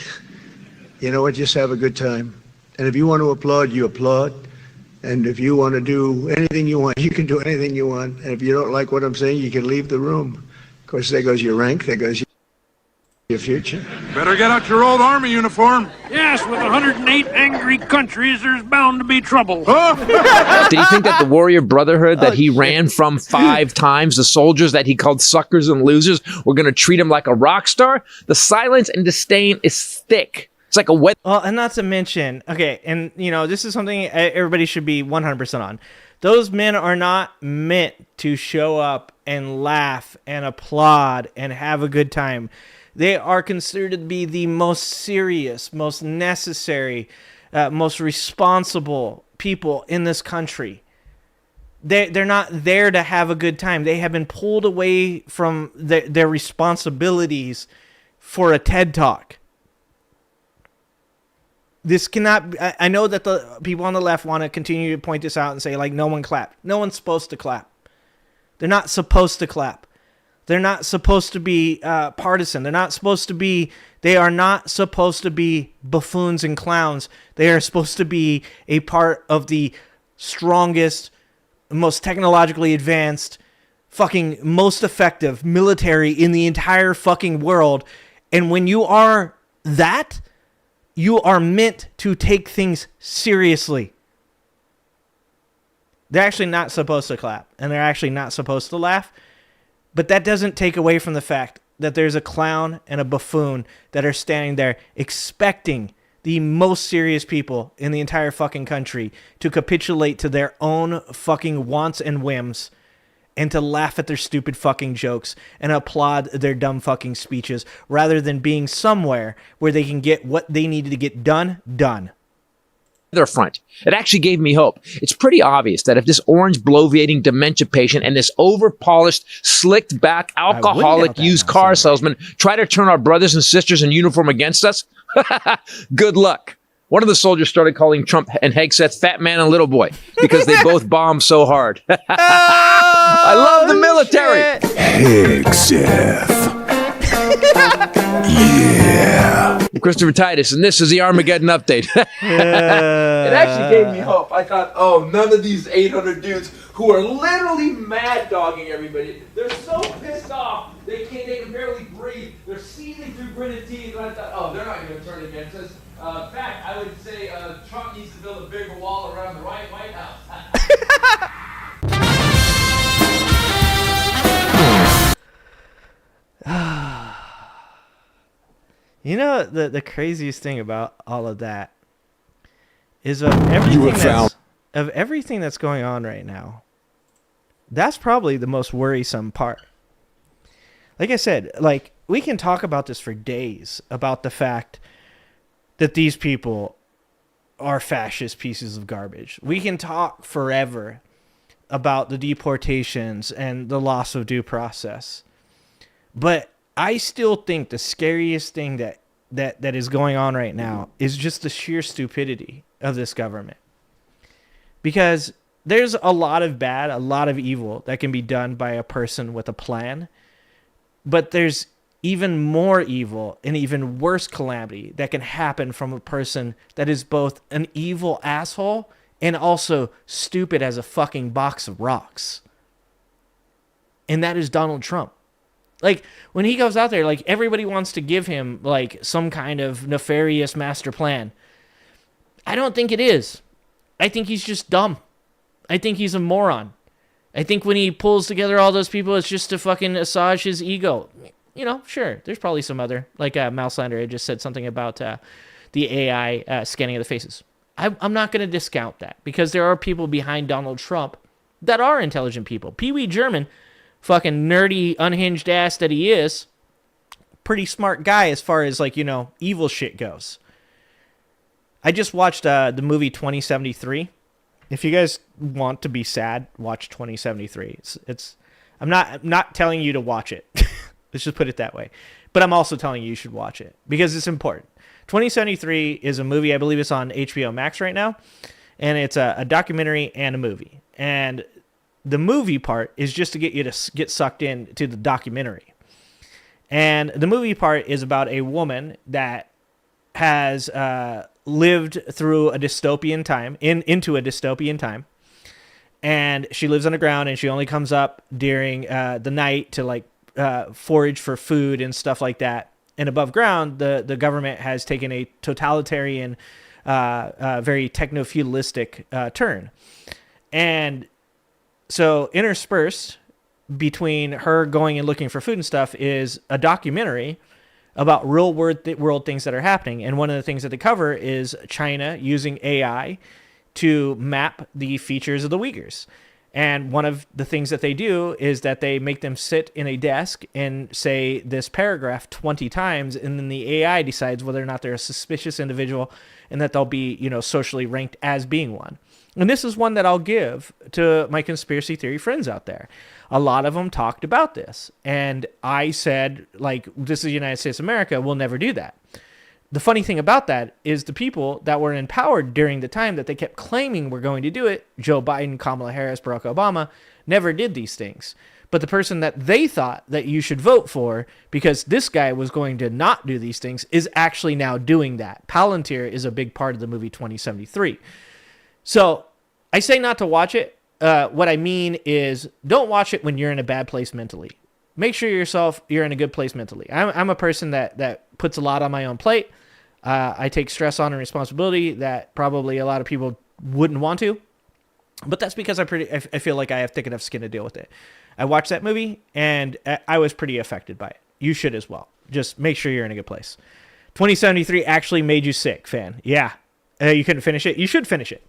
You know what? Just have a good time. And if you want to applaud, you applaud. And if you want to do anything you want, you can do anything you want. And if you don't like what I'm saying, you can leave the room. Of course, there goes your rank. There goes your future. Better get out your old army uniform. Yes, with 108 angry countries, there's bound to be trouble. Huh? Did he think that the Warrior Brotherhood that he ran from 5 times, the soldiers that he called suckers and losers, were going to treat him like a rock star? The silence and disdain is thick. It's like a wet... Well, and not to mention, okay, and, you know, this is something everybody should be 100% on. Those men are not meant to show up and laugh and applaud and have a good time. They are considered to be the most serious, most necessary, most responsible people in this country. They're not there to have a good time. They have been pulled away from their responsibilities for a TED Talk. This cannot... I know that the people on the left want to continue to point this out and say, like, no one clapped. No one's supposed to clap. They're not supposed to clap. They're not supposed to be partisan. They're not supposed to be... They are not supposed to be buffoons and clowns. They are supposed to be a part of the strongest, most technologically advanced, fucking most effective military in the entire fucking world. And when you are that... You are meant to take things seriously. They're actually not supposed to clap, and they're actually not supposed to laugh. But that doesn't take away from the fact that there's a clown and a buffoon that are standing there expecting the most serious people in the entire fucking country to capitulate to their own fucking wants and whims, and to laugh at their stupid fucking jokes and applaud their dumb fucking speeches, rather than being somewhere where they can get what they needed to get done. Their front. It actually gave me hope. It's pretty obvious that if this orange bloviating dementia patient and this over-polished, slicked-back, alcoholic used car salesman try to turn our brothers and sisters in uniform against us, good luck. One of the soldiers started calling Trump and Hegseth fat man and little boy because they both bombed so hard. I love the military. Hegseth. Yeah. Christopher Titus, and this is the Armageddon update. It actually gave me hope. I thought, oh, none of these 800 dudes who are literally mad dogging everybody. They're so pissed off they can barely breathe. They're seething through gritted teeth. And I thought, oh, they're not going to turn against us. In fact, I would say Trump needs to build a bigger wall around the White House. You know, the craziest thing about all of that is of everything that's going on right now, that's probably the most worrisome part. Like I said, like, we can talk about this for days, about the fact that these people are fascist pieces of garbage. We can talk forever about the deportations and the loss of due process. But I still think the scariest thing that is going on right now is just the sheer stupidity of this government. Because there's a lot of bad, a lot of evil that can be done by a person with a plan. But there's even more evil and even worse calamity that can happen from a person that is both an evil asshole and also stupid as a fucking box of rocks. And that is Donald Trump. Like, when he goes out there, like, everybody wants to give him, like, some kind of nefarious master plan. I don't think it is. I think he's just dumb. I think he's a moron. I think when he pulls together all those people, it's just to fucking massage his ego. You know, sure, there's probably some other, like Mouselander had just said something about the AI scanning of the faces. I'm not going to discount that, because there are people behind Donald Trump that are intelligent people. Pee Wee German, fucking nerdy, unhinged ass that he is, pretty smart guy as far as, like, you know, evil shit goes. I just watched the movie 2073. If you guys want to be sad, watch 2073. I'm not telling you to watch it. Let's just put it that way. But I'm also telling you should watch it because it's important. 2073 is a movie. I believe it's on HBO Max right now. And it's a documentary and a movie. And the movie part is just to get you to get sucked in to the documentary. And the movie part is about a woman that has lived through a dystopian time, into a dystopian time. And she lives underground, and she only comes up during the night to, like, forage for food and stuff like that. And above ground, the government has taken a totalitarian, very techno-feudalistic turn. And so interspersed between her going and looking for food and stuff is a documentary about real world things that are happening. And one of the things that they cover is China using AI to map the features of the Uyghurs. And one of the things that they do is that they make them sit in a desk and say this paragraph 20 times, and then the AI decides whether or not they're a suspicious individual and that they'll be, you know, socially ranked as being one. And this is one that I'll give to my conspiracy theory friends out there. A lot of them talked about this. And I said, like, this is the United States of America. We'll never do that. The funny thing about that is the people that were empowered during the time that they kept claiming were going to do it, Joe Biden, Kamala Harris, Barack Obama, never did these things. But the person that they thought that you should vote for, because this guy was going to not do these things, is actually now doing that. Palantir is a big part of the movie 2073. So I say not to watch it. What I mean is, don't watch it when you're in a bad place mentally. Make sure you're in a good place mentally. I'm a person that puts a lot on my own plate. I take stress on and responsibility that probably a lot of people wouldn't want to. But that's because I feel like I have thick enough skin to deal with it. I watched that movie, and I was pretty affected by it. You should as well. Just make sure you're in a good place. 2073 actually made you sick, fan. Yeah. You couldn't finish it? You should finish it.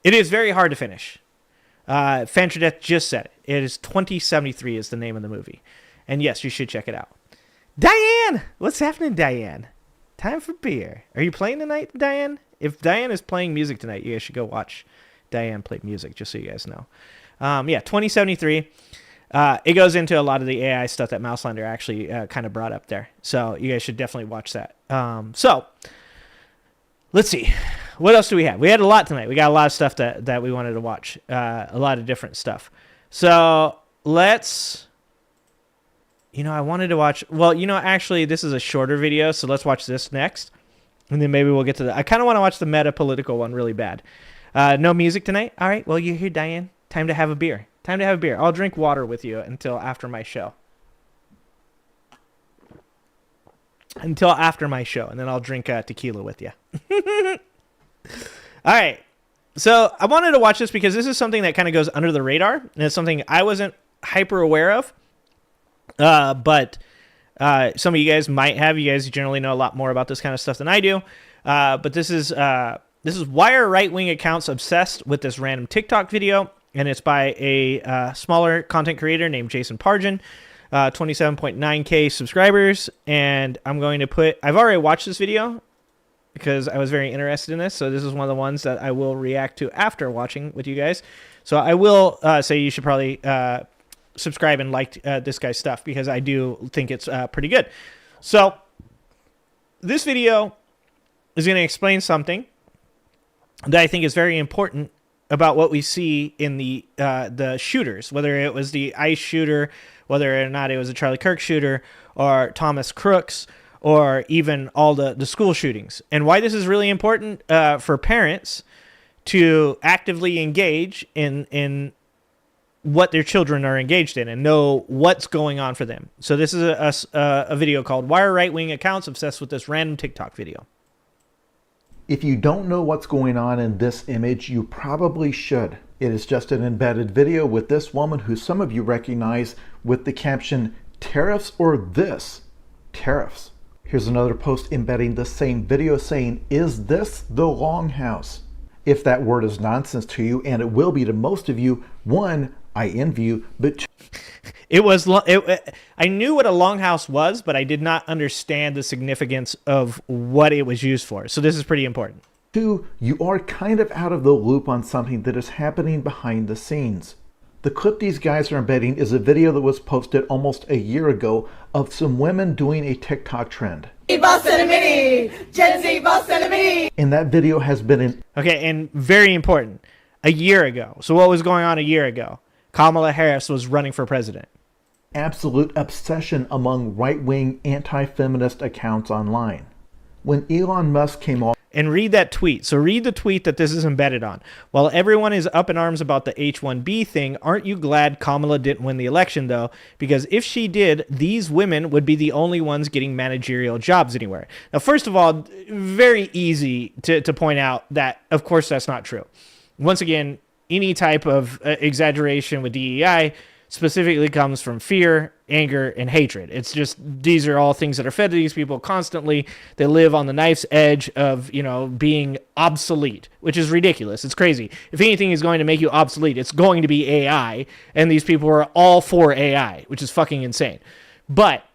It is very hard to finish. Fantradeath just said it. It is 2073 is the name of the movie. And yes, you should check it out. Diane! What's happening, Diane? Time for beer. Are you playing tonight, Diane? If Diane is playing music tonight, you guys should go watch Diane play music, just so you guys know. 2073. It goes into a lot of the AI stuff that Mouselander actually kind of brought up there. So you guys should definitely watch that. So let's see. What else do we have? We had a lot tonight. We got a lot of stuff that we wanted to watch. A lot of different stuff. So let's... I wanted to watch... Well, actually, this is a shorter video, so let's watch this next. And then maybe we'll get to I kind of want to watch the meta political one really bad. No music tonight? All right, well, you're here, Diane. Time to have a beer. I'll drink water with you until after my show. And then I'll drink tequila with you. All right. So I wanted to watch this because this is something that kind of goes under the radar. And it's something I wasn't hyper aware of. But some of you guys might have. You guys generally know a lot more about this kind of stuff than I do. But this is why are right-wing accounts obsessed with this random TikTok video? And it's by a smaller content creator named Jason Pargin, 27.9K subscribers. And I'm going to I've already watched this video because I was very interested in this. So this is one of the ones that I will react to after watching with you guys. So I will say you should probably subscribe and like this guy's stuff because I do think it's pretty good. So this video is going to explain something that I think is very important about what we see in the shooters, whether it was the ICE shooter, whether or not it was a Charlie Kirk shooter, or Thomas Crooks, or even all the school shootings. And why this is really important for parents to actively engage in what their children are engaged in and know what's going on for them. So this is a video called Why Are Right-Wing Accounts Obsessed with This Random TikTok Video? If you don't know what's going on in this image, you probably should. It is just an embedded video with this woman who some of you recognize with the caption, "Tariffs or this?" Tariffs. Here's another post embedding the same video saying, "Is this the longhouse?" If that word is nonsense to you, and it will be to most of you, one, I envy you, but I knew what a longhouse was, but I did not understand the significance of what it was used for. So this is pretty important. two, you are kind of out of the loop on something that is happening behind the scenes. The clip these guys are embedding is a video that was posted almost a year ago of some women doing a TikTok trend. Gen Z And that video has been in... Okay, and very important, a year ago. So what was going on a year ago? Kamala Harris was running for president. Absolute obsession among right-wing anti-feminist accounts online. When Elon Musk came on... And read that tweet. So read the tweet that this is embedded on. While everyone is up in arms about the H-1B thing, aren't you glad Kamala didn't win the election, though? Because if she did, these women would be the only ones getting managerial jobs anywhere. Now, first of all, very easy to point out that, of course, that's not true. Once again, any type of exaggeration with DEI specifically comes from fear, anger, and hatred. It's just, these are all things that are fed to these people constantly. They live on the knife's edge of, being obsolete, which is ridiculous. It's crazy. If anything is going to make you obsolete, it's going to be AI, and these people are all for AI, which is fucking insane. But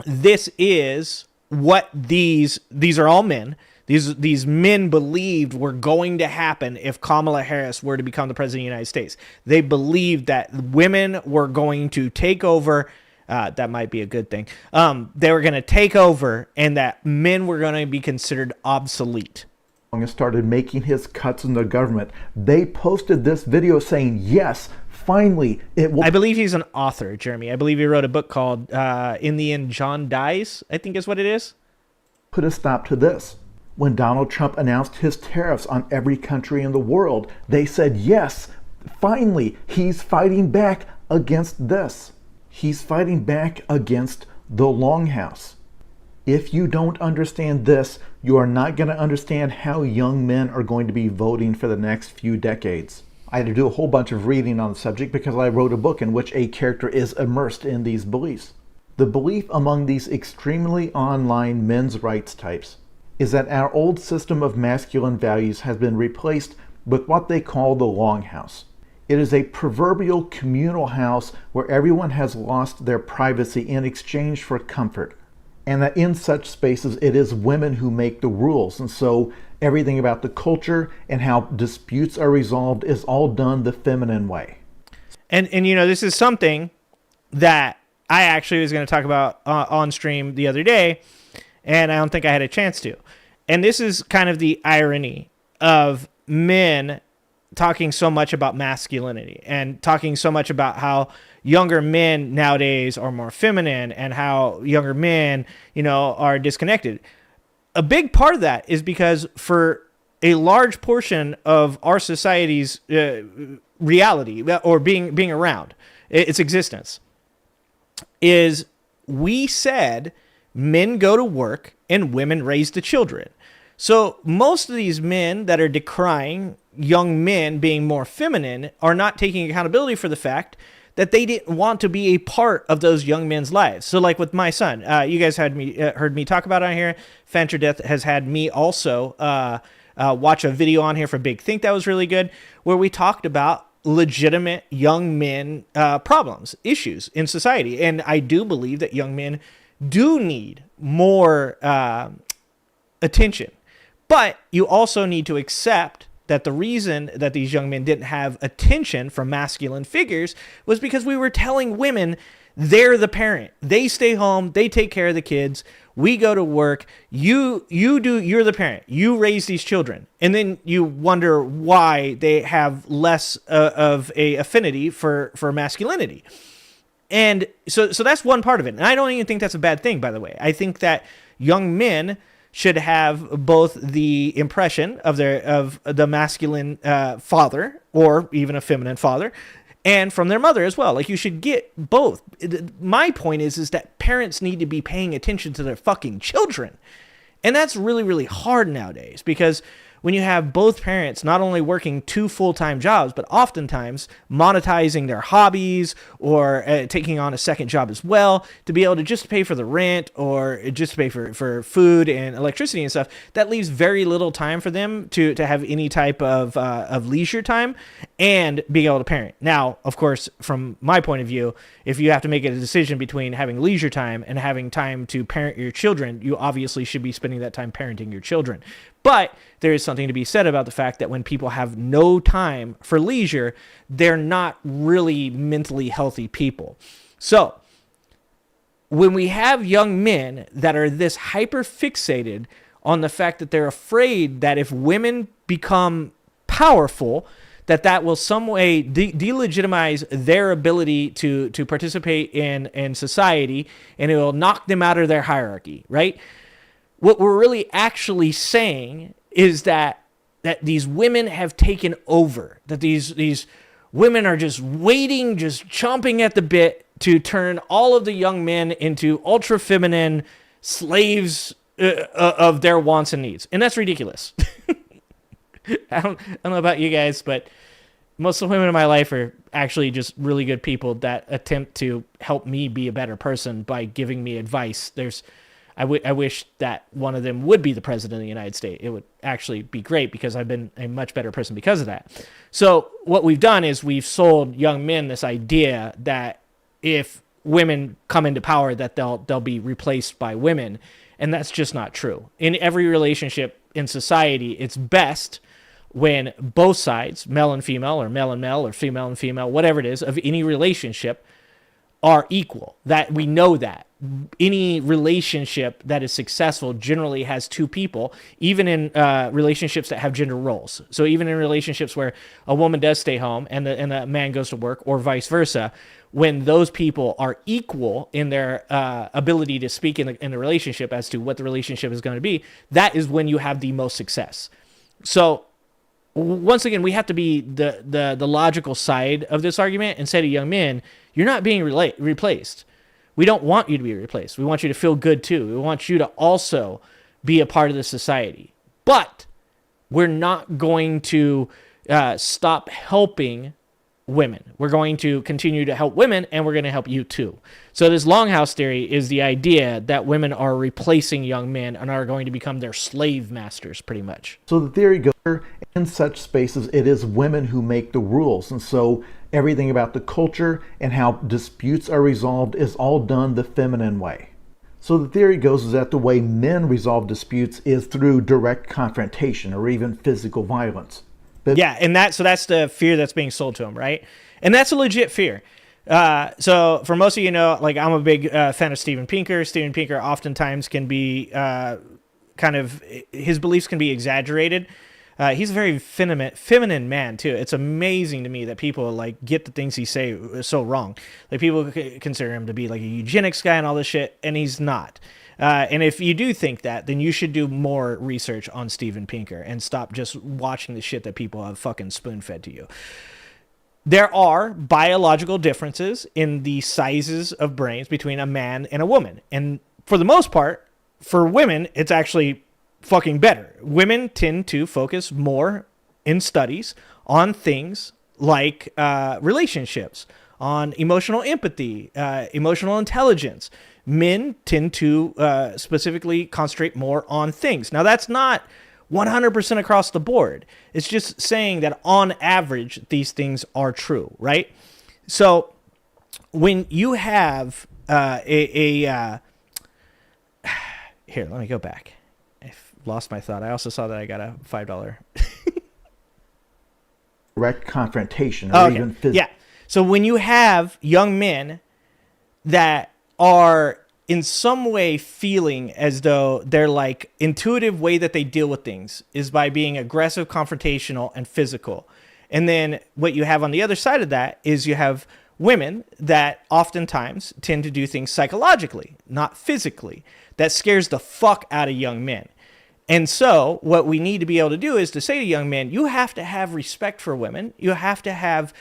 this is what these are all men. These men believed were going to happen if Kamala Harris were to become the president of the United States. They believed that women were going to take over. That might be a good thing. They were going to take over and that men were going to be considered obsolete. And started making his cuts in the government. They posted this video saying, yes, finally, it will... I believe he's an author, Jeremy. I believe he wrote a book called In the End, John Dies, I think is what it is. Put a stop to this. When Donald Trump announced his tariffs on every country in the world, they said, yes, finally, he's fighting back against this. He's fighting back against the longhouse. If you don't understand this, you are not going to understand how young men are going to be voting for the next few decades. I had to do a whole bunch of reading on the subject because I wrote a book in which a character is immersed in these beliefs. The belief among these extremely online men's rights types is that our old system of masculine values has been replaced with what they call the longhouse. It is a proverbial communal house where everyone has lost their privacy in exchange for comfort. And that in such spaces, it is women who make the rules. And so everything about the culture and how disputes are resolved is all done the feminine way. And this is something that I actually was going to talk about on stream the other day, and I don't think I had a chance to. And this is kind of the irony of men talking so much about masculinity and talking so much about how younger men nowadays are more feminine and how younger men, are disconnected. a big part of that is because for a large portion of our society's reality or being around, its existence, is we said men go to work and women raise the children. So most of these men that are decrying young men being more feminine are not taking accountability for the fact that they didn't want to be a part of those young men's lives. So like with my son, you guys heard me talk about it on here. Fancher Death has had me also watch a video on here for Big Think that was really good, where we talked about legitimate young men problems, issues in society. And I do believe that young men do need more attention. But you also need to accept that the reason that these young men didn't have attention from masculine figures was because we were telling women they're the parent. They stay home, they take care of the kids, we go to work, you're the parent, you raise these children. And then you wonder why they have less of a affinity for masculinity. And so that's one part of it. And I don't even think that's a bad thing, by the way. I think that young men should have both the impression of the masculine father or even a feminine father, and from their mother as well. Like, you should get both. My point is that parents need to be paying attention to their fucking children. And that's really, really hard nowadays, because when you have both parents not only working 2 full-time jobs, but oftentimes monetizing their hobbies or taking on a second job as well to be able to just pay for the rent or just pay for food and electricity and stuff, that leaves very little time for them to have any type of leisure time and being able to parent. Now, of course, from my point of view, if you have to make a decision between having leisure time and having time to parent your children, you obviously should be spending that time parenting your children. But there is something to be said about the fact that when people have no time for leisure, they're not really mentally healthy people. So when we have young men that are this hyper fixated on the fact that they're afraid that if women become powerful, that will some way delegitimize their ability to participate in society, and it will knock them out of their hierarchy, right? What we're really actually saying is that these women have taken over, that these women are just waiting, just chomping at the bit to turn all of the young men into ultra feminine slaves of their wants and needs. And that's ridiculous. I don't know about you guys, but most of the women in my life are actually just really good people that attempt to help me be a better person by giving me advice. I wish that one of them would be the president of the United States. It would actually be great, because I've been a much better person because of that. So what we've done is we've sold young men this idea that if women come into power, that they'll be replaced by women. And that's just not true. In every relationship in society, it's best when both sides, male and female, or male and male, or female and female, whatever it is, of any relationship, are equal. That we know that any relationship that is successful generally has 2 people, even in relationships that have gender roles. So even in relationships where a woman does stay home and the man goes to work, or vice versa, when those people are equal in their ability to speak in the relationship as to what the relationship is going to be, that is when you have the most success. So once again, we have to be the logical side of this argument and say to young men, you're not being replaced. We don't want you to be replaced. We want you to feel good too. We want you to also be a part of the society. But we're not going to stop helping women. We're going to continue to help women, and we're going to help you too. So this longhouse theory is the idea that women are replacing young men and are going to become their slave masters, pretty much. So the theory goes, in such spaces, it is women who make the rules. And so everything about the culture and how disputes are resolved is all done the feminine way. So the theory goes is that the way men resolve disputes is through direct confrontation or even physical violence. Yeah, and that's the fear that's being sold to them, right? And that's a legit fear. So for most of you know, like, I'm a big fan of Steven Pinker. Steven Pinker oftentimes can be his beliefs can be exaggerated. He's a very feminine man too. It's amazing to me that people like get the things he say so wrong. Like, people consider him to be like a eugenics guy and all this shit, and he's not. And if you do think that, then you should do more research on Steven Pinker and stop just watching the shit that people have fucking spoon-fed to you. There are biological differences in the sizes of brains between a man and a woman. And for the most part, for women, it's actually fucking better. Women tend to focus more in studies on things like relationships, on emotional empathy, emotional intelligence. Men tend to specifically concentrate more on things. Now, that's not 100% across the board. It's just saying that on average, these things are true, right? So when you have here, let me go back. I lost my thought. I also saw that I got a $5. Direct confrontation or even physical. Yeah. So when you have young men that are in some way feeling as though their like intuitive way that they deal with things is by being aggressive, confrontational, and physical. And then what you have on the other side of that is you have women that oftentimes tend to do things psychologically, not physically. That scares the fuck out of young men. And so what we need to be able to do is to say to young men, you have to have respect for women. You have to have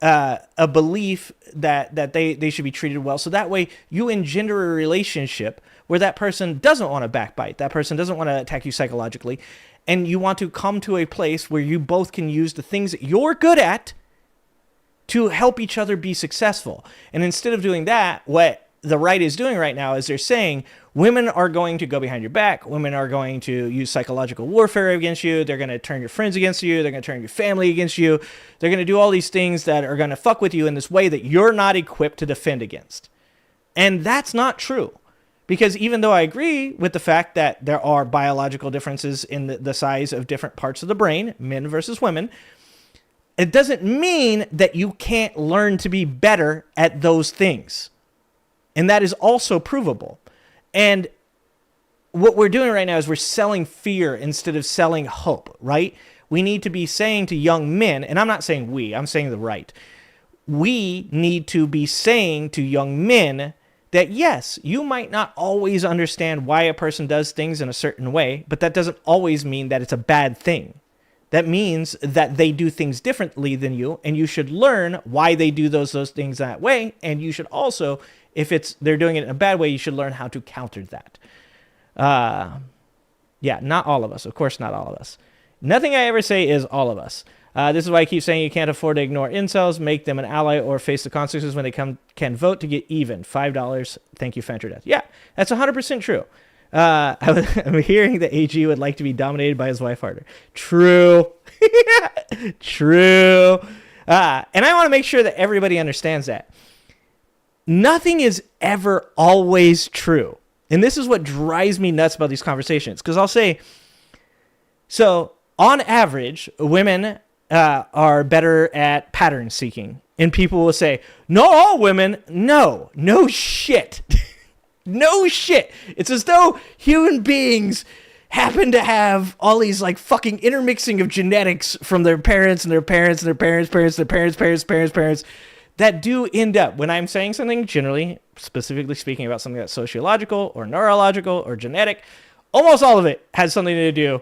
a belief that they should be treated well. So that way you engender a relationship where that person doesn't want to backbite. That person doesn't want to attack you psychologically. And you want to come to a place where you both can use the things that you're good at to help each other be successful. And instead of doing that, what the right is doing right now is they're saying women are going to go behind your back. Women are going to use psychological warfare against you. They're going to turn your friends against you. They're going to turn your family against you. They're going to do all these things that are going to fuck with you in this way that you're not equipped to defend against. And that's not true. Because even though I agree with the fact that there are biological differences in the size of different parts of the brain, men versus women, it doesn't mean that you can't learn to be better at those things. And that is also provable. And what we're doing right now is we're selling fear instead of selling hope, right? We need to be saying to young men, and I'm not saying we, I'm saying the right. We need to be saying to young men that yes, you might not always understand why a person does things in a certain way, but that doesn't always mean that it's a bad thing. That means that they do things differently than you, and you should learn why they do those things that way, and you should also, if they're doing it in a bad way, you should learn how to counter that. Yeah, not all of us. Of course, not all of us. Nothing I ever say is all of us. This is why I keep saying you can't afford to ignore incels, make them an ally, or face the consequences when they can vote to get even. $5. Thank you, Fanter Death. Yeah, that's 100% true. I'm hearing that AG would like to be dominated by his wife harder. True. True. And I want to make sure that everybody understands that. Nothing is ever always true. And this is what drives me nuts about these conversations. Because I'll say, so on average, women are better at pattern seeking. And people will say, not all women. No shit. No shit. It's as though human beings happen to have all these like fucking intermixing of genetics from their parents and their parents and their parents' parents, their parents' that do end up, when I'm saying something, generally, specifically speaking about something that's sociological or neurological or genetic, almost all of it has something to do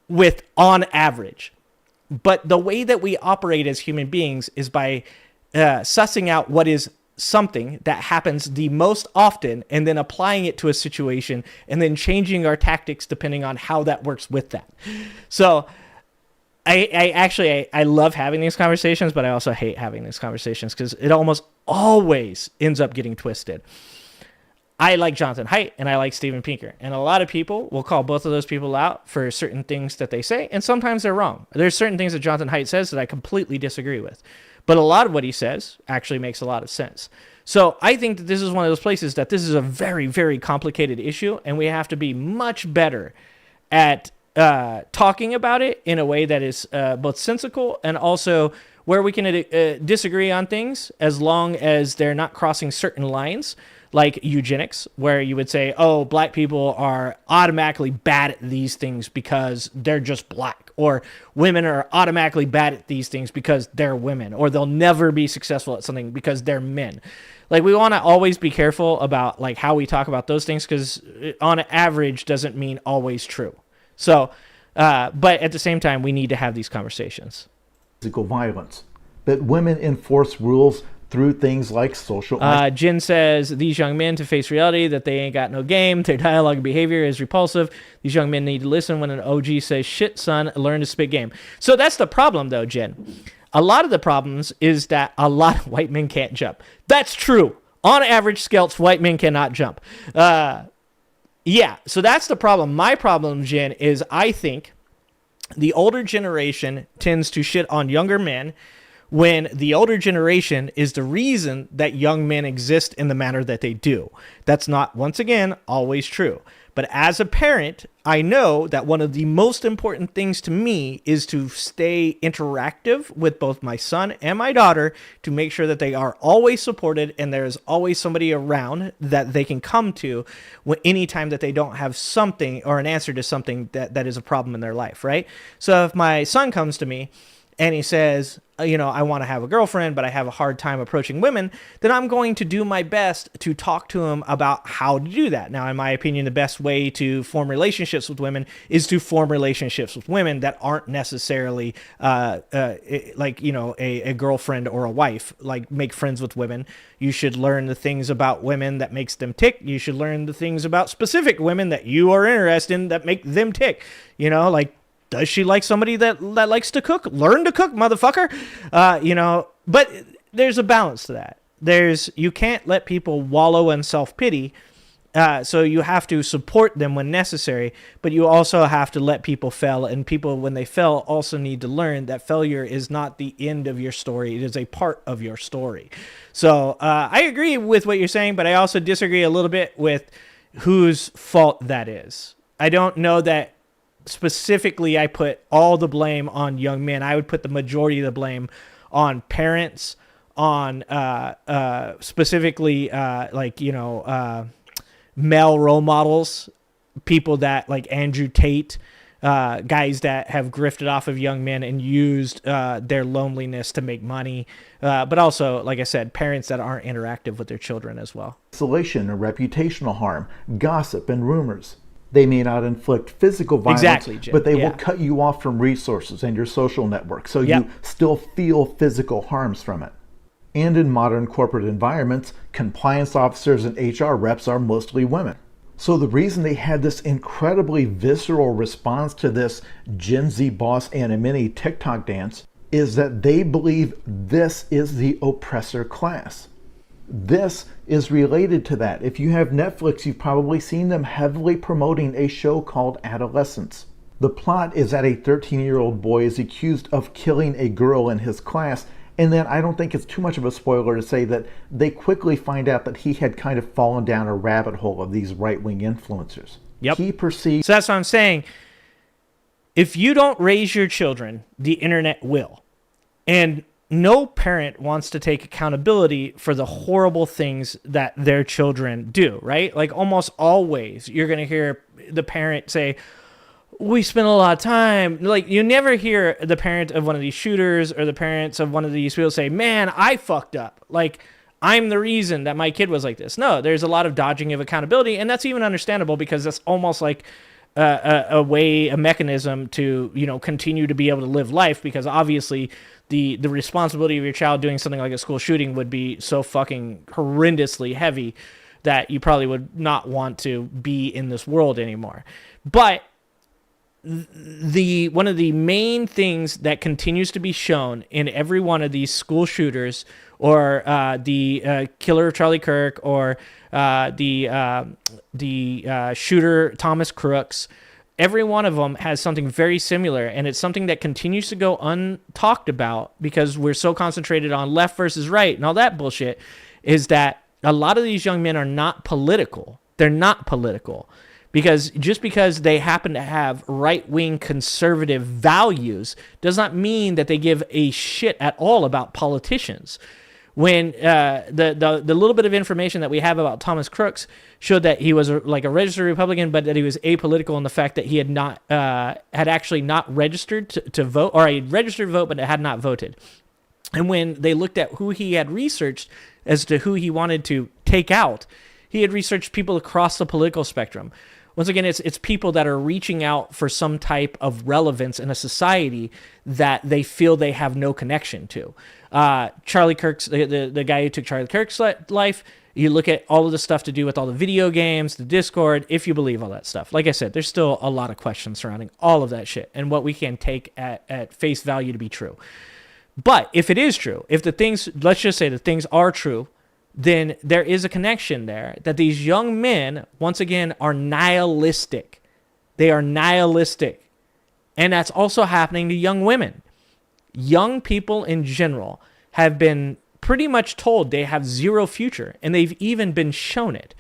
with on average. But the way that we operate as human beings is by sussing out what is something that happens the most often and then applying it to a situation and then changing our tactics depending on how that works with that. So I love having these conversations, but I also hate having these conversations because it almost always ends up getting twisted. I like Jonathan Haidt and I like Steven Pinker, and a lot of people will call both of those people out for certain things that they say, and sometimes they're wrong. There's certain things that Jonathan Haidt says that I completely disagree with, but a lot of what he says actually makes a lot of sense. So I think that this is one of those places that this is a very, very complicated issue, and we have to be much better at talking about it in a way that is both sensical and also where we can disagree on things as long as they're not crossing certain lines. like eugenics, where you would say, oh, black people are automatically bad at these things because they're just black, or women are automatically bad at these things because they're women, or they'll never be successful at something because they're men. Like, we want to always be careful about like how we talk about those things, because on average doesn't mean always true. So, but at the same time, we need to have these conversations. Physical violence, but women enforce rules through things like social. Jen says, these young men to face reality that they ain't got no game. Their dialogue and behavior is repulsive. These young men need to listen when an OG says, shit, son, learn to spit game. So that's the problem, though, Jen. A lot of the problems is that a lot of white men can't jump. That's true. On average, Skelts, white men cannot jump. Yeah, so that's the problem. My problem, Jen, is I think the older generation tends to shit on younger men, when the older generation is the reason that young men exist in the manner that they do. That's not, once again, always true. But as a parent, I know that one of the most important things to me is to stay interactive with both my son and my daughter to make sure that they are always supported and there's always somebody around that they can come to anytime that they don't have something or an answer to something that is a problem in their life, right? So if my son comes to me and he says, I want to have a girlfriend, but I have a hard time approaching women, then I'm going to do my best to talk to him about how to do that. Now, in my opinion, the best way to form relationships with women is to form relationships with women that aren't necessarily a girlfriend or a wife. Like, make friends with women. You should learn the things about women that makes them tick. You should learn the things about specific women that you are interested in that make them tick. Does she like somebody that likes to cook? Learn to cook, motherfucker. But there's a balance to that. You can't let people wallow in self-pity. So you have to support them when necessary, but you also have to let people fail. And people, when they fail, also need to learn that failure is not the end of your story. It is a part of your story. So I agree with what you're saying, but I also disagree a little bit with whose fault that is. I don't know that specifically I put all the blame on young men. I would put the majority of the blame on parents, on specifically male role models, people that like Andrew Tate, guys that have grifted off of young men and used their loneliness to make money, but also, like I said, parents that aren't interactive with their children as well. Isolation and reputational harm, gossip and rumors. They may not inflict physical violence, Jim. but they will cut you off from resources and your social network, so you still feel physical harms from it. And in modern corporate environments, compliance officers and HR reps are mostly women. So the reason they had this incredibly visceral response to this Gen Z boss anonymity TikTok dance is that they believe this is the oppressor class. This is related to that. If you have Netflix, you've probably seen them heavily promoting a show called Adolescence. The plot is that a 13-year-old boy is accused of killing a girl in his class, and then I don't think it's too much of a spoiler to say that they quickly find out that he had kind of fallen down a rabbit hole of these right-wing influencers. Yep. He perceived... So that's what I'm saying. If you don't raise your children, the internet will. And no parent wants to take accountability for the horrible things that their children do, right? Like, almost always you're going to hear the parent say, we spent a lot of time. Like, you never hear the parent of one of these shooters or the parents of one of these people say, man, I fucked up. Like, I'm the reason that my kid was like this. No, there's a lot of dodging of accountability, and that's even understandable because that's almost like a mechanism to, continue to be able to live life, because obviously the responsibility of your child doing something like a school shooting would be so fucking horrendously heavy that you probably would not want to be in this world anymore. But one of the main things that continues to be shown in every one of these school shooters, or the killer of Charlie Kirk, or the shooter Thomas Crooks, every one of them has something very similar, and it's something that continues to go untalked about because we're so concentrated on left versus right and all that bullshit, is that a lot of these young men are not political. They're not political. Because just because they happen to have right-wing conservative values does not mean that they give a shit at all about politicians. when the little bit of information that we have about Thomas Crooks showed that he was like a registered Republican, but that he was apolitical in the fact that he had not had actually not registered to vote, or a registered vote, but had not voted. And when they looked at who he had researched as to who he wanted to take out, he had researched people across the political spectrum. Once again, it's people that are reaching out for some type of relevance in a society that they feel they have no connection to. Charlie Kirk's, the guy who took Charlie Kirk's life, you look at all of the stuff to do with all the video games, the Discord, if you believe all that stuff. Like I said, there's still a lot of questions surrounding all of that shit and what we can take at face value to be true. But if it is true, if the things, let's just say the things are true, then there is a connection there that these young men, once again, are nihilistic. They are nihilistic. And that's also happening to young women. Young people in general have been pretty much told they have zero future, and they've even been shown it.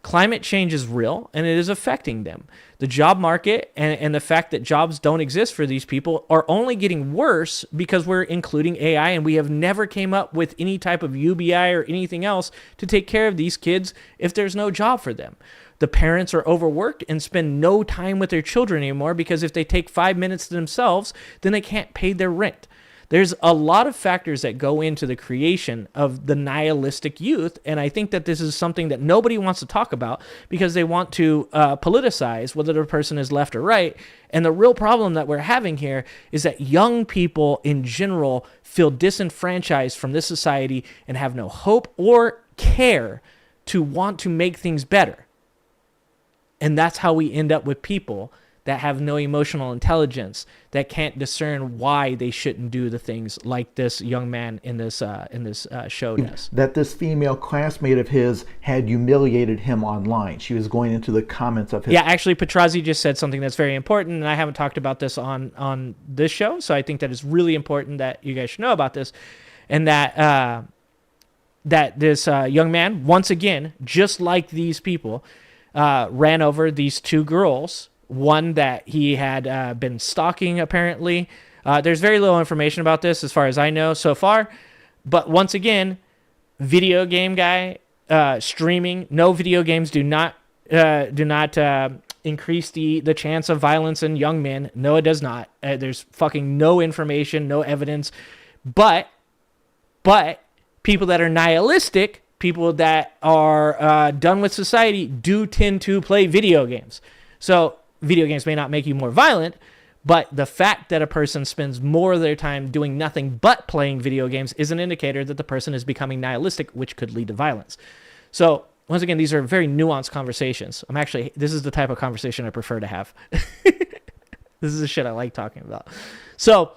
Climate change is real, and it is affecting them. The job market and the fact that jobs don't exist for these people are only getting worse because we're including AI, and we have never came up with any type of UBI or anything else to take care of these kids if there's no job for them. The parents are overworked and spend no time with their children anymore because if they take 5 minutes to themselves, then they can't pay their rent. There's a lot of factors that go into the creation of the nihilistic youth, and I think that this is something that nobody wants to talk about because they want to politicize whether the person is left or right. And the real problem that we're having here is that young people in general feel disenfranchised from this society and have no hope or care to want to make things better. And that's how we end up with people that have no emotional intelligence, that can't discern why they shouldn't do the things like this young man in this show does. That this female classmate of his had humiliated him online. She was going into the comments of his... Yeah, actually, Petrazi just said something that's very important, and I haven't talked about this on this show, so I think that it's really important that you guys should know about this, and that that this young man, once again, just like these people, ran over these two girls. One that he had been stalking, apparently. There's very little information about this as far as I know so far. But once again, video game guy, streaming. No, video games do not increase the chance of violence in young men. No, it does not. There's fucking no information, no evidence. But people that are nihilistic, people that are done with society, do tend to play video games. So video games may not make you more violent, but the fact that a person spends more of their time doing nothing but playing video games is an indicator that the person is becoming nihilistic, which could lead to violence. So once again, these are very nuanced conversations. This is the type of conversation I prefer to have. This is the shit I like talking about. So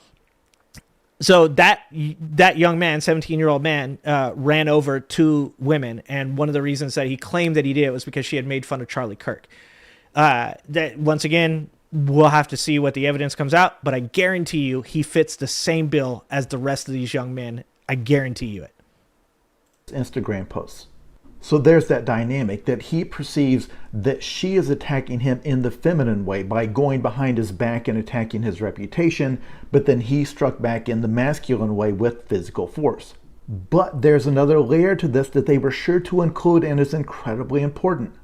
that young man, 17-year-old man, ran over two women, and one of the reasons that he claimed that he did it was because she had made fun of Charlie Kirk. That once again, we'll have to see what the evidence comes out, but I guarantee you he fits the same bill as the rest of these young men. I guarantee you it. Instagram posts. So there's that dynamic that he perceives that she is attacking him in the feminine way by going behind his back and attacking his reputation, but then he struck back in the masculine way with physical force. But there's another layer to this that they were sure to include and is incredibly important.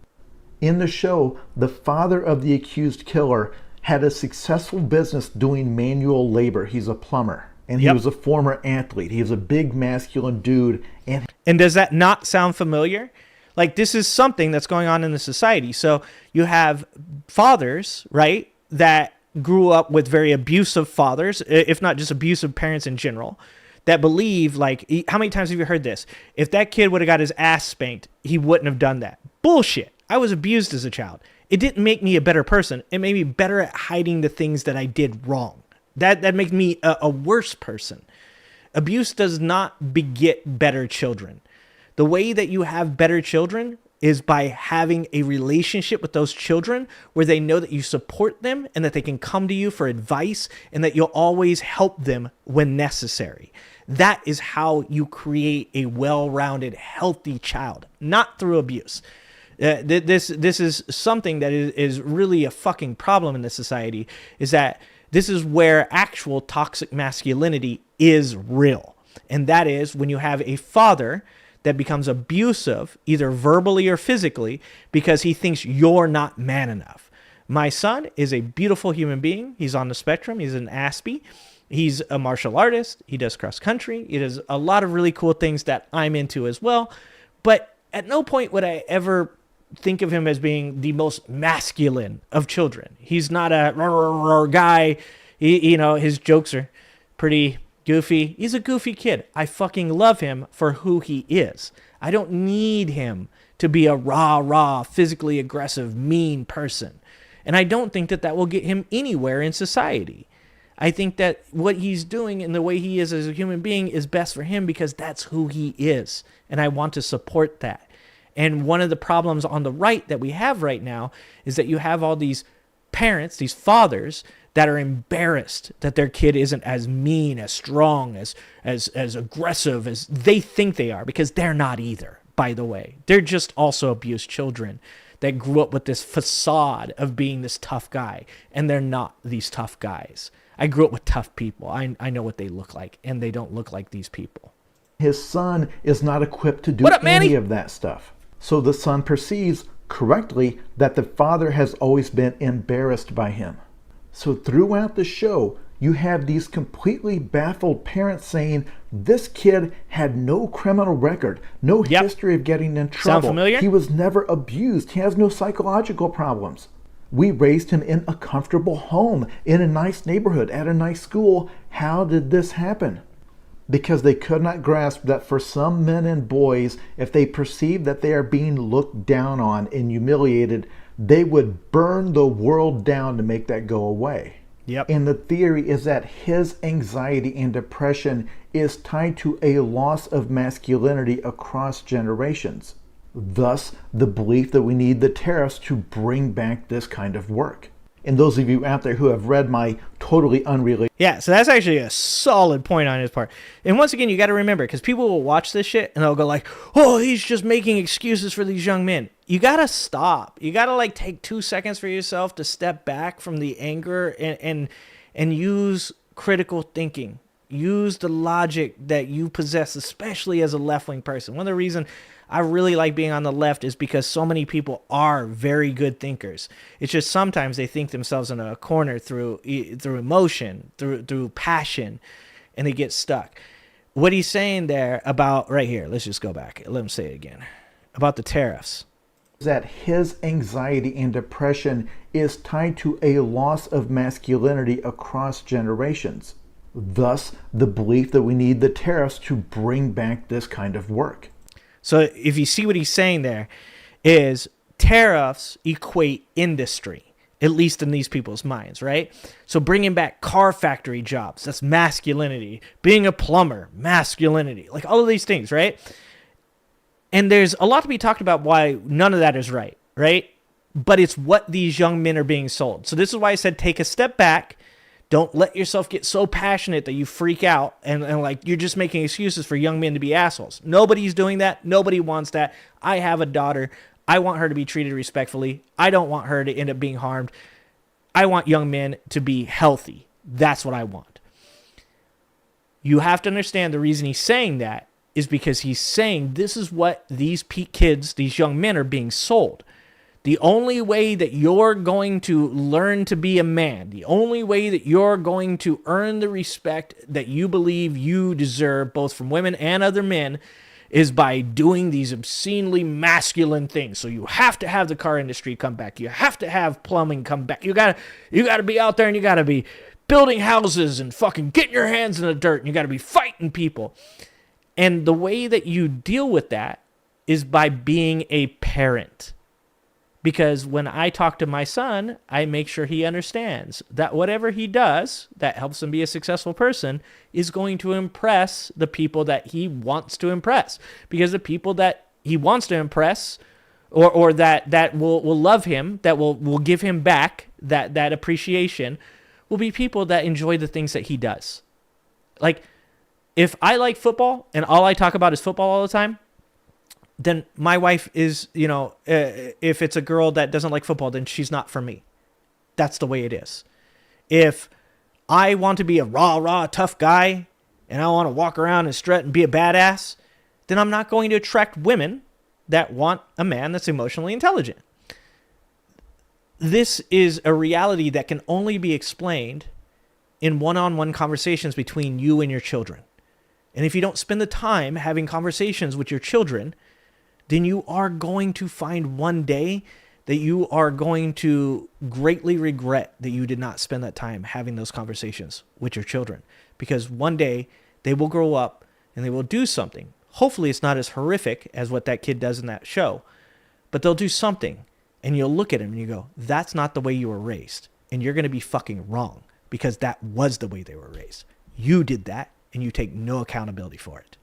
In the show, the father of the accused killer had a successful business doing manual labor. He's a plumber, and he was a former athlete. He was a big masculine dude. And does that not sound familiar? Like, this is something that's going on in the society. So you have fathers, right, that grew up with very abusive fathers, if not just abusive parents in general, that believe, like, how many times have you heard this? If that kid would have got his ass spanked, he wouldn't have done that. Bullshit. I was abused as a child. It didn't make me a better person. It made me better at hiding the things that I did wrong. That makes me a worse person. Abuse does not beget better children. The way that you have better children is by having a relationship with those children where they know that you support them and that they can come to you for advice and that you'll always help them when necessary. That is how you create a well-rounded, healthy child, not through abuse. This is something that is really a fucking problem in this society, is that this is where actual toxic masculinity is real. And that is when you have a father that becomes abusive, either verbally or physically, because he thinks you're not man enough. My son is a beautiful human being. He's on the spectrum. He's an Aspie. He's a martial artist. He does cross country. He does a lot of really cool things that I'm into as well. But at no point would I ever think of him as being the most masculine of children. He's not a guy. His jokes are pretty goofy. He's a goofy kid. I fucking love him for who he is. I don't need him to be a rah, physically aggressive, mean person. And I don't think that will get him anywhere in society. I think that what he's doing and the way he is as a human being is best for him because that's who he is. And I want to support that. And one of the problems on the right that we have right now is that you have all these parents, these fathers, that are embarrassed that their kid isn't as mean, as strong, as aggressive as they think they are, because they're not either, by the way. They're just also abused children that grew up with this facade of being this tough guy, and they're not these tough guys. I grew up with tough people. I know what they look like, and they don't look like these people. His son is not equipped to do What up, Manny? any of that stuff. So the son perceives correctly that the father has always been embarrassed by him. So throughout the show, you have these completely baffled parents saying this kid had no criminal record, no history of getting in trouble. Sound familiar? He was never abused. He has no psychological problems. We raised him in a comfortable home, in a nice neighborhood, at a nice school. How did this happen? Because they could not grasp that for some men and boys, if they perceive that they are being looked down on and humiliated, they would burn the world down to make that go away. Yep. And the theory is that his anxiety and depression is tied to a loss of masculinity across generations. Thus, the belief that we need the tariffs to bring back this kind of work. And those of you out there who have read my totally unrelated... Yeah, so that's actually a solid point on his part. And once again, you got to remember, because people will watch this shit and they'll go like, oh, he's just making excuses for these young men. You got to stop. You got to take 2 seconds for yourself to step back from the anger and use critical thinking. Use the logic that you possess, especially as a left-wing person. One of the reasons I really like being on the left is because so many people are very good thinkers. It's just sometimes they think themselves in a corner through emotion, through passion, and they get stuck. What he's saying there about, right here, let's just go back. Let him say it again. About the tariffs. That his anxiety and depression is tied to a loss of masculinity across generations. Thus, the belief that we need the tariffs to bring back this kind of work. So if you see what he's saying there, is tariffs equate industry, at least in these people's minds, right? So bringing back car factory jobs, that's masculinity. Being a plumber, masculinity. Like all of these things, right? And there's a lot to be talked about why none of that is right, right? But it's what these young men are being sold. So this is why I said take a step back. Don't let yourself get so passionate that you freak out and you're just making excuses for young men to be assholes. Nobody's doing that. Nobody wants that. I have a daughter. I want her to be treated respectfully. I don't want her to end up being harmed. I want young men to be healthy. That's what I want. You have to understand the reason he's saying that is because he's saying this is what these kids, these young men are being sold. The only way that you're going to learn to be a man, the only way that you're going to earn the respect that you believe you deserve, both from women and other men, is by doing these obscenely masculine things. So you have to have the car industry come back. You have to have plumbing come back. You gotta be out there and you gotta be building houses and fucking getting your hands in the dirt. And you gotta be fighting people. And the way that you deal with that is by being a parent. Because when I talk to my son, I make sure he understands that whatever he does that helps him be a successful person is going to impress the people that he wants to impress. Because the people that he wants to impress or that will love him, that will give him back that appreciation, will be people that enjoy the things that he does. Like, if I like football and all I talk about is football all the time, then my wife is, if it's a girl that doesn't like football, then she's not for me. That's the way it is. If I want to be a raw, tough guy and I want to walk around and strut and be a badass, then I'm not going to attract women that want a man that's emotionally intelligent. This is a reality that can only be explained in one-on-one conversations between you and your children. And if you don't spend the time having conversations with your children, then you are going to find one day that you are going to greatly regret that you did not spend that time having those conversations with your children. Because one day they will grow up and they will do something. Hopefully it's not as horrific as what that kid does in that show, but they'll do something and you'll look at them and you go, that's not the way you were raised. And you're going to be fucking wrong because that was the way they were raised. You did that and you take no accountability for it.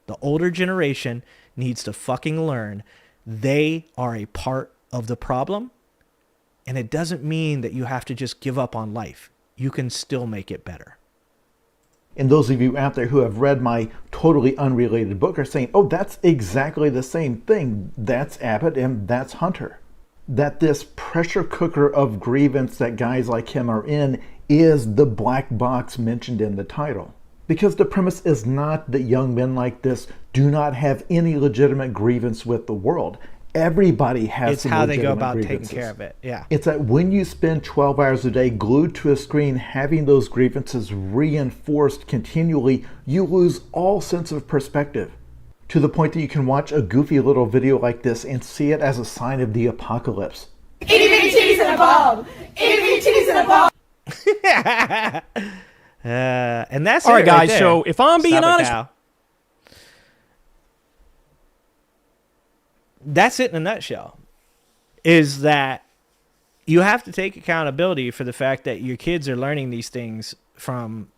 The older generation needs to fucking learn they are a part of the problem. And it doesn't mean that you have to just give up on life. You can still make it better. And those of you out there who have read my totally unrelated book are saying, oh, that's exactly the same thing. That's Abbott and that's Hunter. That this pressure cooker of grievance that guys like him are in is the black box mentioned in the title. Because the premise is not that young men like this do not have any legitimate grievance with the world. Everybody has it's some how they go legitimate about grievances. taking care of it. Yeah. It's that when you spend 12 hours a day glued to a screen, having those grievances reinforced continually, you lose all sense of perspective. To the point that you can watch a goofy little video like this and see it as a sign of the apocalypse. Itty bitty cheese in a bomb. Itty bitty cheese in a bomb. And that's all right, guys. Right, so if I'm being honest, that's it in a nutshell. Is that you have to take accountability for the fact that your kids are learning these things from,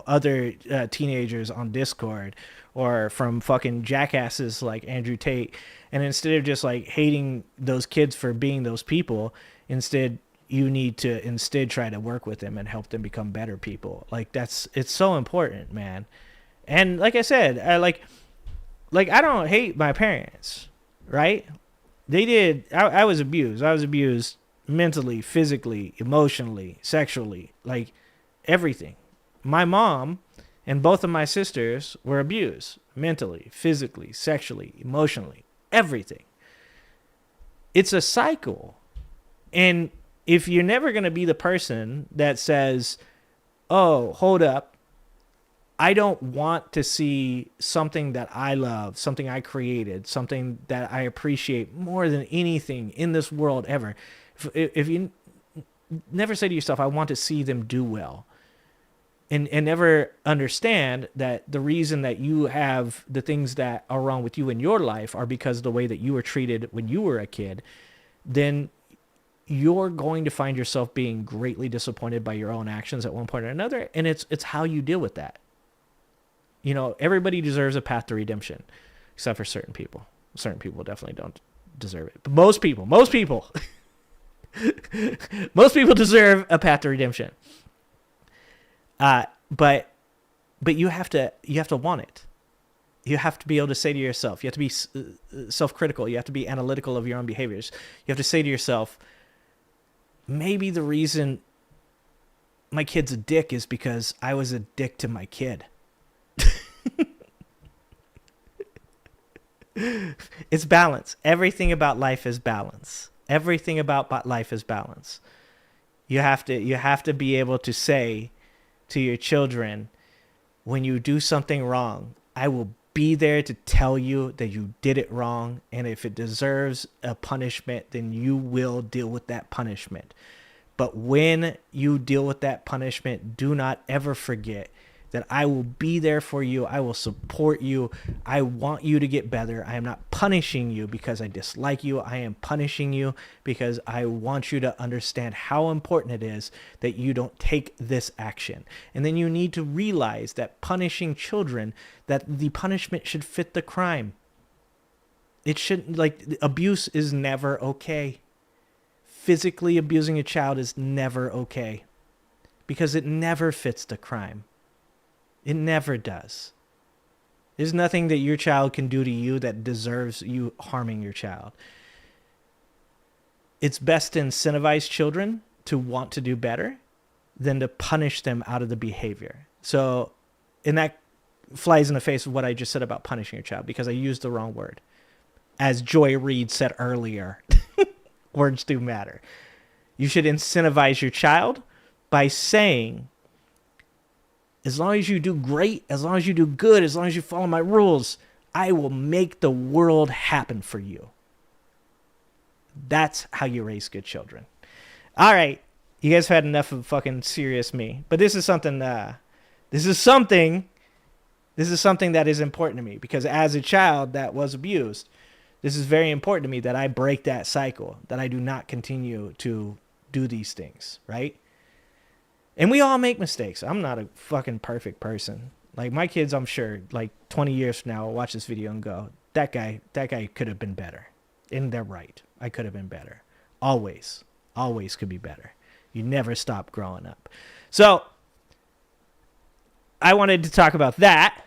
other teenagers on Discord or from fucking jackasses like Andrew Tate. And instead of just like hating those kids for being those people, instead you need to try to work with them and help them become better people. Like it's so important, man. And like I said, I don't hate my parents, right? I was abused. I was abused mentally, physically, emotionally, sexually, like everything. My mom and both of my sisters were abused mentally, physically, sexually, emotionally, everything. It's a cycle. And if you're never going to be the person that says, oh, hold up, I don't want to see something that I love, something I created, something that I appreciate more than anything in this world ever. If you never say to yourself, I want to see them do well, and never understand that the reason that you have the things that are wrong with you in your life are because of the way that you were treated when you were a kid, then you're going to find yourself being greatly disappointed by your own actions at one point or another. And it's how you deal with that. Everybody deserves a path to redemption, except for certain people. Certain people definitely don't deserve it. But most people most people deserve a path to redemption. But you have to want it. You have to be able to say to yourself, you have to be self-critical. You have to be analytical of your own behaviors. You have to say to yourself, maybe the reason my kid's a dick is because I was a dick to my kid. It's balance. Everything about life is balance. Everything about life is balance. You have to be able to say to your children, when you do something wrong, I will be there to tell you that you did it wrong, and if it deserves a punishment, then you will deal with that punishment. But when you deal with that punishment, do not ever forget that I will be there for you. I will support you. I want you to get better. I am not punishing you because I dislike you. I am punishing you because I want you to understand how important it is that you don't take this action. And then you need to realize that punishing children, that the punishment should fit the crime. It shouldn't, abuse is never okay. Physically abusing a child is never okay because it never fits the crime. It never does. There's nothing that your child can do to you that deserves you harming your child. It's best to incentivize children to want to do better than to punish them out of the behavior. So and that flies in the face of what I just said about punishing your child, because I used the wrong word. As Joy Reid said earlier, words do matter. You should incentivize your child by saying, as long as you do great, as long as you do good, as long as you follow my rules, I will make the world happen for you. That's how you raise good children. All right. You guys have had enough of fucking serious me. But this is something that is important to me, because as a child that was abused, this is very important to me that I break that cycle, that I do not continue to do these things, right? And we all make mistakes. I'm not a fucking perfect person. Like, my kids, I'm sure, like 20 years from now, will watch this video and go, that guy could have been better. And they're right. I could have been better. Always could be better. You never stop growing up. So I wanted to talk about that.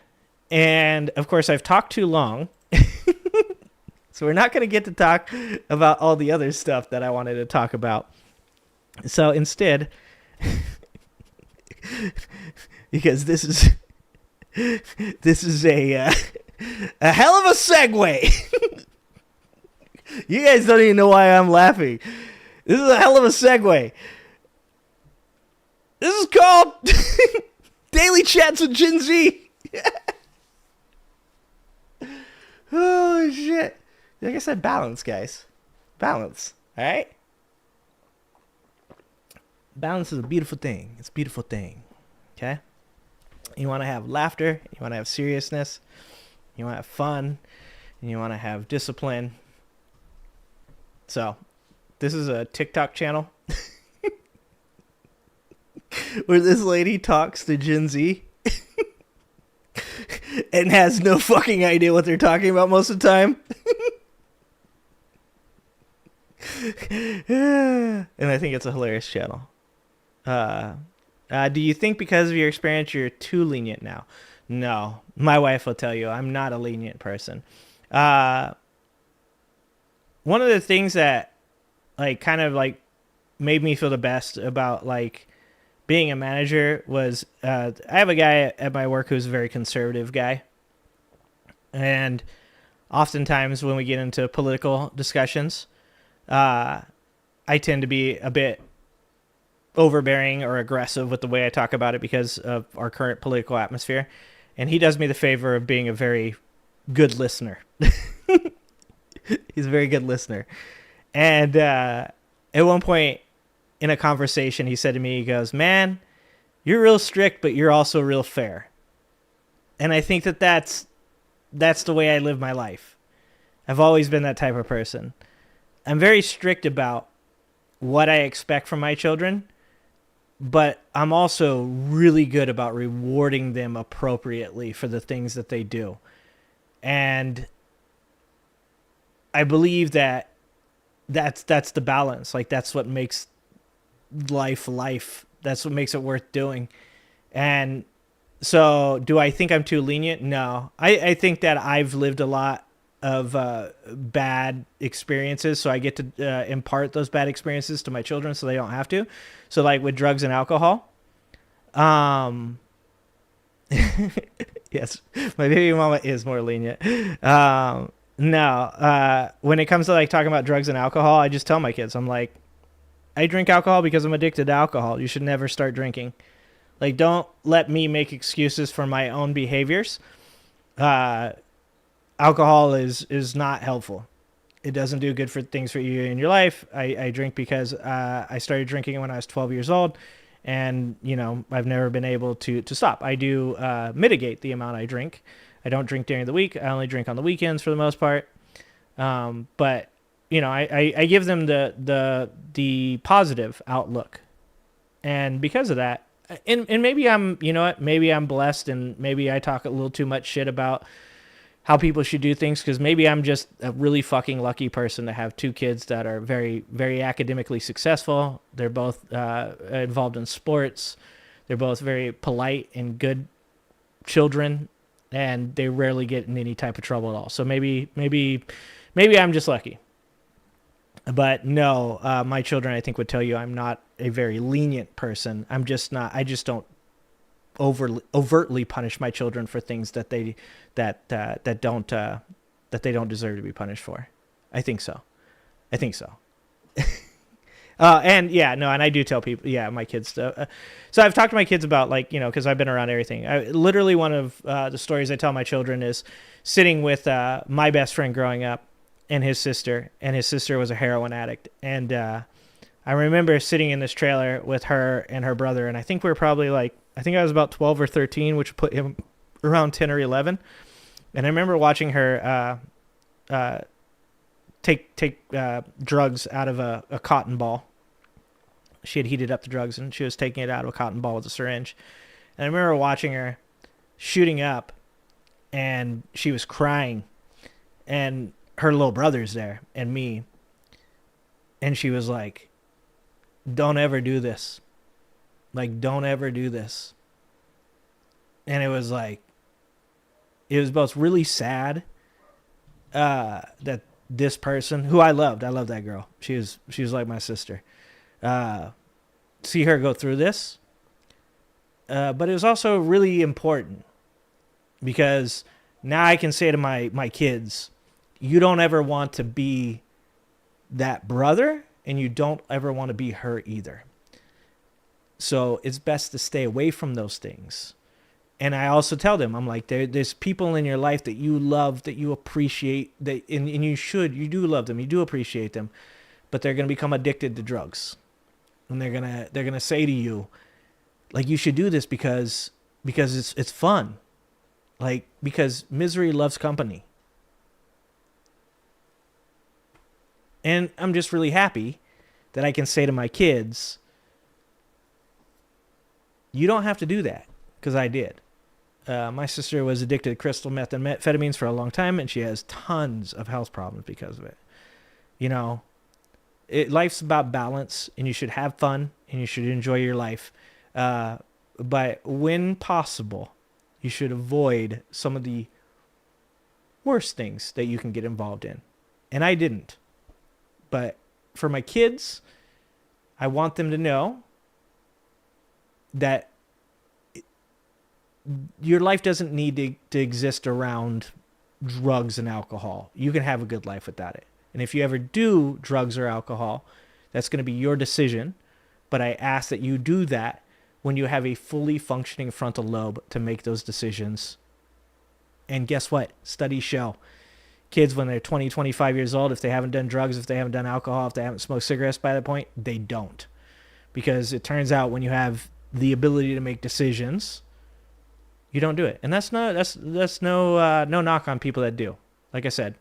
And of course, I've talked too long. So we're not going to get to talk about all the other stuff that I wanted to talk about. So instead, because this is a hell of a segue. You guys don't even know why I'm laughing. This is a hell of a segue. This is called Daily Chats with Gen Z. Holy shit. Like I said, balance, guys. Balance. All right? Balance is a beautiful thing. It's a beautiful thing. Okay? You want to have laughter. You want to have seriousness. You want to have fun. And you want to have discipline. So, this is a TikTok channel where this lady talks to Gen Z and has no fucking idea what they're talking about most of the time. And I think it's a hilarious channel. Do you think because of your experience you're too lenient now? No. My wife will tell you I'm not a lenient person. One of the things that kind of made me feel the best about being a manager was I have a guy at my work who's a very conservative guy. And oftentimes when we get into political discussions, I tend to be a bit overbearing or aggressive with the way I talk about it because of our current political atmosphere. And he does me the favor of being a very good listener. He's a very good listener. And at one point in a conversation, he said to me, he goes, "Man, you're real strict, but you're also real fair." And I think that's the way I live my life. I've always been that type of person. I'm very strict about what I expect from my children, but I'm also really good about rewarding them appropriately for the things that they do. And I believe that's the balance. That's what makes life. That's what makes it worth doing. And so do I think I'm too lenient? No. I think that I've lived a lot of bad experiences, so I get to impart those bad experiences to my children so they don't have to. So with drugs and alcohol, yes, my baby mama is more lenient. No, when it comes to talking about drugs and alcohol, I just tell my kids, I'm like, I drink alcohol because I'm addicted to alcohol. You should never start drinking. Don't let me make excuses for my own behaviors. Alcohol is not helpful. It doesn't do good for things for you in your life. I drink because I started drinking when I was 12 years old, and I've never been able to stop. I do mitigate the amount I drink. I don't drink during the week. I only drink on the weekends for the most part. But I give them the positive outlook, and because of that, and maybe maybe I'm blessed, and maybe I talk a little too much shit about how people should do things, because maybe I'm just a really fucking lucky person to have two kids that are very, very academically successful. They're both involved in sports. They're both very polite and good children, and they rarely get in any type of trouble at all. So maybe I'm just lucky. But no, my children, I think, would tell you I'm not a very lenient person. I'm just not. I just don't overtly punish my children for things that they don't deserve to be punished for. I think so. And I do tell people, my kids. So I've talked to my kids about, like, because I've been around everything. Literally one of the stories I tell my children is sitting with my best friend growing up and his sister was a heroin addict. And I remember sitting in this trailer with her and her brother, and I think we were probably I was about 12 or 13, which put him around 10 or 11. And I remember watching her take drugs out of a cotton ball. She had heated up the drugs and she was taking it out of a cotton ball with a syringe. And I remember watching her shooting up, and she was crying, and her little brother's there and me. And she was like, don't ever do this. Like, don't ever do this. And it was both really sad that this person, who I loved that girl. She was like my sister. See her go through this. But it was also really important because now I can say to my kids, you don't ever want to be that brother, and you don't ever want to be her either. So it's best to stay away from those things. And I also tell them, I'm like, there's people in your life that you love, that you appreciate, and you do love them, you do appreciate them, but they're going to become addicted to drugs. And they're going to say to you, like, you should do this because it's fun. Like, because misery loves company. And I'm just really happy that I can say to my kids, you don't have to do that, because I did. My sister was addicted to crystal meth and amphetamines for a long time, and she has tons of health problems because of it. Life's about balance, and you should have fun, and you should enjoy your life. But when possible, you should avoid some of the worst things that you can get involved in. And I didn't. But for my kids, I want them to know that your life doesn't need to exist around drugs and alcohol. You can have a good life without it. And if you ever do drugs or alcohol, that's going to be your decision. But I ask that you do that when you have a fully functioning frontal lobe to make those decisions. And guess what? Studies show kids, when they're 20, 25 years old, if they haven't done drugs, if they haven't done alcohol, if they haven't smoked cigarettes by that point, they don't. Because it turns out when you have the ability to make decisions, you don't do it. And that's no knock on people that do. Like I said,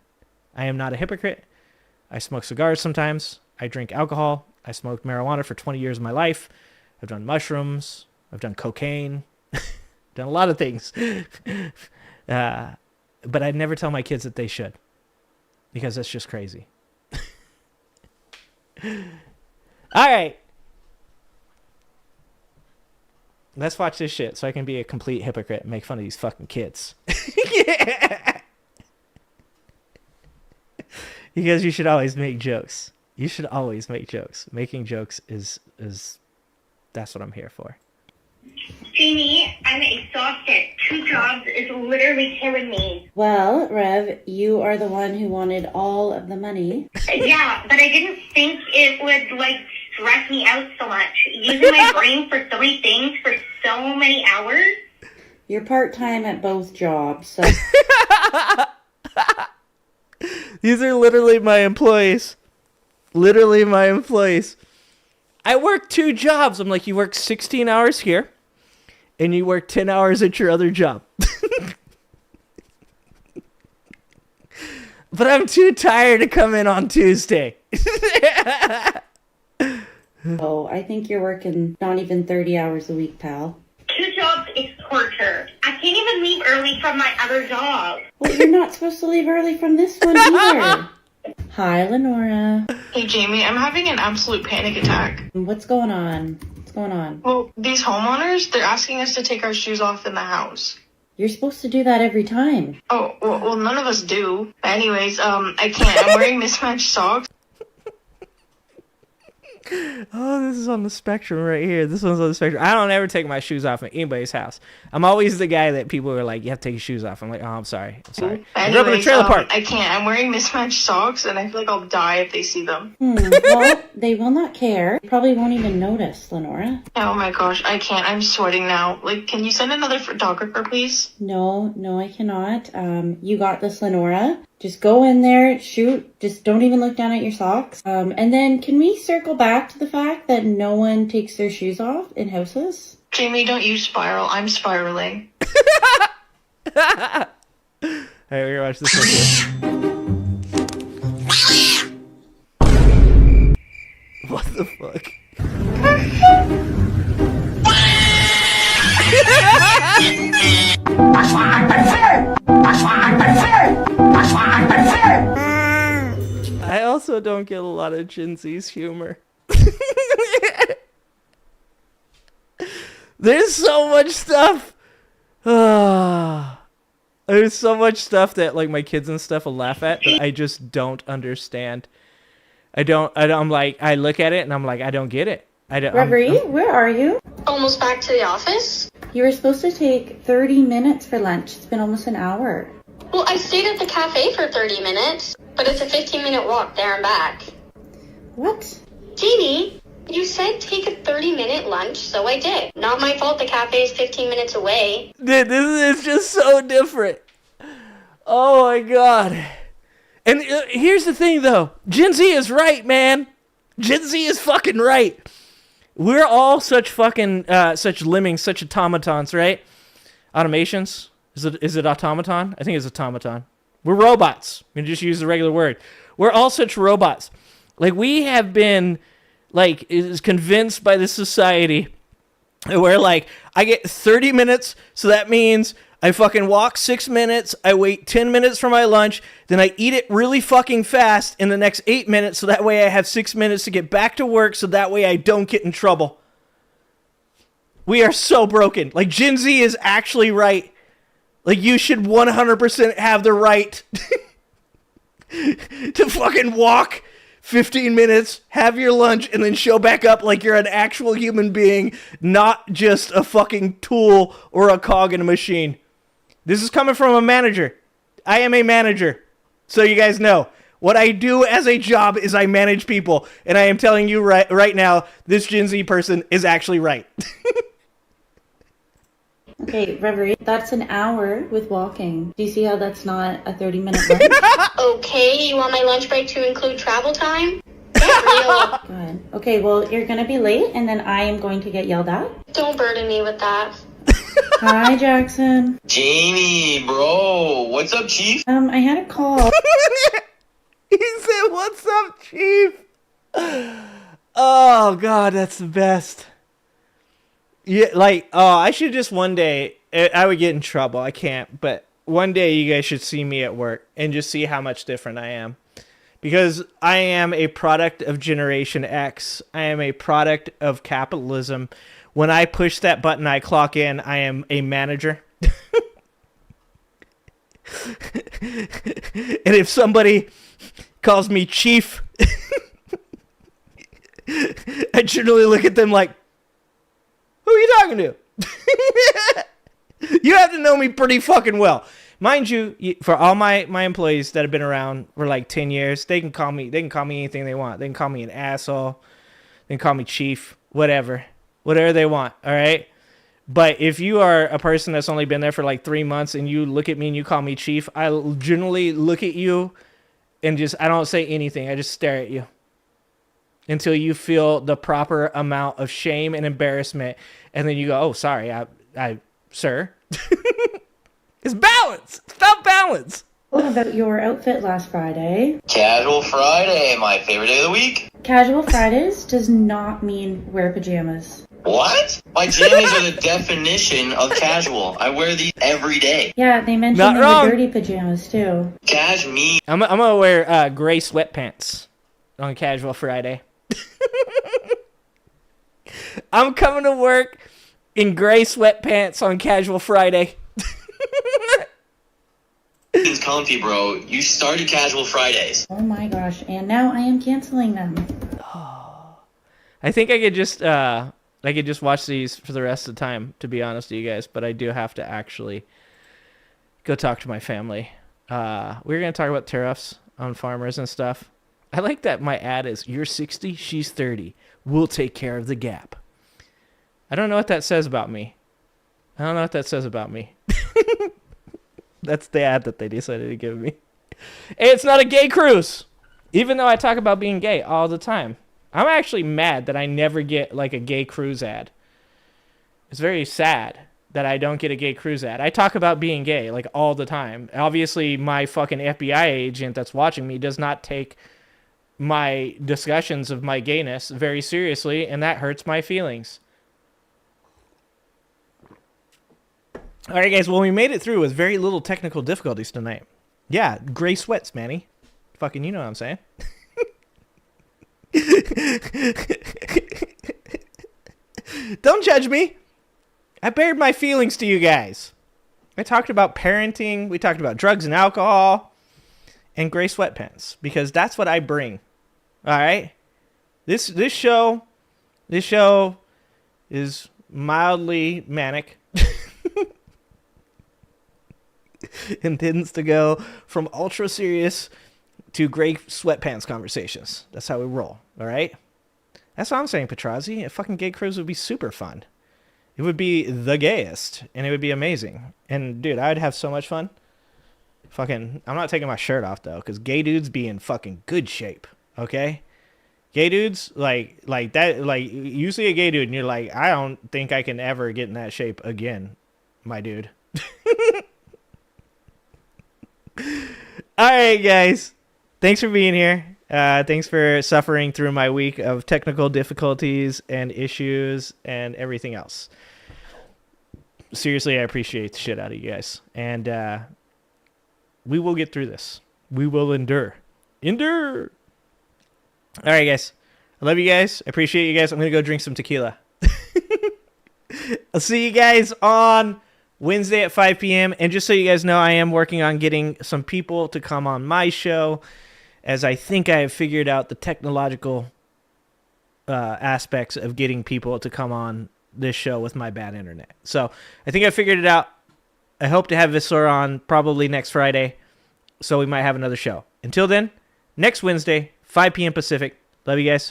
I am not a hypocrite. I smoke cigars sometimes. I drink alcohol. I smoked marijuana for 20 years of my life. I've done mushrooms. I've done cocaine. Done a lot of things. But I'd never tell my kids that they should, because that's just crazy. All right. Let's watch this shit so I can be a complete hypocrite and make fun of these fucking kids. Yeah. Because you should always make jokes. You should always make jokes. Making jokes is that's what I'm here for. Jamie, I'm exhausted. 2 jobs is literally killing me. Well, Rev, you are the one who wanted all of the money. Yeah, but I didn't think it would, stress me out so much. Using my brain for 3 things for so many hours. You're part-time at both jobs, so... These are literally my employees. Literally my employees. I work 2 jobs. I'm like, you work 16 hours here, and you work 10 hours at your other job. But I'm too tired to come in on Tuesday. Oh, I think you're working not even 30 hours a week, pal. 2 jobs is torture. I can't even leave early from my other job. Well, you're not supposed to leave early from this one either. Hi, Lenora. Hey, Jamie, I'm having an absolute panic attack. What's going on? What's going on? Well, these homeowners, they're asking us to take our shoes off in the house. You're supposed to do that every time. Oh, well, none of us do. But anyways, I can't. I'm wearing mismatched socks. Oh, this is on the spectrum right here. This one's on the spectrum. I don't ever take my shoes off in anybody's house. I'm always the guy that people are like, you have to take your shoes off. I'm like, oh, I'm sorry. I grew up in a trailer park. I can't. I'm wearing mismatched socks, and I feel like I'll die if they see them. Well, they will not care. They probably won't even notice, Lenora. Oh my gosh, I can't. I'm sweating now. Like, can you send another photographer, please? No, I cannot. You got this, Lenora. Just go in there, shoot. Just don't even look down at your socks. And then can we circle back to the fact that no one takes their shoes off in houses? Jamie, don't you spiral. I'm spiraling. Hey, we're gonna watch this one. What the fuck? I also don't get a lot of Gen Z's humor. There's so much stuff. There's so much stuff that like my kids and stuff will laugh at that I just don't understand. I'm like, I look at it and I'm like, I don't get it. Reverie, where are you? Almost back to the office? You were supposed to take 30 minutes for lunch. It's been almost an hour. Well, I stayed at the cafe for 30 minutes, but it's a 15-minute walk there and back. What? Jamie, you said take a 30-minute lunch, so I did. Not my fault the cafe is 15 minutes away. Dude, this is just so different. Oh my god. And here's the thing though. Gen Z is right, man. Gen Z is fucking right. We're all such fucking, such lemmings, such automatons, right? Automations? Is it automaton? I think it's automaton. We're robots. We just use the regular word. We're all such robots. Like, we have been, like, is convinced by this society where, like, I get 30 minutes, so that means I fucking walk 6 minutes, I wait 10 minutes for my lunch, then I eat it really fucking fast in the next 8 minutes, so that way I have 6 minutes to get back to work, so that way I don't get in trouble. We are so broken. Like, Gen Z is actually right. Like, you should 100% have the right to fucking walk 15 minutes, have your lunch, and then show back up like you're an actual human being, not just a fucking tool or a cog in a machine. This is coming from a manager. I am a manager. So you guys know. What I do as a job is I manage people. And I am telling you right now, this Gen Z person is actually right. Okay, Reverie, that's an hour with walking. Do you see how that's not a 30-minute lunch? Okay, you want my lunch break to include travel time? Get real. Good. Okay, well, you're going to be late, and then I am going to get yelled at. Don't burden me with that. Hi, Jackson. Jamie, bro, what's up, Chief? I had a call. He said, "What's up, Chief?" Oh, God, that's the best. Yeah, like, oh, I should just one day, I would get in trouble. I can't, but one day you guys should see me at work and just see how much different I am. Because I am a product of Generation X. I am a product of capitalism. When I push that button, I clock in, I am a manager. And if somebody calls me chief, I generally look at them like, who are you talking to? You have to know me pretty fucking well. Mind you, for all my employees that have been around for like 10 years, they can call me anything they want. They can call me an asshole. They can call me chief, whatever they want, all right? But if you are a person that's only been there for like 3 months and you look at me and you call me chief, I generally look at you and I don't say anything. I just stare at you until you feel the proper amount of shame and embarrassment. And then you go, oh, sorry, sir. It's balance. It's about balance. What about your outfit last Friday? Casual Friday, my favorite day of the week. Casual Fridays does not mean wear pajamas. What? My jammies are the definition of casual. I wear these every day. Yeah, they mentioned Not they wrong. were dirty pajamas too. Cashmere. I'm gonna wear gray sweatpants on Casual Friday. I'm coming to work in gray sweatpants on Casual Friday. It's comfy, bro. You started Casual Fridays. Oh my gosh, and now I am canceling them. I think I could just watch these for the rest of the time, to be honest with you guys, but I do have to actually go talk to my family. We're going to talk about tariffs on farmers and stuff. I like that my ad is, you're 60, she's 30. We'll take care of the gap. I don't know what that says about me. That's the ad that they decided to give me. Hey, it's not a gay cruise. Even though I talk about being gay all the time. I'm actually mad that I never get like a gay cruise ad. It's very sad that I don't get a gay cruise ad. I talk about being gay like all the time. Obviously, my fucking FBI agent that's watching me does not take my discussions of my gayness very seriously, and that hurts my feelings. All right, guys. Well, we made it through with very little technical difficulties tonight. Yeah, gray sweats, Manny. Fucking, you know what I'm saying. Don't judge me. I bared my feelings to you guys. I talked about parenting. We talked about drugs and alcohol and gray sweatpants because that's what I bring. All right. This show is mildly manic. Intends to go from ultra serious to gray sweatpants conversations. That's how we roll. All right. That's what I'm saying, Petrazi. A fucking gay cruise would be super fun. It would be the gayest, and it would be amazing. And dude, I would have so much fun. Fucking, I'm not taking my shirt off though, because gay dudes be in fucking good shape. Okay, gay dudes like that. Like you see a gay dude, and you're like, I don't think I can ever get in that shape again, my dude. All right, guys. Thanks for being here. Thanks for suffering through my week of technical difficulties and issues and everything else. Seriously, I appreciate the shit out of you guys. And we will get through this. We will endure. Endure! All right, guys. I love you guys. I appreciate you guys. I'm going to go drink some tequila. I'll see you guys on Wednesday at 5 p.m. And just so you guys know, I am working on getting some people to come on my show, as I think I have figured out the technological aspects of getting people to come on this show with my bad internet. So I think I figured it out. I hope to have Visor on probably next Friday, so we might have another show. Until then, next Wednesday, 5 p.m. Pacific. Love you guys.